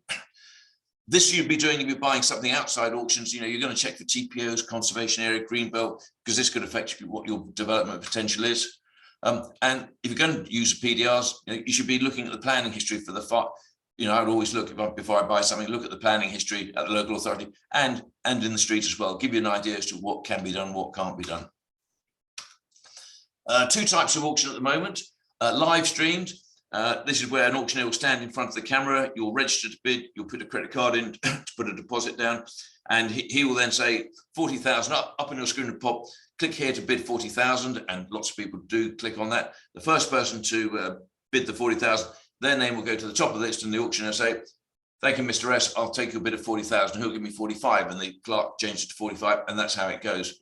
Speaker 4: This you'd be doing if you're buying something outside auctions. You know, you're going to check for TPOs, conservation area, greenbelt, because this could affect what your development potential is. And if you're going to use the PDRs, you should be looking at the planning history for the far. You know, I would always look, before I buy something, look at the planning history at the local authority and in the street as well. Give you an idea as to what can be done, what can't be done. 2 types of auction at the moment. Live streamed. This is where an auctioneer will stand in front of the camera. You'll register to bid. You'll put a credit card in to put a deposit down. and he will then say 40,000 up on your screen and pop, click here to bid 40,000, and lots of people do click on that. The first person to bid the 40,000, their name will go to the top of the list, and the auctioneer say, thank you, Mr. S, I'll take your bid of 40,000, he'll give me 45, and the clerk changes it to 45, and that's how it goes.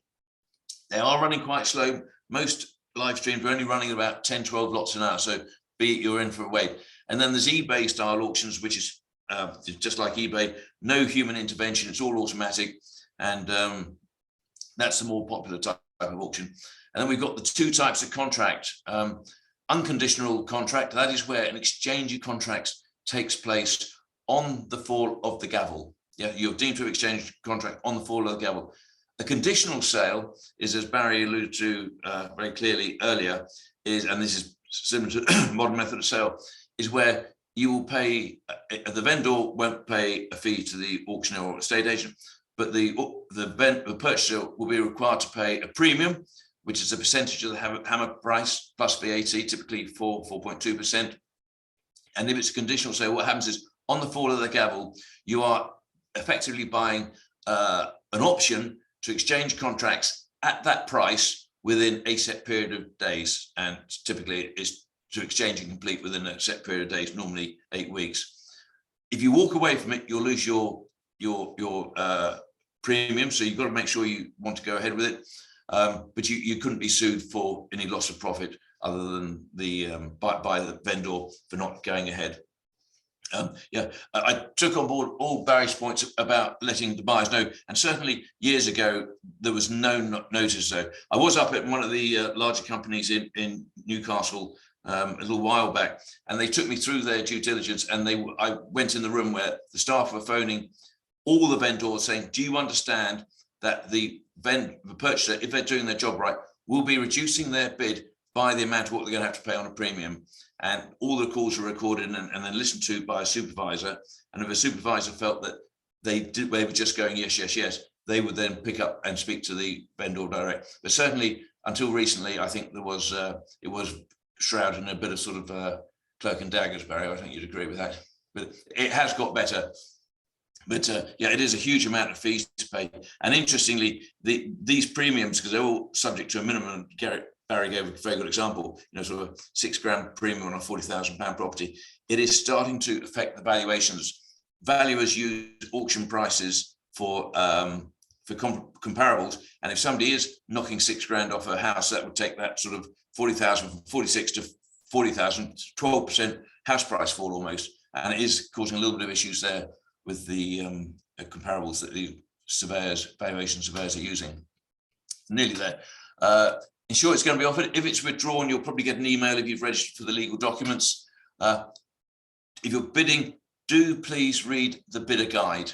Speaker 4: They are running quite slow. Most live streams are only running about 10, 12 lots an hour, so you're in for a wait. And then there's eBay style auctions, which is just like eBay, no human intervention, it's all automatic, and that's the more popular type of auction. And then we've got the two types of contract. Unconditional contract, that is where an exchange of contracts takes place on the fall of the gavel. Yeah, you're deemed to exchange contract on the fall of the gavel. A conditional sale is, as Barry alluded to very clearly earlier, and this is similar to modern method of sale, is where you will pay, the vendor won't pay a fee to the auctioneer or estate agent, but the purchaser will be required to pay a premium, which is a percentage of the hammer price plus VAT, typically 4.2%. And if it's a conditional sale, what happens is on the fall of the gavel, you are effectively buying an option to exchange contracts at that price within a set period of days, and typically it's to exchange and complete within a set period of days, normally 8 weeks. If you walk away from it, you'll lose your premium, so you've got to make sure you want to go ahead with it, but you couldn't be sued for any loss of profit other than the by the vendor for not going ahead. I took on board all Barry's points about letting the buyers know, and certainly years ago there was no notice. So I was up at one of the larger companies in Newcastle a little while back, and they took me through their due diligence, and I went in the room where the staff were phoning all the vendors saying, do you understand that the purchaser, if they're doing their job right, will be reducing their bid by the amount of what they're going to have to pay on a premium? And all the calls were recorded and then listened to by a supervisor. And if a supervisor felt that they were just going, yes, yes, yes, they would then pick up and speak to the vendor direct. But certainly until recently, I think it was shrouded in a bit of sort of cloak and daggers, Barry. I think you'd agree with that. But it has got better. But yeah, it is a huge amount of fees to pay. And interestingly, these premiums, because they're all subject to a minimum, Barry gave a very good example, sort of a £6,000 premium on a £40,000 property. It is starting to affect the valuations. Valuers use auction prices for comparables. And if somebody is knocking £6,000 off a house, that would take that sort of 40,000 from 46 to 40,000, 12% house price fall almost. And it is causing a little bit of issues there with the comparables that the valuation surveyors are using. Nearly there. Ensure it's going to be offered. If it's withdrawn, you'll probably get an email if you've registered for the legal documents. If you're bidding, do please read the bidder guide.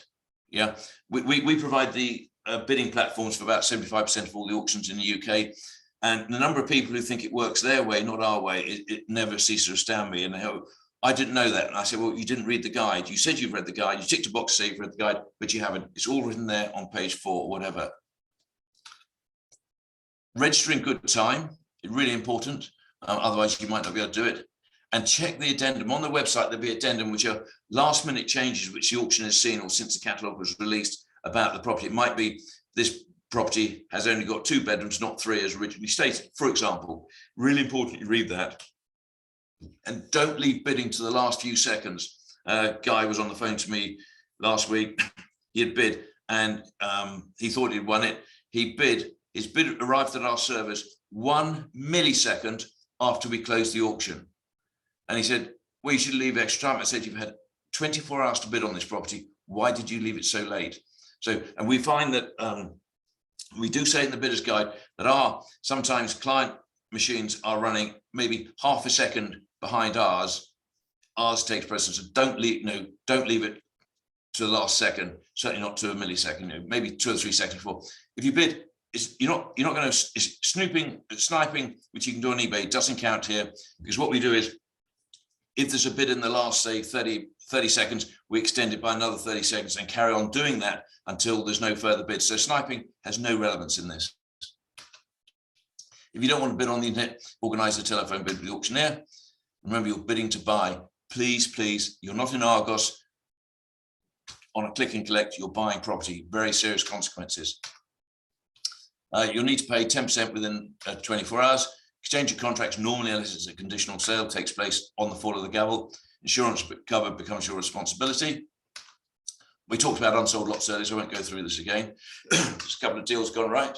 Speaker 4: Yeah, we provide the bidding platforms for about 75% of all the auctions in the UK. And the number of people who think it works their way, not our way, it never ceases to astound me. And they go, I didn't know that. And I said, well, you didn't read the guide. You said you've read the guide. You ticked a box to say you've read the guide, but you haven't. It's all written there on page 4 or whatever. Register in good time, really important. Otherwise, you might not be able to do it. And check the addendum. On the website, there'll be addendum, which are last minute changes which the auction has seen or since the catalogue was released about the property. It might be this property has only got 2 bedrooms, not 3 as originally stated, for example. Really important you read that. And don't leave bidding to the last few seconds. A guy was on the phone to me last week. He had bid and he thought he'd won it. He bid. His bid arrived at our service 1 millisecond after we closed the auction. And he said, well, you should leave extra time. I said, you've had 24 hours to bid on this property. Why did you leave it so late? So, and we find that we do say in the bidder's guide that sometimes client machines are running maybe half a second behind ours. Ours takes precedence. So don't leave it to the last second, certainly not to a millisecond, maybe 2 or 3 seconds before. If you bid, you're not going to, sniping, which you can do on eBay, doesn't count here, because what we do is, if there's a bid in the last, say, 30 seconds, we extend it by another 30 seconds and carry on doing that until there's no further bids. So sniping has no relevance in this. If you don't want to bid on the internet, organise a telephone bid with the auctioneer. Remember, you're bidding to buy. Please, you're not in Argos. on a click and collect, you're buying property, very serious consequences. You'll need to pay 10% within 24 hours. Exchange of contracts normally, unless it's a conditional sale, takes place on the fall of the gavel. Insurance cover becomes your responsibility. We talked about unsold lots earlier, so I won't go through this again. Just a couple of deals gone right.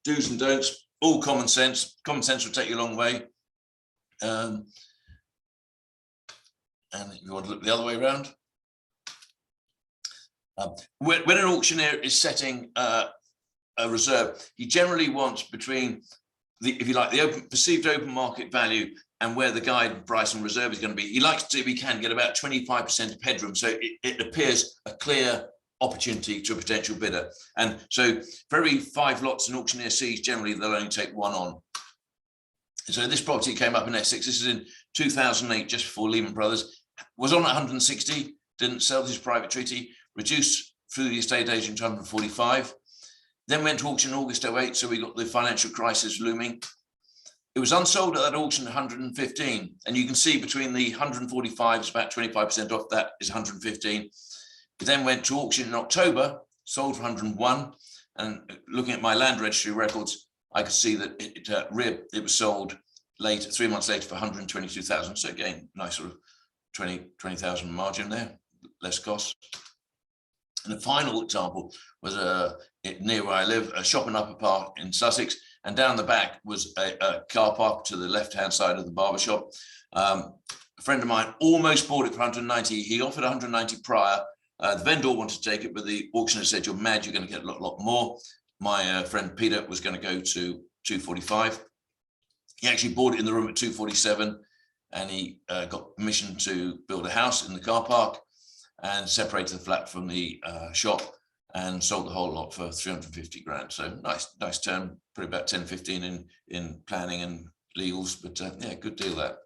Speaker 4: Do's and don'ts, all common sense. Common sense will take you a long way. And if you want to look the other way around. When an auctioneer is setting a reserve, he generally wants between if you like, the perceived open market value and where the guide price and reserve is going to be. He likes to, if he can, get about 25% of headroom, so it appears a clear opportunity to a potential bidder. And so for every 5 lots an auctioneer sees, generally they'll only take 1 on. So this property came up in Essex. This is in 2008, just before Lehman Brothers. Was on at 160, didn't sell, this private treaty, reduced through the estate agent to 145. Then went to auction in August 08, so we got the financial crisis looming. It was unsold at that auction at 115, and you can see between the 145, it's about 25% off, that is 115. It then went to auction in October, sold for 101, and looking at my land registry records, I could see that it was sold later, 3 months later, for 122,000. So again, nice sort of 20,000 margin there, less cost. And the final example was near where I live, a shop and upper park in Sussex, and down the back was a car park to the left-hand side of the barber shop. A friend of mine almost bought it for 190. He offered 190 prior. The vendor wanted to take it, but the auctioneer said, "You're mad, you're going to get a lot more." My friend Peter was going to go to 245. He actually bought it in the room at 247, and he got permission to build a house in the car park and separated the flat from the shop and sold the whole lot for 350 grand. So nice term, probably about 10, 15 in planning and legals, but yeah, good deal that.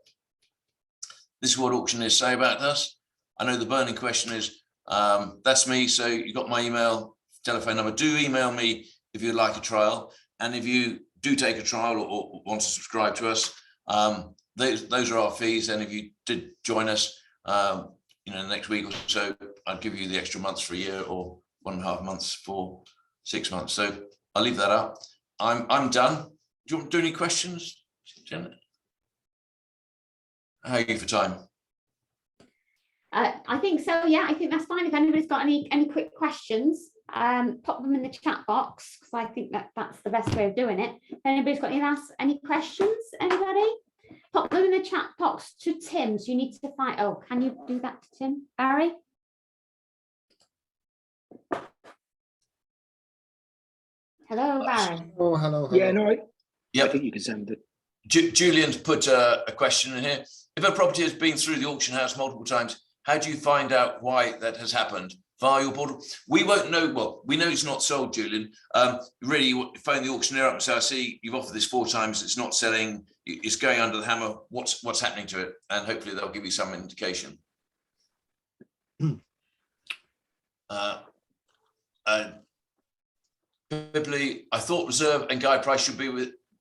Speaker 4: This is what auctioneers say about us. I know the burning question is, that's me. So you got my email, telephone number. Do email me if you'd like a trial. And if you do take a trial or want to subscribe to us, those are our fees. And if you did join us, the next week or so, I'd give you the extra months for a year or 1.5 months for 6 months. So I'll leave that up. I'm done. Do you want to do any questions, Janet? How are you for time?
Speaker 1: I think so. Yeah, I think that's fine. If anybody's got any quick questions, pop them in the chat box, because I think that's the best way of doing it. If anybody's got any questions, anybody? Pop them in the chat box to Tim. So you need to find. Oh, can you do that to Tim? Barry? Hello, Barry.
Speaker 2: Oh, hello.
Speaker 3: Yeah, no, I
Speaker 4: Yep.
Speaker 3: think you can send it.
Speaker 4: Julian's put a question in here. If a property has been through the auction house multiple times, how do you find out why that has happened? Via your portal? We won't know. Well, we know it's not sold, Julian. Really, you phone the auctioneer up and say, "I see you've offered this 4 times. It's not selling. It's going under the hammer. What's happening to it?" And hopefully they'll give you some indication. Biblically, I thought reserve and guide price should be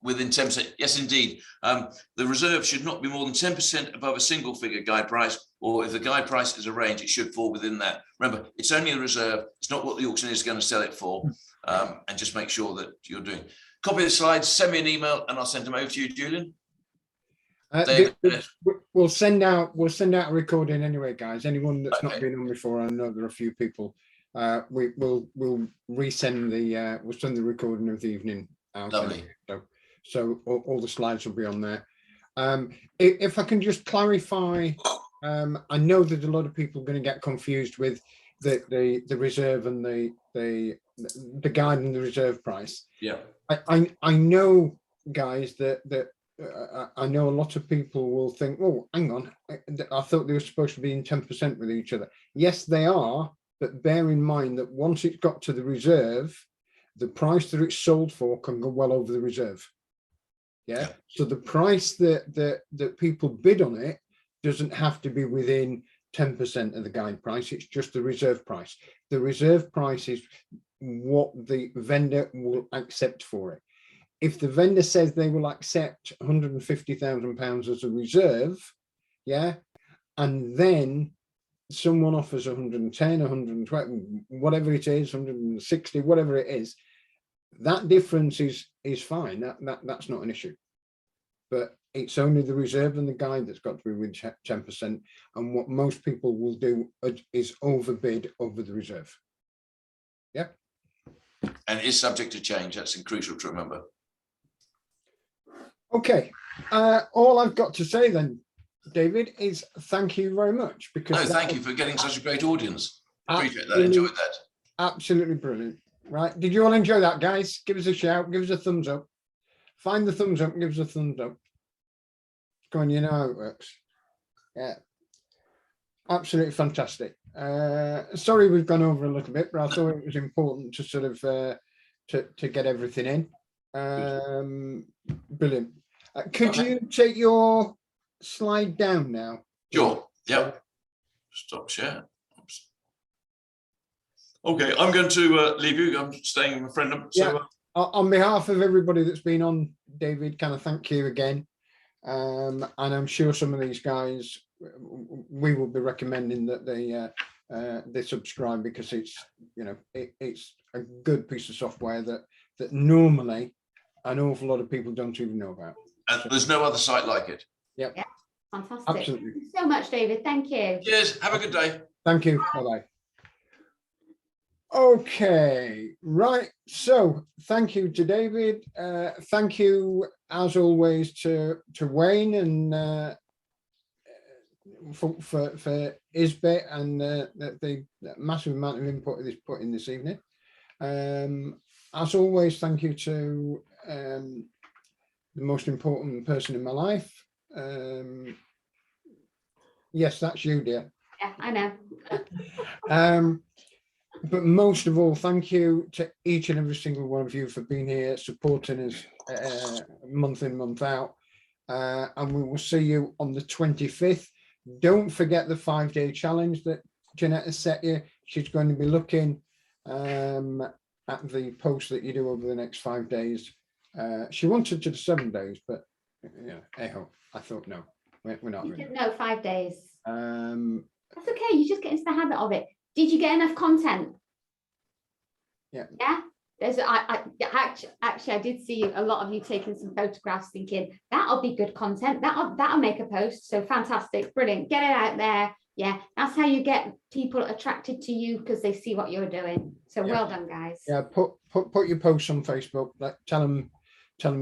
Speaker 4: within 10%. Yes, indeed. The reserve should not be more than 10% above a single figure guide price, or if the guide price is a range, it should fall within that. Remember, it's only a reserve. It's not what the auctioneer is going to sell it for. And just make sure that you're doing. Copy the slides, send me an email, and I'll send them over to you, Julian.
Speaker 2: We'll send out a recording anyway, guys. Anyone that's not been on before, I know there are a few people. We'll resend we'll send the recording of the evening out.
Speaker 4: Lovely.
Speaker 2: So all the slides will be on there. If I can just clarify, I know that a lot of people are going to get confused with the reserve and the guide and the reserve price.
Speaker 4: Yeah.
Speaker 2: I know, guys, that I know a lot of people will think, "Oh, hang on, I thought they were supposed to be in 10% with each other." Yes, they are, but bear in mind that once it's got to the reserve, the price that it's sold for can go well over the reserve. Yeah. So the price that people bid on it doesn't have to be within 10% of the guide price. It's just the reserve price. The reserve price is what the vendor will accept for it. If the vendor says they will accept £150,000 as a reserve, yeah, and then someone offers 110, 120, whatever it is, 160, whatever it is, that difference is fine. That's not an issue. But it's only the reserve and the guide that's got to be with 10%. And what most people will do is overbid over the reserve. Yeah.
Speaker 4: And it is subject to change. That's crucial to remember.
Speaker 2: Okay. All I've got to say then, David, is thank you very much. Because
Speaker 4: no, thank you for getting such a great audience. Appreciate that. Enjoyed that.
Speaker 2: Absolutely brilliant. Right. Did you all enjoy that, guys? Give us a shout. Give us a thumbs up. Find the thumbs up and give us a thumbs up. Go on, you know how it works. Yeah. Absolutely fantastic. Sorry we've gone over a little bit, but I thought it was important to sort of to get everything in. Brilliant. Could you take your slide down now?
Speaker 4: Sure. Yeah. Stop share. Oops. Okay, I'm going to leave you. I'm staying with my friend. So,
Speaker 2: yeah. On behalf of everybody that's been on, David, can I thank you again? And I'm sure some of these guys, we will be recommending that they subscribe, because it's, you know, it's a good piece of software that normally an awful lot of people don't even know about.
Speaker 4: And there's no other site like it.
Speaker 2: Yep.
Speaker 1: Yeah, fantastic.
Speaker 2: Absolutely.
Speaker 1: Thank you so much, David. Thank you.
Speaker 4: Cheers. Have a good day.
Speaker 2: Thank you. Bye-bye. Okay, right. So thank you to David. Thank you, as always, to Wayne and for his bit and the massive amount of input he's put in this evening. As always, thank you to the most important person in my life. Yes, that's you, dear.
Speaker 1: Yeah, I know.
Speaker 2: But most of all, thank you to each and every single one of you for being here, supporting us month in, month out. And we will see you on the 25th. Don't forget the 5-day challenge that Jeanette has set you. She's going to be looking at the post that you do over the next 5 days. She wanted to do 7 days, but yeah, I thought no, we're not.
Speaker 1: You didn't know 5 days.
Speaker 2: That's
Speaker 1: okay. You just get into the habit of it. Did you get enough content?
Speaker 2: Yeah.
Speaker 1: Yeah. There's actually I did see a lot of you taking some photographs, thinking that'll be good content. That'll make a post. So fantastic, brilliant. Get it out there. Yeah, that's how you get people attracted to you, because they see what you're doing. So well done, guys.
Speaker 2: Yeah, put your posts on Facebook. Tell them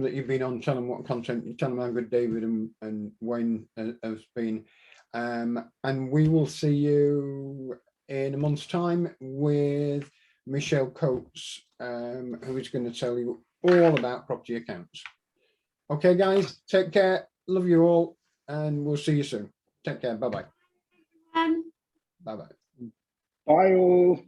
Speaker 2: that you've been on. Tell them what content. You tell them how good David and Wayne has been. And we will see you in a month's time with Michelle Coates, who is going to tell you all about property accounts. Okay, guys, take care. Love you all, and we'll see you soon. Take care. Bye-bye. Bye-bye.
Speaker 3: Bye all.